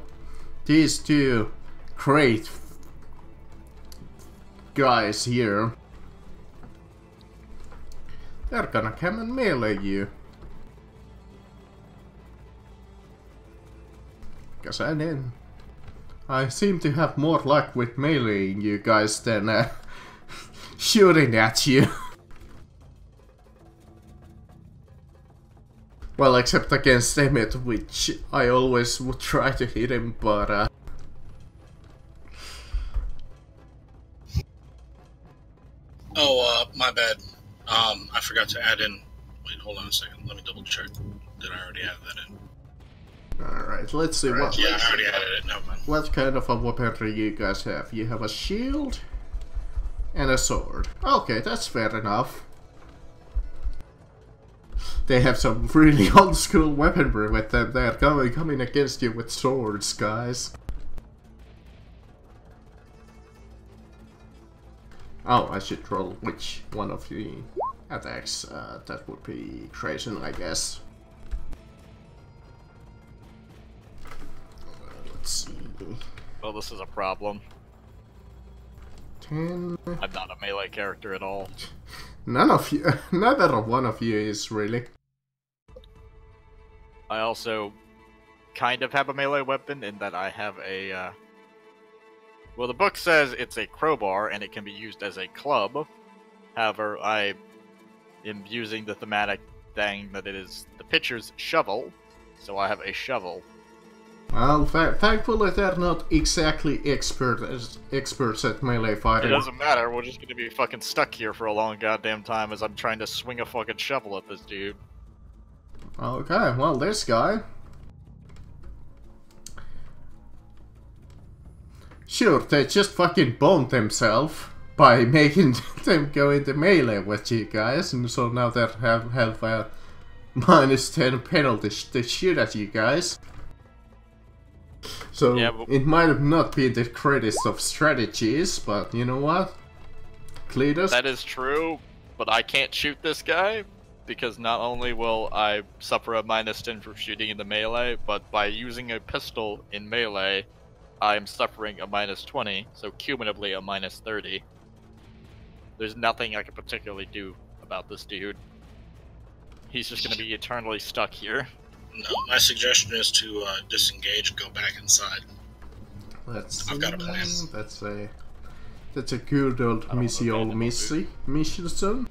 these two great guys here, they're gonna come and melee you. Cause I seem to have more luck with meleeing you guys than shooting at you. Well, except against Emmett, which I always would try to hit him, but Oh, my bad. I forgot to add in. Wait, hold on a second. Let me double check. Did I already add that in? alright, let's see what. Yeah, I already added it. Never mind. What kind of a weaponry you guys have? You have a shield and a sword. Okay, that's fair enough. They have some really old school weaponry with them. They're coming against you with swords, guys. Oh, I should roll which one of the attacks. That would be Grayson, I guess. Let's see. Well, this is a problem. 10. I'm not a melee character at all. None of you, neither one of you is really. I also kind of have a melee weapon in that I have a, well, the book says it's a crowbar and it can be used as a club. However, I am using the thematic thing that it is the pitcher's shovel, so I have a shovel. Well, thankfully they're not exactly experts at melee It fighting. doesn't matter, we're just gonna be fucking stuck here for a long goddamn time as I'm trying to swing a fucking shovel at this dude. Okay, well, this guy. Sure, they just fucking boned themselves by making them go into melee with you guys, and so now they have a -10 penalty to shoot at you guys. So, Yeah, but it might have not been the greatest of strategies, but you know what? Cletus? that is true, but I can't shoot this guy, because not only will I suffer a -10 for shooting in the melee, but by using a pistol in melee, I am suffering a -20, so cumulatively a -30. There's nothing I can particularly do about this dude. He's just gonna be eternally stuck here. No, my suggestion is to disengage, go back inside. I've got a plan. That's a good old I don't Missy know, old random Missy Michelson.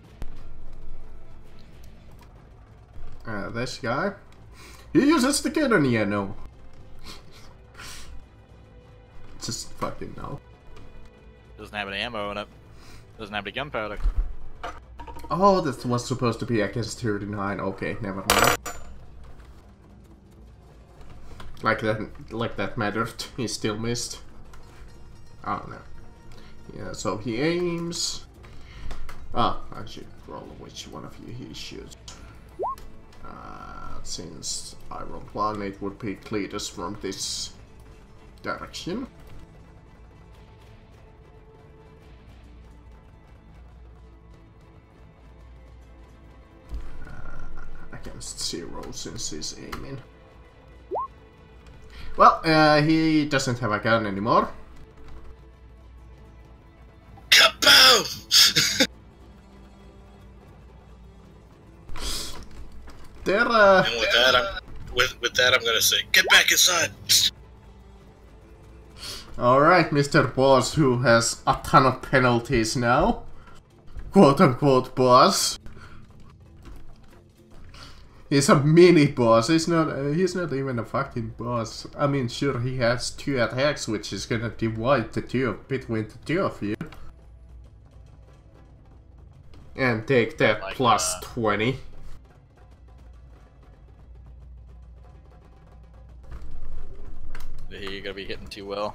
This guy. He uses the cannon, yeah, no. Just fucking no. Doesn't have any ammo in it. Doesn't have any gunpowder. Oh, that was supposed to be against 39. Okay, never mind. Like that mattered. He still missed. Oh no. Yeah, so he aims. Ah, I should roll which one of you he shoots. Since I rolled one, it would be Cletus from this direction. Against 0 since he's aiming. Well, he doesn't have a gun anymore. Kaboom! They're And with that, I'm gonna say, get back inside. alright, Mr. Boss, who has a ton of penalties now. Quote unquote boss. He's a mini boss. He's not even a fucking boss. I mean, sure, he has 2 attacks, which is gonna divide the between the two of you. And take that Like, plus 20. You're gonna be hitting too well.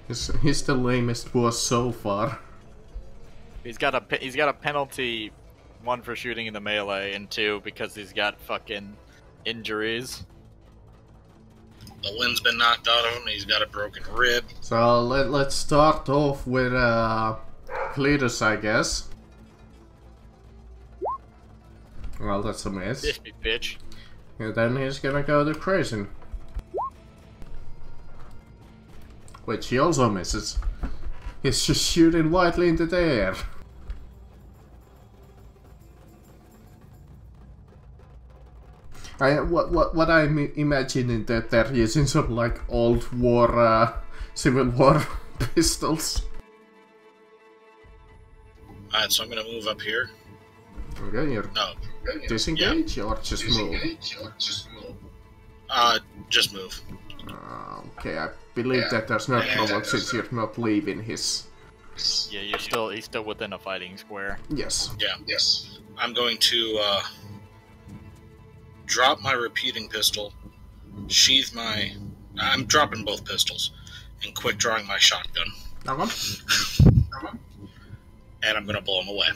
He's the lamest boss so far. He's got a penalty, 1 for shooting in the melee, and 2 because he's got fucking injuries. The wind's been knocked out of him. He's got a broken rib. So let's start off with Cletus, I guess. Well, that's a miss. Bish me, bitch. And then he's gonna go to Crazen. Which he also misses. He's just shooting widely into the air. What I'm imagining that they're using some like old war, Civil War pistols. Alright, so I'm gonna move up here. Okay, you're No. disengage or just move? Just move. Okay, I believe that there's no provoke since you're not leaving his... Yeah, he's still within a fighting square. Yes. Yeah. Yes. I'm going to, drop my repeating pistol, sheath my... I'm dropping both pistols, and quick drawing my shotgun. And I'm gonna blow him away.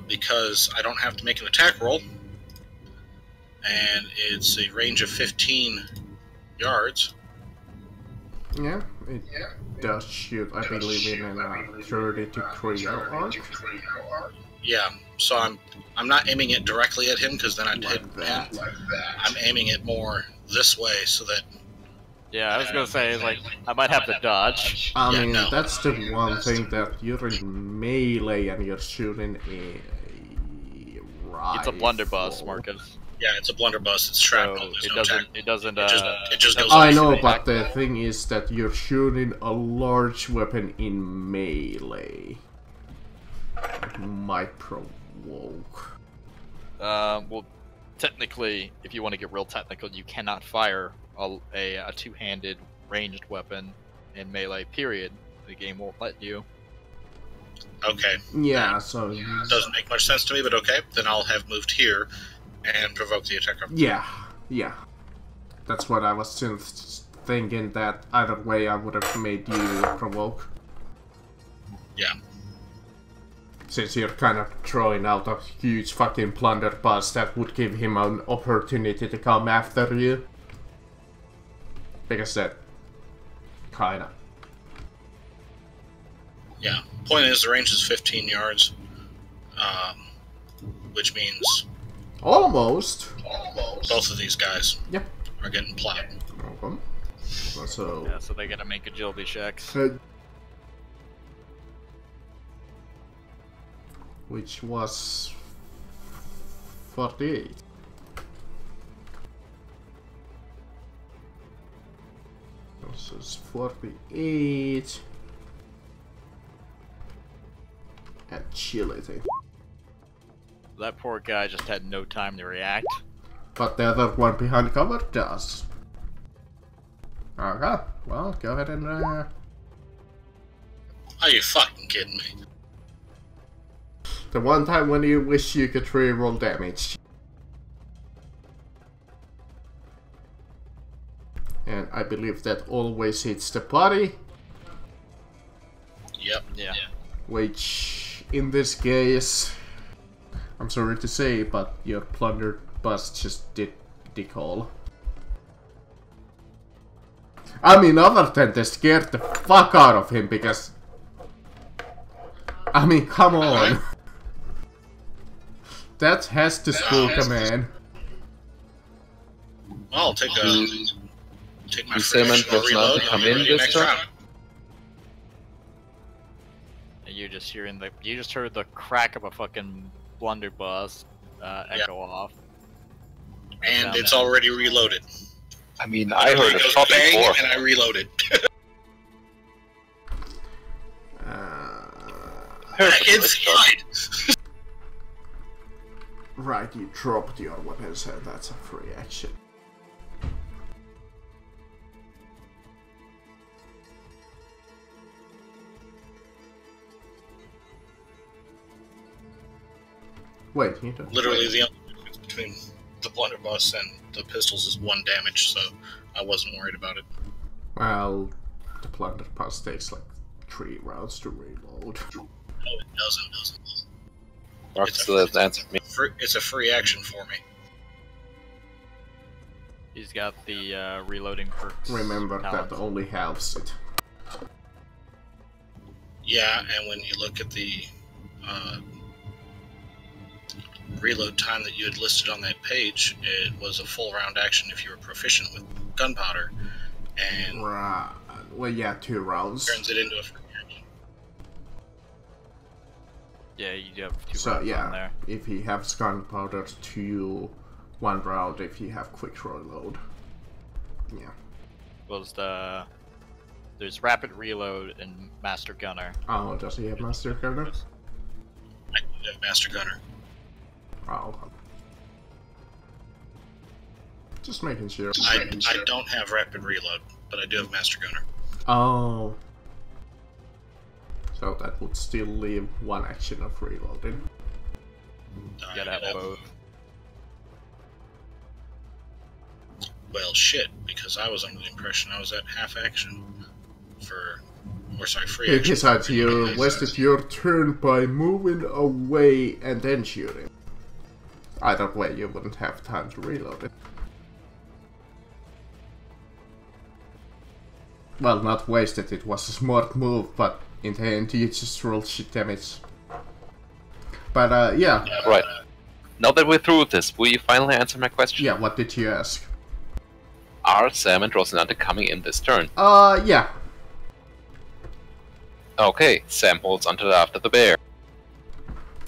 Because I don't have to make an attack roll, and it's a range of 15 yards. Yeah, it does shoot, I believe, in a 30-degree arc. Yeah, so I'm not aiming it directly at him because then I'd hit him. I'm aiming it more this way so that. Yeah, I was gonna say, like, I might have to dodge. I Yeah, mean, no. that's the one thing that you're in melee and you're shooting a rifle. It's a blunderbuss, Marcus. Yeah, it's a blunderbuss. It's shrapnel. So There's it no doesn't. attack. It doesn't. It just goes. I off. know, but the thing is that you're shooting a large weapon in melee. It might provoke. Well, technically, if you want to get real technical, you cannot fire a two-handed ranged weapon in melee. Period. The game won't let you. Okay. Yeah, so... It doesn't make much sense to me, but okay. Then I'll have moved here and provoke the attacker. Yeah. That's what I was just thinking, that either way I would have made you provoke. Yeah. Since you're kind of throwing out a huge fucking blunderbuss that would give him an opportunity to come after you. Because that... kinda. Yeah. Point is, the range is 15 yards, which means Almost. both of these guys Yep. are getting plowed. Okay. So... Yeah, so they gotta make agility checks. Which was 48. This is 48. Agility. That poor guy just had no time to react. But the other one behind cover does. Okay, well, go ahead and Are you fucking kidding me? the one time when you wish you could reroll damage. And I believe that always hits the body, Yep. Yeah. which in this case, I'm sorry to say, but your plundered bust just did decall. I mean, other than they scared the fuck out of him because... I mean, come on. That has to spook a man. Well, I'll take my The Simon was not to come in this turn? And you just heard the crack of a fucking blunderbuss echo off. And it's already reloaded. I mean, I heard a It goes shot bang, before. and I reloaded. It's fine. Right, you dropped your weapon, so that's a free action. Wait, you don't... Literally, the only difference between the blunderbuss and the pistols is 1 damage, so I wasn't worried about it. Well, the blunderbuss takes like 3 rounds to reload. No, it doesn't. Mark still hasn't answered me. It's a free action for me. He's got the reloading perks. Remember talent. that only halves it. Yeah, and when you look at the reload time that you had listed on that page, it was a full round action if you were proficient with gunpowder, and Right. Well, yeah, 2 rounds. turns it into a free action. Yeah, you do have 2 So rounds on yeah, there. if he has gunpowder, 1 round if he have quick reload. Yeah. There's rapid reload and master gunner. Oh, does he have master gunner? I do have Master Gunner. Oh. Just making sure. I don't have rapid reload, but I do have Master Gunner. Oh. So that would still leave 1 action of reloading. You gotta have both. Well, shit, because I was under the impression I was at half action free action. Besides, you wasted your turn by moving away and then shooting. Either way, you wouldn't have time to reload it. Well, not wasted, it was a smart move, but in the end you just rolled shit damage. But yeah. Right. Now that we're through with this, will you finally answer my question? Yeah, what did you ask? Are Sam and Rosinante coming in this turn? Yeah. Okay, Sam holds until after the bear.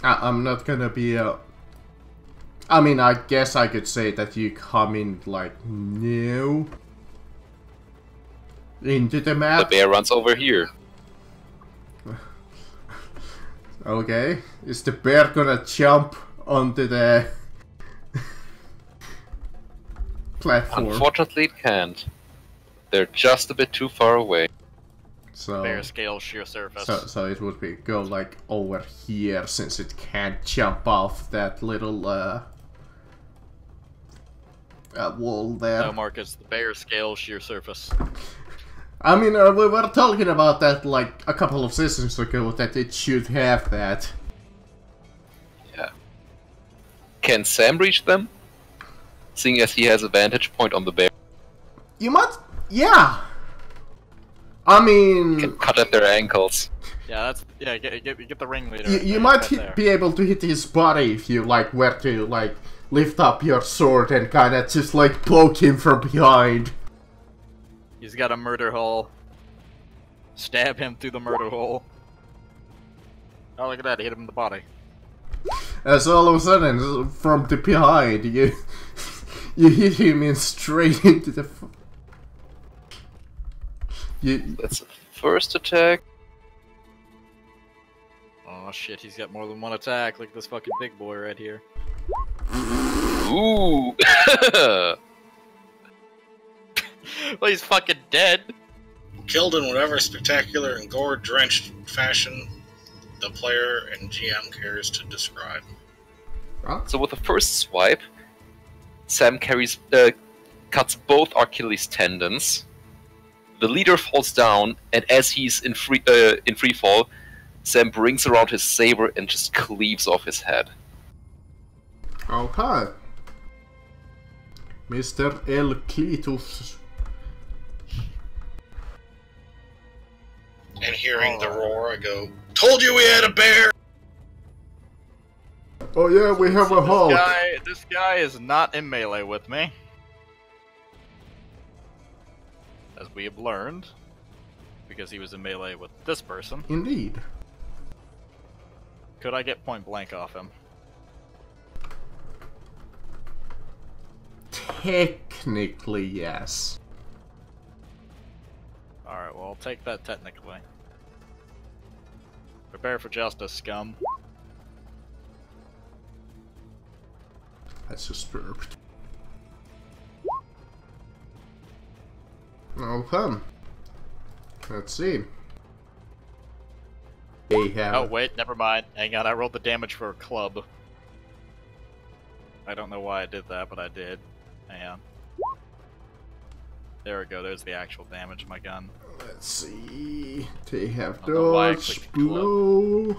I'm not gonna be I mean, I guess I could say that you come in, like, new into the The map. bear runs over here. Okay. Is the bear gonna jump onto the platform? Unfortunately, it can't. They're just a bit too far away. So, Bear scale sheer surface. so it would be go like over here since it can't jump off that little wall there. No, Marcus, the bear scale sheer surface. I mean, we were talking about that like a couple of sessions ago that it should have that. Yeah. Can Sam reach them? Seeing as he has a vantage point on the bear. You might, yeah. I mean, Can cut at their ankles. Yeah, get the ringleader. you might be able to hit his body if you like were to like lift up your sword and kind of just like poke him from behind. He's got a murder hole. Stab him through the murder hole. Oh, look at that! Hit him in the body. As all of a sudden, from the behind, you hit him in straight into the. That's the first attack. Oh shit! He's got more than 1 attack. Look at this fucking big boy right here. Ooh! Well, he's fucking dead. Killed in whatever spectacular and gore-drenched fashion the player and GM cares to describe. So with the first swipe, Sam cuts both Achilles tendons. The leader falls down, and as he's in free fall, Sam brings around his saber and just cleaves off his head. Okay. Mr. L. Cletus. And hearing the roar, I go, "Told you we had a bear!" Oh yeah, we have a Hulk. This guy is not in melee with me. As we have learned. Because he was in melee with this person. Indeed. Could I get point blank off him? Technically, yes. Alright, well, I'll take that technically. Prepare for justice, scum. That's disturbed. Okay. Let's see. They have. Oh, wait, never mind. Hang on, I rolled the damage for a club. I don't know why I did that, but I did. Hang on. There we go. There's the actual damage of my gun. Let's see. They have I don't know why I dodge, clicked blow.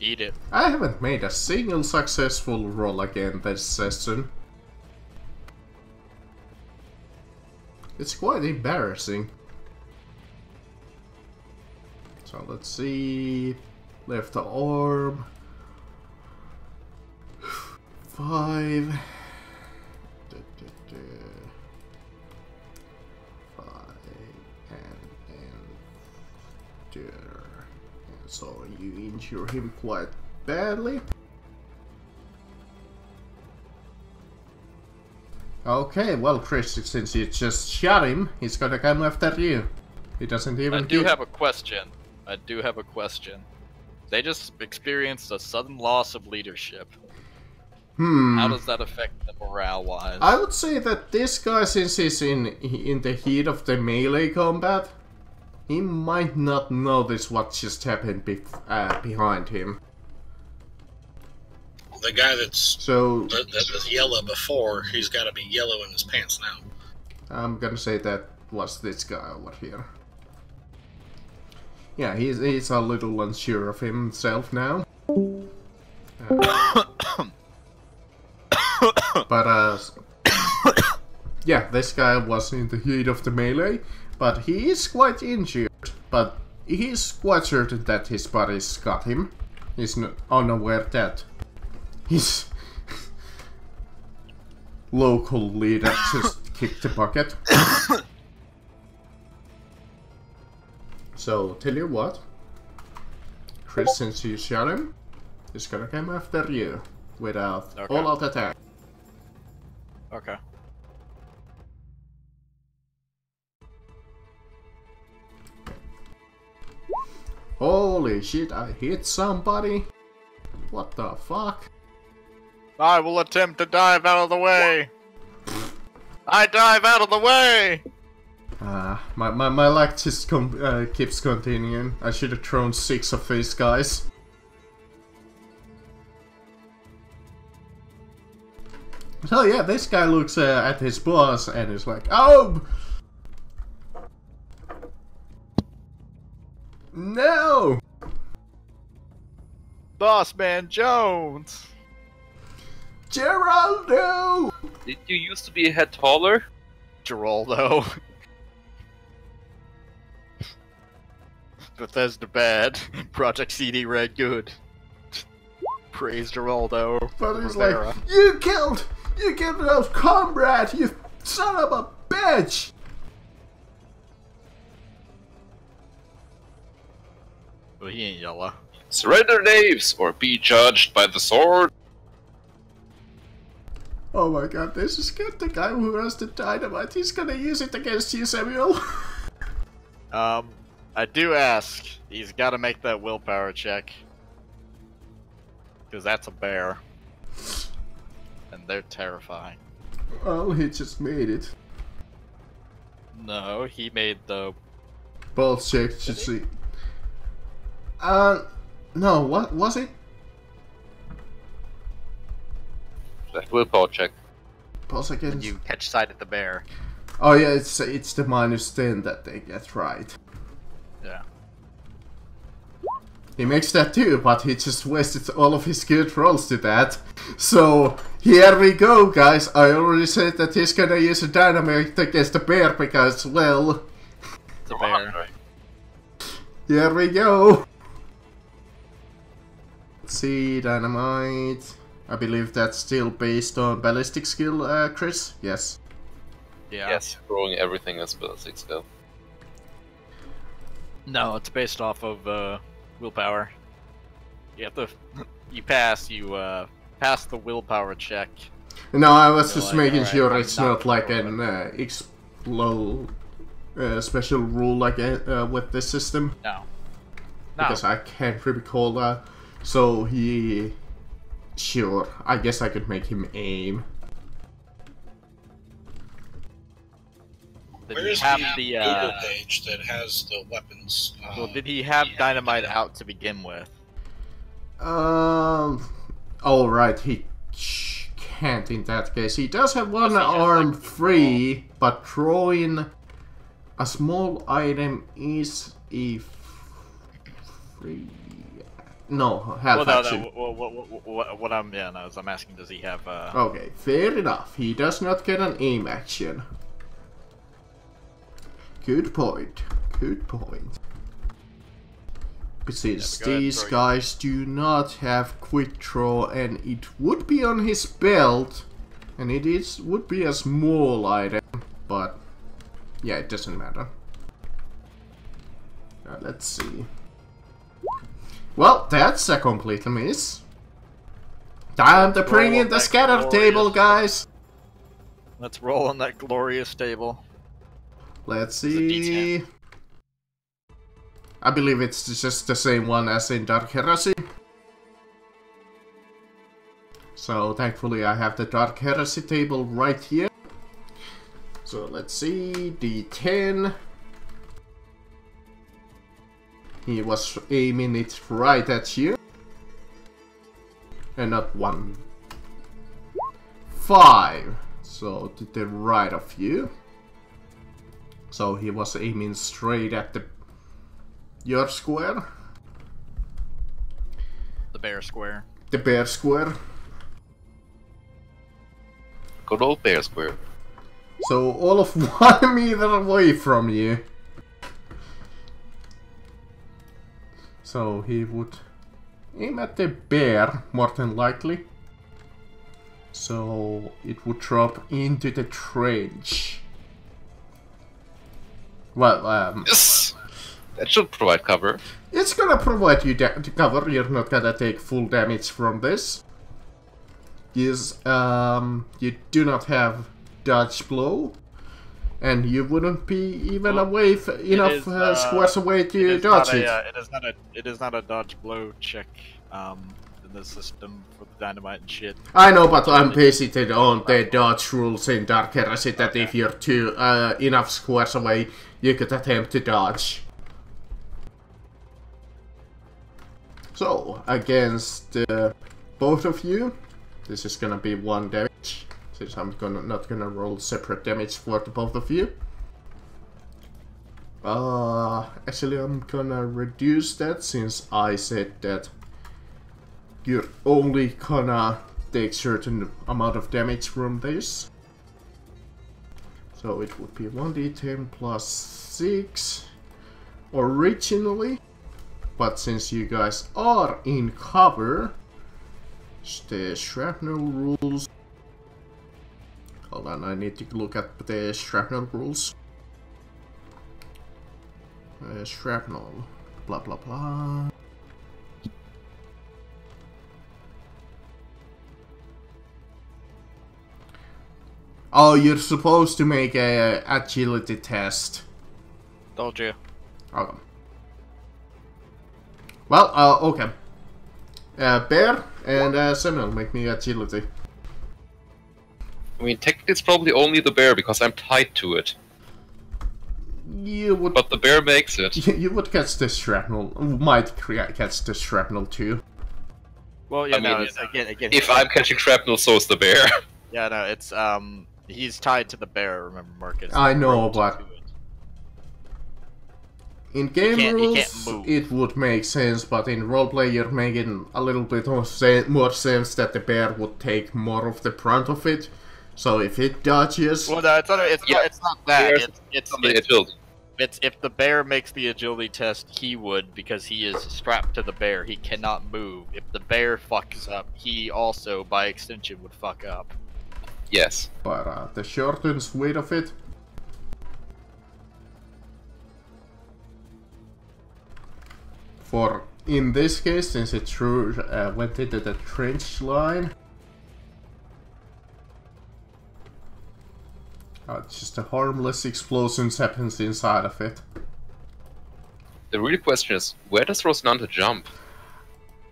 Eat it. I haven't made a single successful roll again this session. It's quite embarrassing. So let's see. Left arm. 5. 5 and there. So you injure him quite badly. Okay, well, Chris, since you just shot him, he's gonna come after you. He doesn't even. I do have a question. They just experienced a sudden loss of leadership. How does that affect them morale-wise? I would say that this guy, since he's in the heat of the melee combat, he might not notice what just happened behind him. The guy that was yellow before, he's got to be yellow in his pants now. I'm gonna say that was this guy over here. Yeah, he's a little unsure of himself now. But yeah, this guy was in the heat of the melee, but he is quite injured. But he's quite certain that his buddies got him. He's unaware that his local leader just kicked the bucket. So, tell you what, Chris, since you shot him, he's gonna come after you with a all-out attack. Okay. Holy shit, I hit somebody? What the fuck? I will attempt to dive out of the way! I dive out of the way! My luck just keeps continuing. I should have thrown 6 of these guys. So yeah, this guy looks at his boss and is like, "Oh! No! Boss Man Jones! Geraldo!" Did you used to be a head taller? Geraldo. Bethesda bad. Project CD Red good. Praise Geraldo. But he's like, you killed those comrade, you son of a bitch! Well, he ain't yellow. Surrender, knaves, or be judged by the sword. Oh my god, this is good. The guy who has the dynamite, he's gonna use it against you, Samuel. I do ask, he's gotta make that willpower check. Because that's a bear. And they're terrifying. Well, he just made it. No, he made the... Balls check to see. No, what was it? That willpower check. Balls against... You catch sight of the bear. Oh yeah, it's the -10 that they get right. Yeah. He makes that too, but he just wasted all of his good rolls to that. So, here we go, guys. I already said that he's gonna use a dynamite against the bear because, well... It's a bear. Here we go. Let's see, dynamite. I believe that's still based on ballistic skill, Chris? Yes. Yeah. Yes, throwing everything as ballistic skill. No, it's based off of, willpower. You have to... You pass the willpower check. No, I was just like, making alright, sure I'm it's not not like throwing an explode special rule like with this system. No. Because I can't recall that. So he... Sure, I guess I could make him aim. Did Where's he have the Google page that has the weapons? Well, did he have dynamite out to begin with? Oh right, he hand in that case. He does have one arm free, but throwing a small item is a free. No, half action. What I'm is I'm asking, does he have? Okay, fair enough. He does not get an aim action. Good point. Good point. But since these guys do not have quick draw, and it would be on his belt, and would be a small item, but yeah, it doesn't matter. Let's see. Well, that's a complete miss. Time to bring in the scatter table, guys. Let's roll on that glorious table. Let's see. I believe it's just the same one as in Dark Heresy. So thankfully I have the Dark Heresy table right here. So let's see, D10. He was aiming it right at you. And not 1. 5. So to the right of you. So he was aiming straight at your square. The bear square. The bear square. Good old bear square. So all of 1 meter away from you. So he would aim at the bear, more than likely. So it would drop into the trench. Well, yes! That should provide cover. It's gonna provide you cover. You're not gonna take full damage from this. Yes, you do not have dodge blow. And you wouldn't be even away enough squares away to dodge it. It is not a dodge blow check in the system for the dynamite and shit. I know, but I'm basically on the dodge rules in Dark Heresy that if you're too enough squares away, you could attempt to dodge. So against both of you, this is gonna be 1 damage. Since I'm not gonna roll separate damage for the both of you. Actually I'm gonna reduce that since I said that you're only gonna take certain amount of damage from this. So it would be 1d10 plus 6 originally. But since you guys are in cover, the shrapnel rules. Hold on, I need to look at the shrapnel rules. Shrapnel, blah blah blah. Oh, you're supposed to make a agility test. Told you. Okay. Well, okay. Bear and Samuel, make me agility. I mean, technically it's probably only the bear because I'm tied to it. You would, but the bear makes it. You would catch the shrapnel. Might catch the shrapnel too. Well, yeah, I mean, again. If I'm catching shrapnel, so is the bear. Yeah, no, it's he's tied to the bear. Remember, Marcus. I know, but in game rules, it would make sense. But in roleplay, you're making a little bit more sense that the bear would take more of the brunt of it. So if it dodges, well, no, it's not that. It's if the bear makes the agility test, he would, because he is strapped to the bear. He cannot move. If the bear fucks up, he also, by extension, would fuck up. Yes. But the short and sweet of it. For in this case, since it went into the trench line. Just a harmless explosions happens inside of it. The real question is, where does Rosinante jump?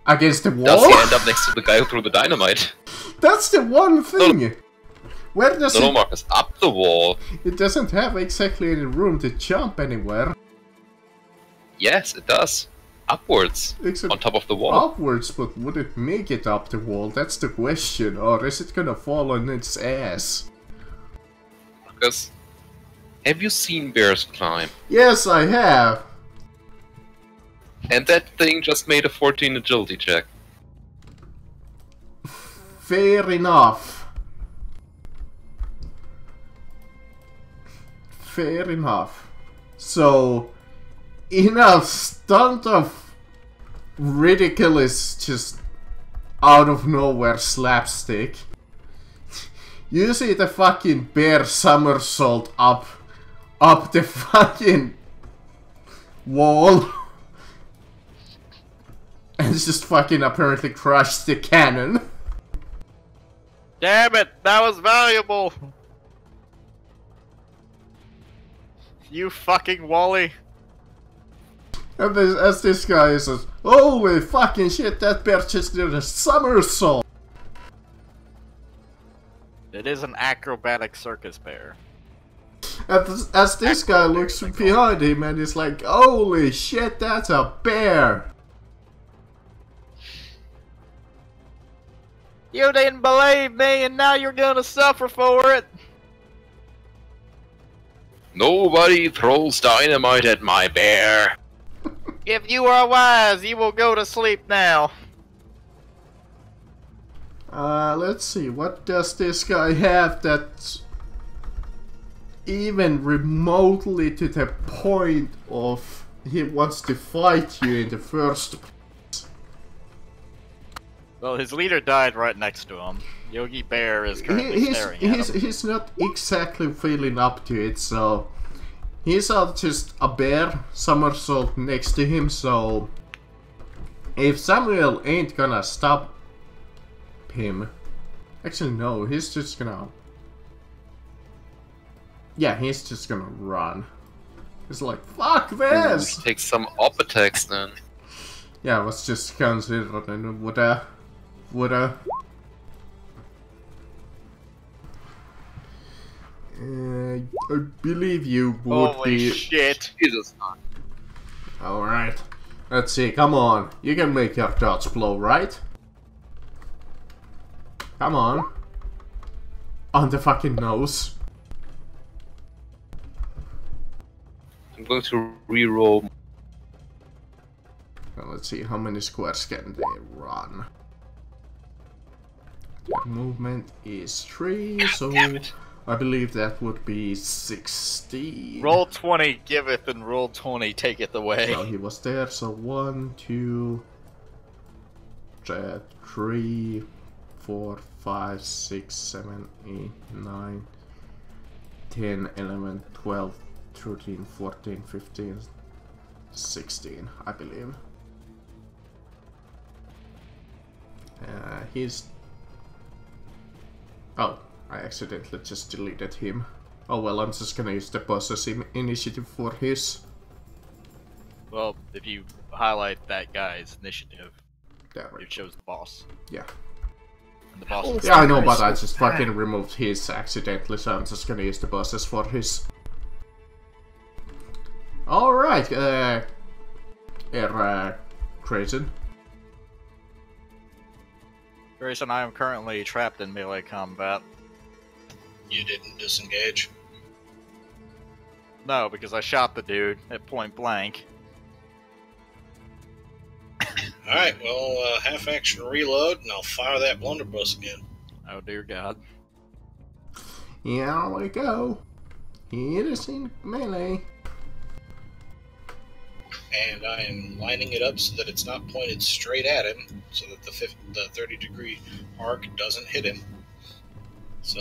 Against the wall? Does he end up next to the guy who threw the dynamite? That's the one thing! No. Where does no, Marcus, up the wall. It doesn't have exactly any room to jump anywhere. Yes, it does. Upwards, Except on top of the wall. Upwards, but would it make it up the wall? That's the question. Or is it gonna fall on its ass? Because, have you seen bears climb? Yes, I have. And that thing just made a 14 agility check. Fair enough. Fair enough. So, in a stunt of ridiculous, just out of nowhere slapstick, you see the fucking bear somersault up the fucking wall. And just fucking apparently crushed the cannon. Damn it! That was valuable! You fucking Wally! And as this guy says, holy fucking shit, that bear just did a somersault! It is an acrobatic circus bear. As this guy looks behind him and is like, holy shit, that's a bear! You didn't believe me, and now you're gonna suffer for it! Nobody throws dynamite at my bear. If you are wise, you will go to sleep now. Let's see, what does this guy have that's even remotely to the point of he wants to fight you in the first place? Well, his leader died right next to him. Yogi Bear is currently staring at him. He's not exactly feeling up to it, so he's just a bear somersault next to him, so if Samuel ain't gonna stop him, actually no, he's just gonna, yeah, he's just gonna run. He's like, fuck this! Take some up attacks then. Yeah, I was just considering would I believe you would Holy be. shit! Jesus. Alright. Let's see, come on. You can make your dodge blow, right? Come on. On the fucking nose. I'm going to reroll. Well, let's see, how many squares can they run? Their movement is 3, so I believe that would be 16. Roll 20 giveth and roll 20 taketh away. So he was there, so 1, 2, 3, 4, 5, 6, 7, 8, 9, 10, 11, 12, 13, 14, 15, 16, I believe. He's... Oh, I accidentally just deleted him. Oh well, I'm just gonna use the boss's initiative for his. Well, if you highlight that guy's initiative, There we you chose the boss. Yeah. And the boss is Yeah, I know, but I just fucking removed his accidentally, so I'm just gonna use the bosses for his. Alright, Grayson. Grayson, I am currently trapped in melee combat. You didn't disengage. No, because I shot the dude at point blank. Alright, well, half action reload, and I'll fire that blunderbuss again. Oh dear God. Here we go. It is in melee. And I am lining it up so that it's not pointed straight at him, so that the 30-degree arc doesn't hit him. So,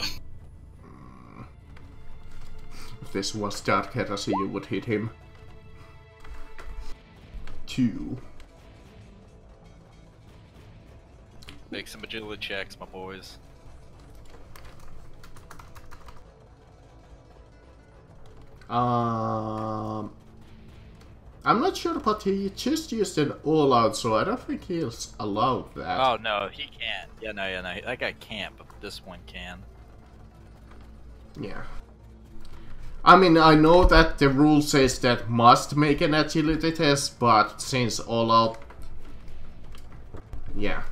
If this was Dark Heresy, you would hit him. 2. Make some agility checks, my boys. I'm not sure, but he just used an all-out, so I don't think he's allowed that. Oh no, he can't. Yeah, no, that guy can't, but this one can. Yeah. I mean, I know that the rule says that must make an agility test, but since all out... Yeah.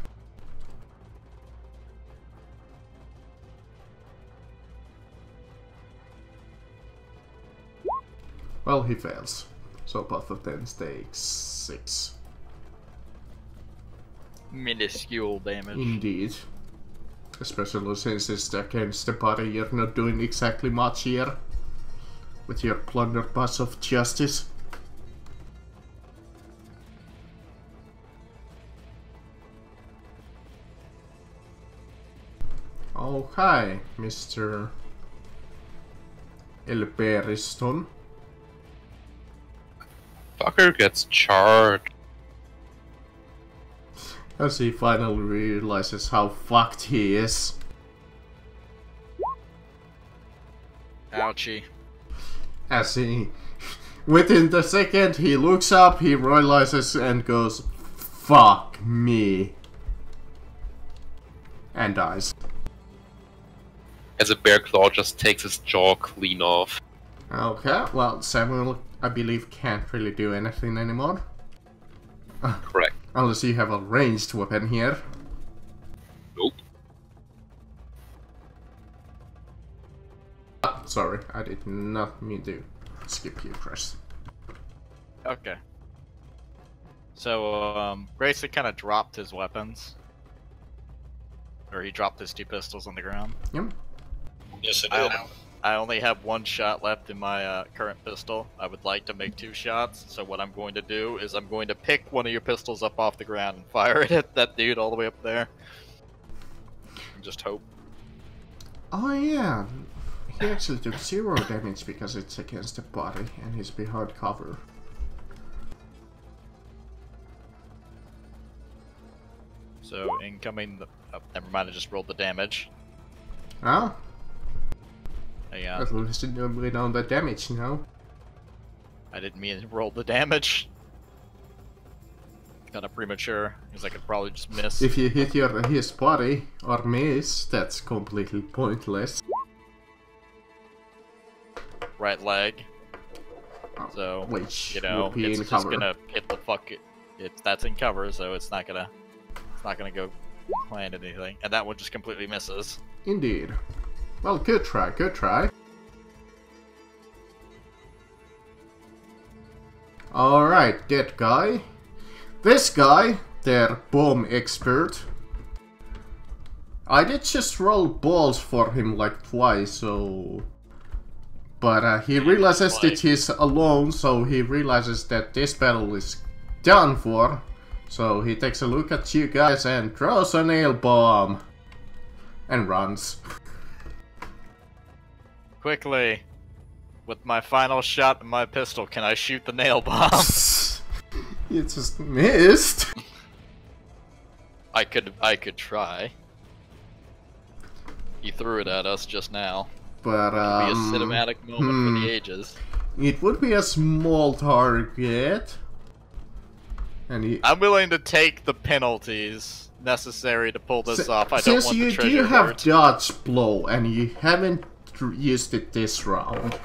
Well, he fails. So both of them takes 6. Minuscule damage. Indeed. Especially since it's against the body, you're not doing exactly much here. With your blunderbuss of justice. Okay, Mr. Elberiston. Fucker gets charged. As he finally realizes how fucked he is. Ouchie. As he... Within the second he looks up, he realizes and goes, fuck me. And dies. As a bear claw just takes his jaw clean off. Okay, well, Samuel, I believe, can't really do anything anymore. Correct. Unless you have a ranged weapon here. Nope. Sorry, I did not mean to skip you, Chris. Okay. So, Grayson kind of dropped his weapons. Or he dropped his 2 pistols on the ground. Yep. Yes, it did. I only have 1 shot left in my current pistol. I would like to make 2 shots, so what I'm going to do is I'm going to pick one of your pistols up off the ground and fire it at that dude all the way up there. And just hope. Oh yeah, he actually took 0 damage because it's against the body and he's behind cover. So incoming the... Oh, never mind, I just rolled the damage. Oh? Yeah. At least we know the damage now. I didn't mean to roll the damage. Kinda premature, because I could probably just miss. If you hit his body or miss, that's completely pointless. Right leg. Oh, So, which you know, would be it's in just cover. gonna hit the fuck it. That's in cover, so it's not gonna go land anything. And that one just completely misses. Indeed. Well, good try, good try. Alright, that guy. This guy, their bomb expert. I did just roll balls for him like twice, so... But he realizes that he's alone, so he realizes that this battle is done for. So he takes a look at you guys and throws a nail bomb. And runs. Quickly, with my final shot of my pistol, can I shoot the nail bomb? You just missed. I could try. He threw it at us just now. But It'd be a cinematic moment for the ages. It would be a small target. And I'm willing to take the penalties necessary to pull this off. I don't since want you the treasure do have hurt. dodge blow and you haven't used it this round.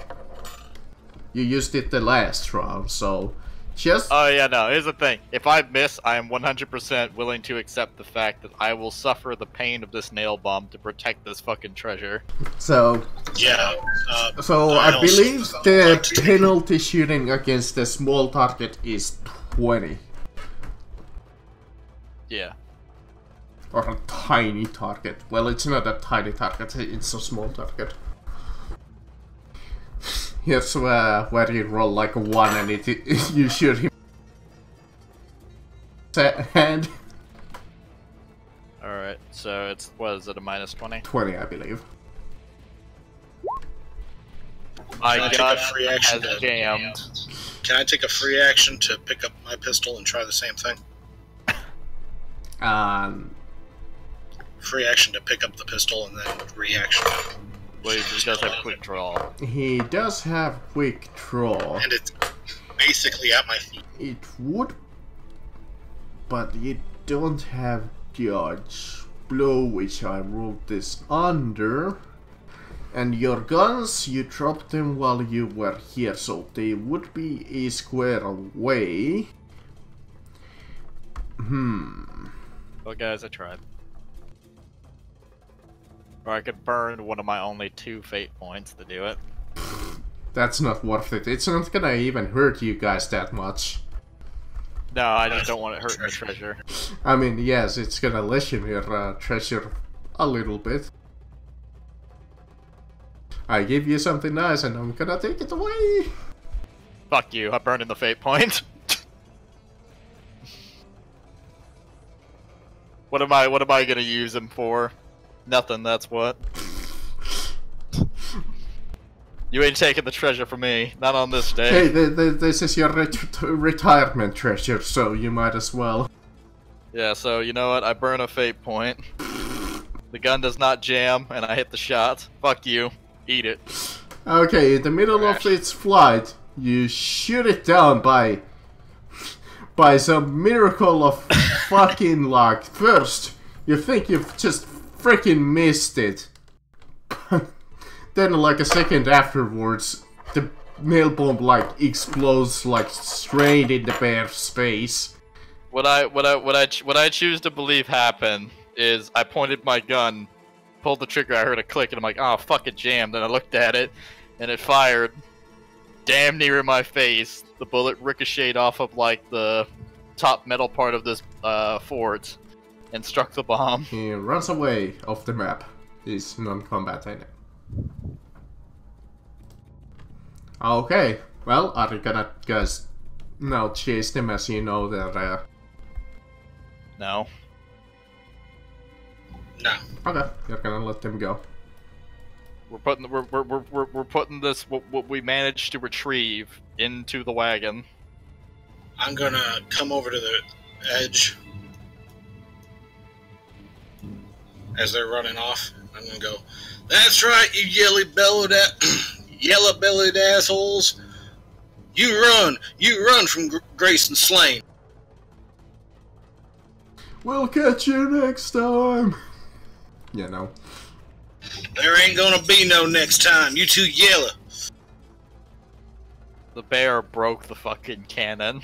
You used it the last round, so just... Oh yeah, no, here's the thing. If I miss, I am 100% willing to accept the fact that I will suffer the pain of this nail bomb to protect this fucking treasure. So... Yeah. So I believe the penalty shooting against a small target is 20. Yeah. Or a tiny target. Well, it's not a tiny target, it's a small target. Here's where you roll like a 1 and you shoot him. And... Alright, so it's, what is it, a minus 20? 20, I believe. My Can I take gun a free action has to- jammed. Can I take a free action to pick up my pistol and try the same thing? Free action to pick up the pistol and then reaction. Well, he does have quick draw. He does have quick draw. And it's basically at my feet. It would, but you don't have dodge blow, which I rolled this under. And your guns, you dropped them while you were here, so they would be a square away. Well, guys, I tried. Or I could burn one of my only 2 fate points to do it. That's not worth it. It's not gonna even hurt you guys that much. No, I just don't want it hurting the treasure. I mean, yes, it's gonna lessen your treasure a little bit. I give you something nice and I'm gonna take it away. Fuck you, I burned in the fate point. What am I gonna use him for? Nothing, that's what. You ain't taking the treasure from me, not on this day. Hey, this is your retirement treasure, so you might as well. Yeah, so you know what? I burn a fate point. The gun does not jam, and I hit the shot. Fuck you. Eat it. Okay, in the middle of its flight, you shoot it down by some miracle of fucking luck. First, you think you've just freaking missed it. Then, like a second afterwards, the nail bomb like explodes like straight in the bear's face. What I choose to believe happened is I pointed my gun, pulled the trigger, I heard a click, and I'm like, oh fuck, it jammed. Then I looked at it, and it fired damn near in my face. The bullet ricocheted off of like the top metal part of this fort and struck the bomb. He runs away off the map. He's non-combat, I know. Okay, well, are you gonna guys now chase them as you know they're No. No. Okay, you're gonna let them go. We're putting this what we managed to retrieve into the wagon. I'm gonna come over to the edge as they're running off. I'm gonna go, that's right, you yellow-bellied assholes. You run from Grayson Slane. We'll catch you next time. You know. There ain't gonna be no next time. You too yellow. The bear broke the fucking cannon.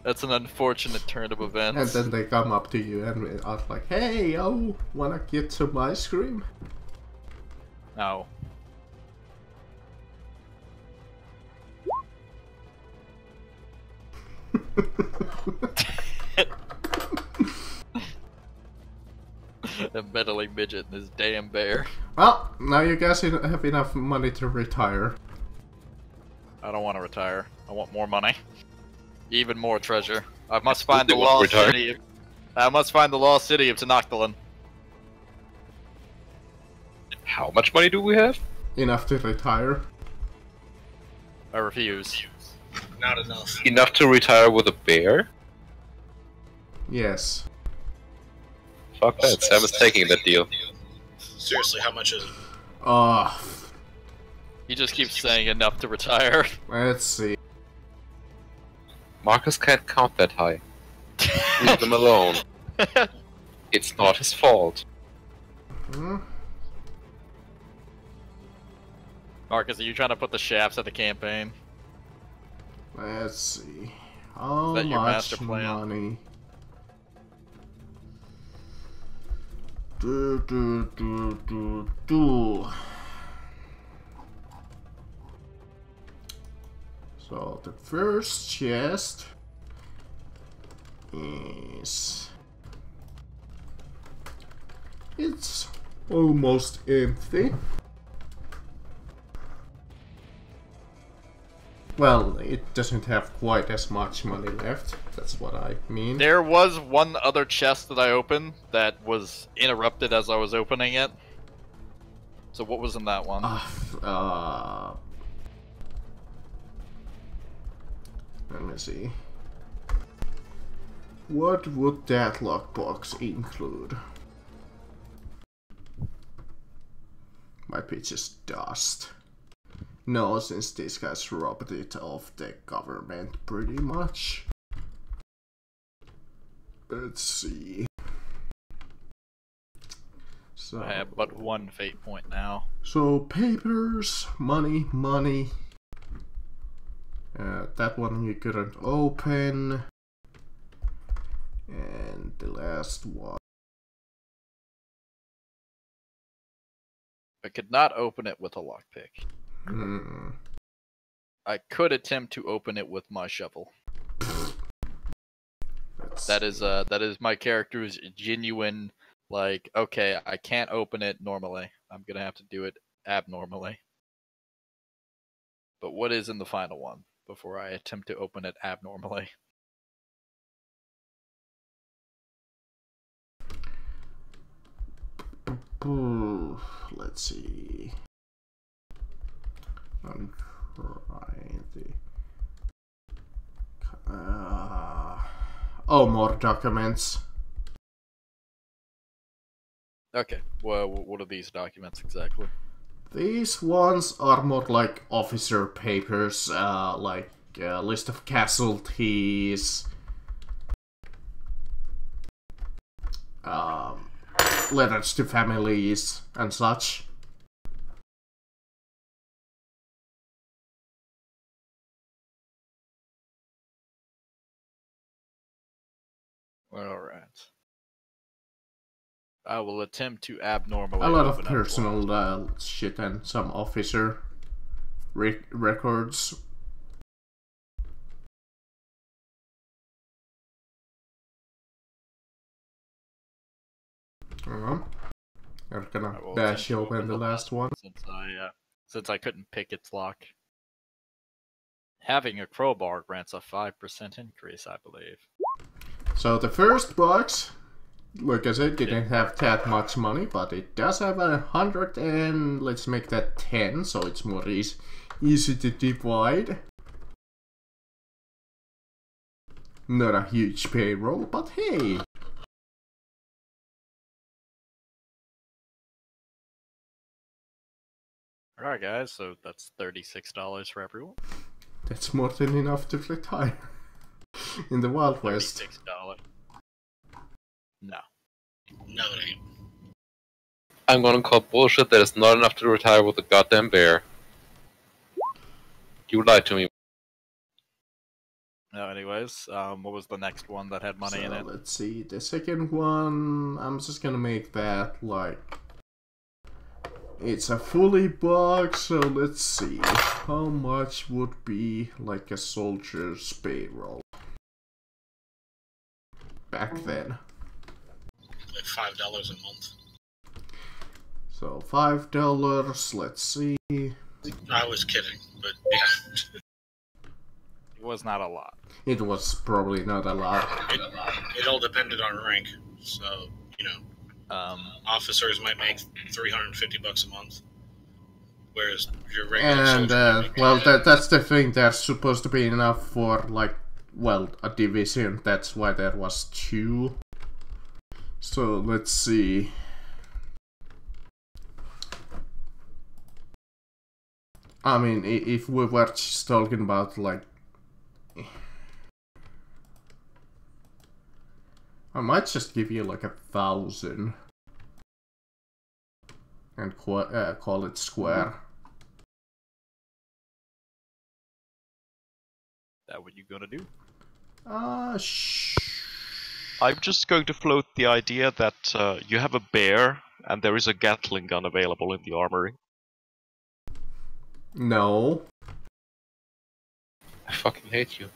That's an unfortunate turn of events. And then they come up to you and are like, hey, yo, wanna get some ice cream? No. A meddling midget and his damn bear. Well, now you guys have enough money to retire. I don't want to retire. I want more money. Even more treasure. I must find the lost city. I must find the lost city of Tenoctlan. How much money do we have? Enough to retire. I refuse. Not enough. Enough to retire with a bear? Yes. Fuck that, Sam is taking that deal. Seriously, how much is it? He just keeps saying enough to retire. Let's see. Marcus can't count that high. Leave him alone. It's not his fault. Marcus, are you trying to put the shafts at the campaign? Let's see. How Is that your much master plan? money? So the first chest is... It's almost empty. Well, it doesn't have quite as much money left. That's what I mean. There was one other chest that I opened that was interrupted as I was opening it. So what was in that one? Let me see. What would that lockbox include? Might be just dust. No, since these guys robbed it off the government pretty much. Let's see. So I have but one fate point now. So papers, money, money. That one you couldn't open. And the last one. I could not open it with a lockpick. I could attempt to open it with my shovel. That is my character's genuine, like, okay, I can't open it normally. I'm gonna have to do it abnormally. But what is in the final one before I attempt to open it abnormally? Let's see. I'm trying to. Oh, more documents. Okay, well, what are these documents exactly? These ones are more like officer papers, like a list of casualties, letters to families, and such. Alright. I will attempt to abnormally A lot of open up one. personal shit and some officer records. I'm gonna dash open the last one. Since I couldn't pick its lock. Having a crowbar grants a 5% increase, I believe. So the first box, like I said, didn't have that much money, but it does have 100 and let's make that 10, so it's more easy to divide. Not a huge payroll, but hey! Alright guys, so that's $36 for everyone. That's more than enough to retire in the Wild West. $36. No. No, it ain't. I'm gonna call bullshit that it's not enough to retire with a goddamn bear. You lied to me. No, anyways, what was the next one that had money in it? Let's see, the second one, I'm just gonna make that like... It's a fully box, so let's see. How much would be like a soldier's payroll? Back then. Like $5 a month. So $5, let's see. I was kidding, but yeah. It was not a lot. It was probably not a lot. It all depended on rank, so, you know. Officers might make $350 a month, whereas your regular soldier might make well, that's the thing. There's supposed to be enough for like, well, a division. That's why there was 2. So let's see. I mean, if we were just talking about like, I might just give you like 1,000 and call it square. That what you gonna do? I'm just going to float the idea that you have a bear and there is a Gatling gun available in the armory. No. I fucking hate you.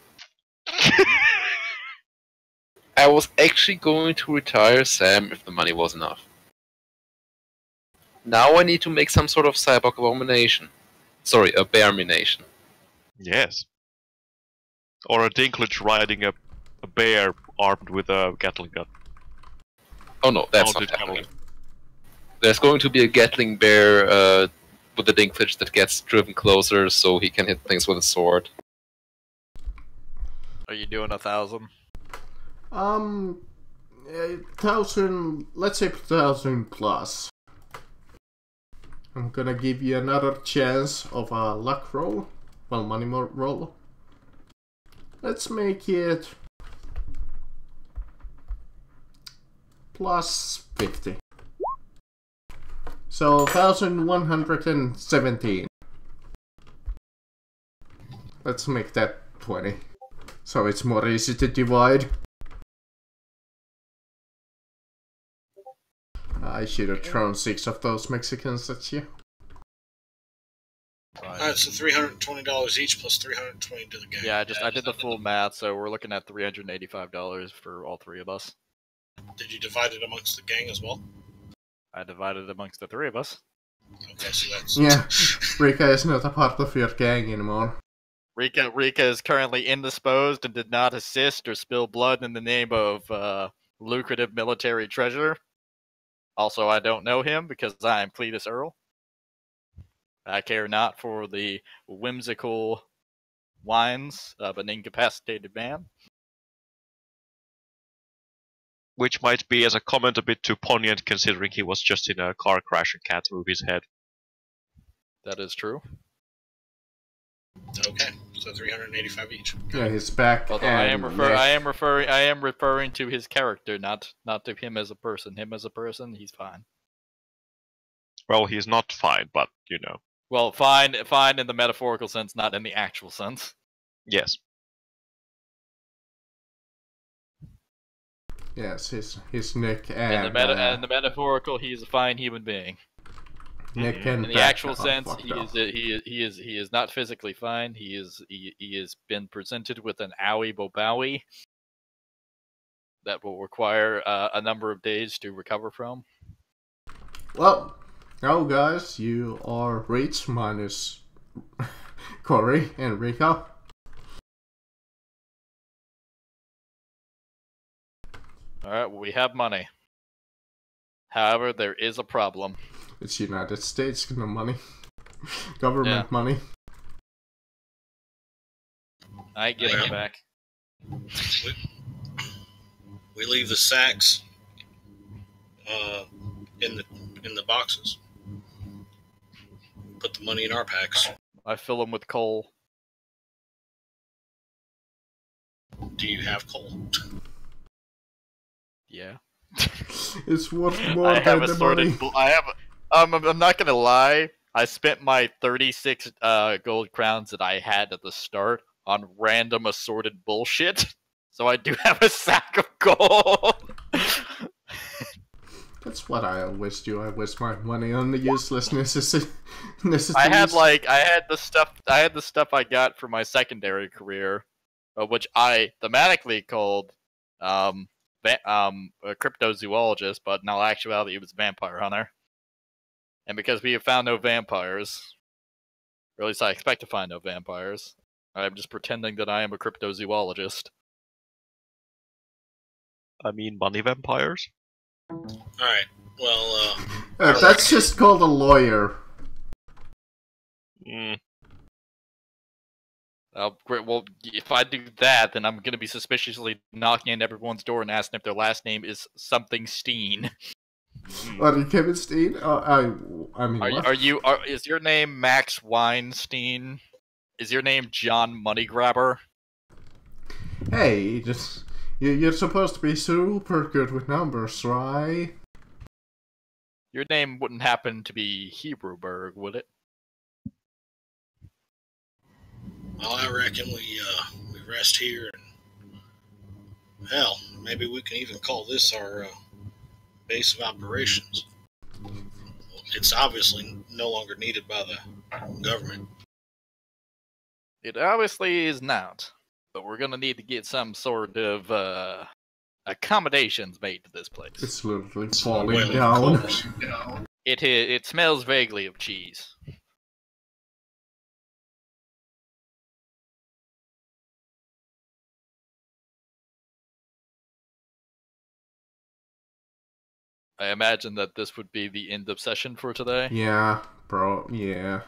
I was actually going to retire Sam if the money was enough. Now I need to make some sort of cyborg abomination. Sorry, a bear-mination. Yes. Or a Dinklage riding a bear armed with a Gatling gun. Oh no, that's not happening. There's going to be a Gatling bear with a Dinklage that gets driven closer so he can hit things with a sword. Are you doing 1,000? 1,000, let's say 1,000 plus. I'm gonna give you another chance of a luck roll. Well, money roll. Let's make it plus 50. So 1,117. Let's make that 20. So it's more easy to divide. I should have thrown 6 of those Mexicans at you. Alright, so $320 each plus 320 to the gang. Yeah, I did the full math, so we're looking at $385 for all 3 of us. Did you divide it amongst the gang as well? I divided it amongst the 3 of us. Okay, so that's... Yeah, Rika is not a part of your gang anymore. Rika is currently indisposed and did not assist or spill blood in the name of lucrative military treasure. Also, I don't know him because I am Cletus Earl. I care not for the whimsical whines of an incapacitated man. Which might be as a comment a bit too poignant considering he was just in a car crash and can't move his head. That is true. Okay, so 385 each. Yeah, he's back. Although I am referring to his character, not to him as a person. Him as a person, he's fine. Well, he's not fine, but, you know. Well, fine in the metaphorical sense, not in the actual sense. Yes. Yes, his neck and... In the metaphorical, he is a fine human being. Neck and in the back actual are sense, fucked he up. is not physically fine. He has been presented with an owie bobowie that will require a number of days to recover from. Well, now guys, you are Reach minus Corey and Rika. Alright, well, we have money. However, there is a problem. It's United States money. Government money. I ain't getting it back. We leave the sacks in the boxes. Put the money in our packs. I fill them with coal. Do you have coal? Yeah. It's worth more I have than the assorted. money. I'm not gonna lie. I spent my 36 gold crowns that I had at the start on random assorted bullshit. So I do have a sack of gold. That's what I always do. I waste my money on the useless necessities. I had the stuff I got for my secondary career, which I thematically called a cryptozoologist, but in all actuality it was a vampire hunter. And because we have found no vampires, or at least I expect to find no vampires, I'm just pretending that I am a cryptozoologist. I mean, money vampires? Alright, well, that's just called a lawyer. Great. Well, if I do that, then I'm gonna be suspiciously knocking on everyone's door and asking if their last name is something Steen. Are you Kevin Steen? I mean, what? Is your name Max Weinstein? Is your name John Moneygrabber? Hey, you're supposed to be super good with numbers, right? Your name wouldn't happen to be Hebrewberg, would it? well, I reckon we rest here, and hell, maybe we can even call this our base of operations. It's obviously no longer needed by the government. It obviously is not, but we're gonna need to get some sort of accommodations made to this place. It's literally falling down. It smells vaguely of cheese. I imagine that this would be the end of session for today. Yeah, bro. Yeah.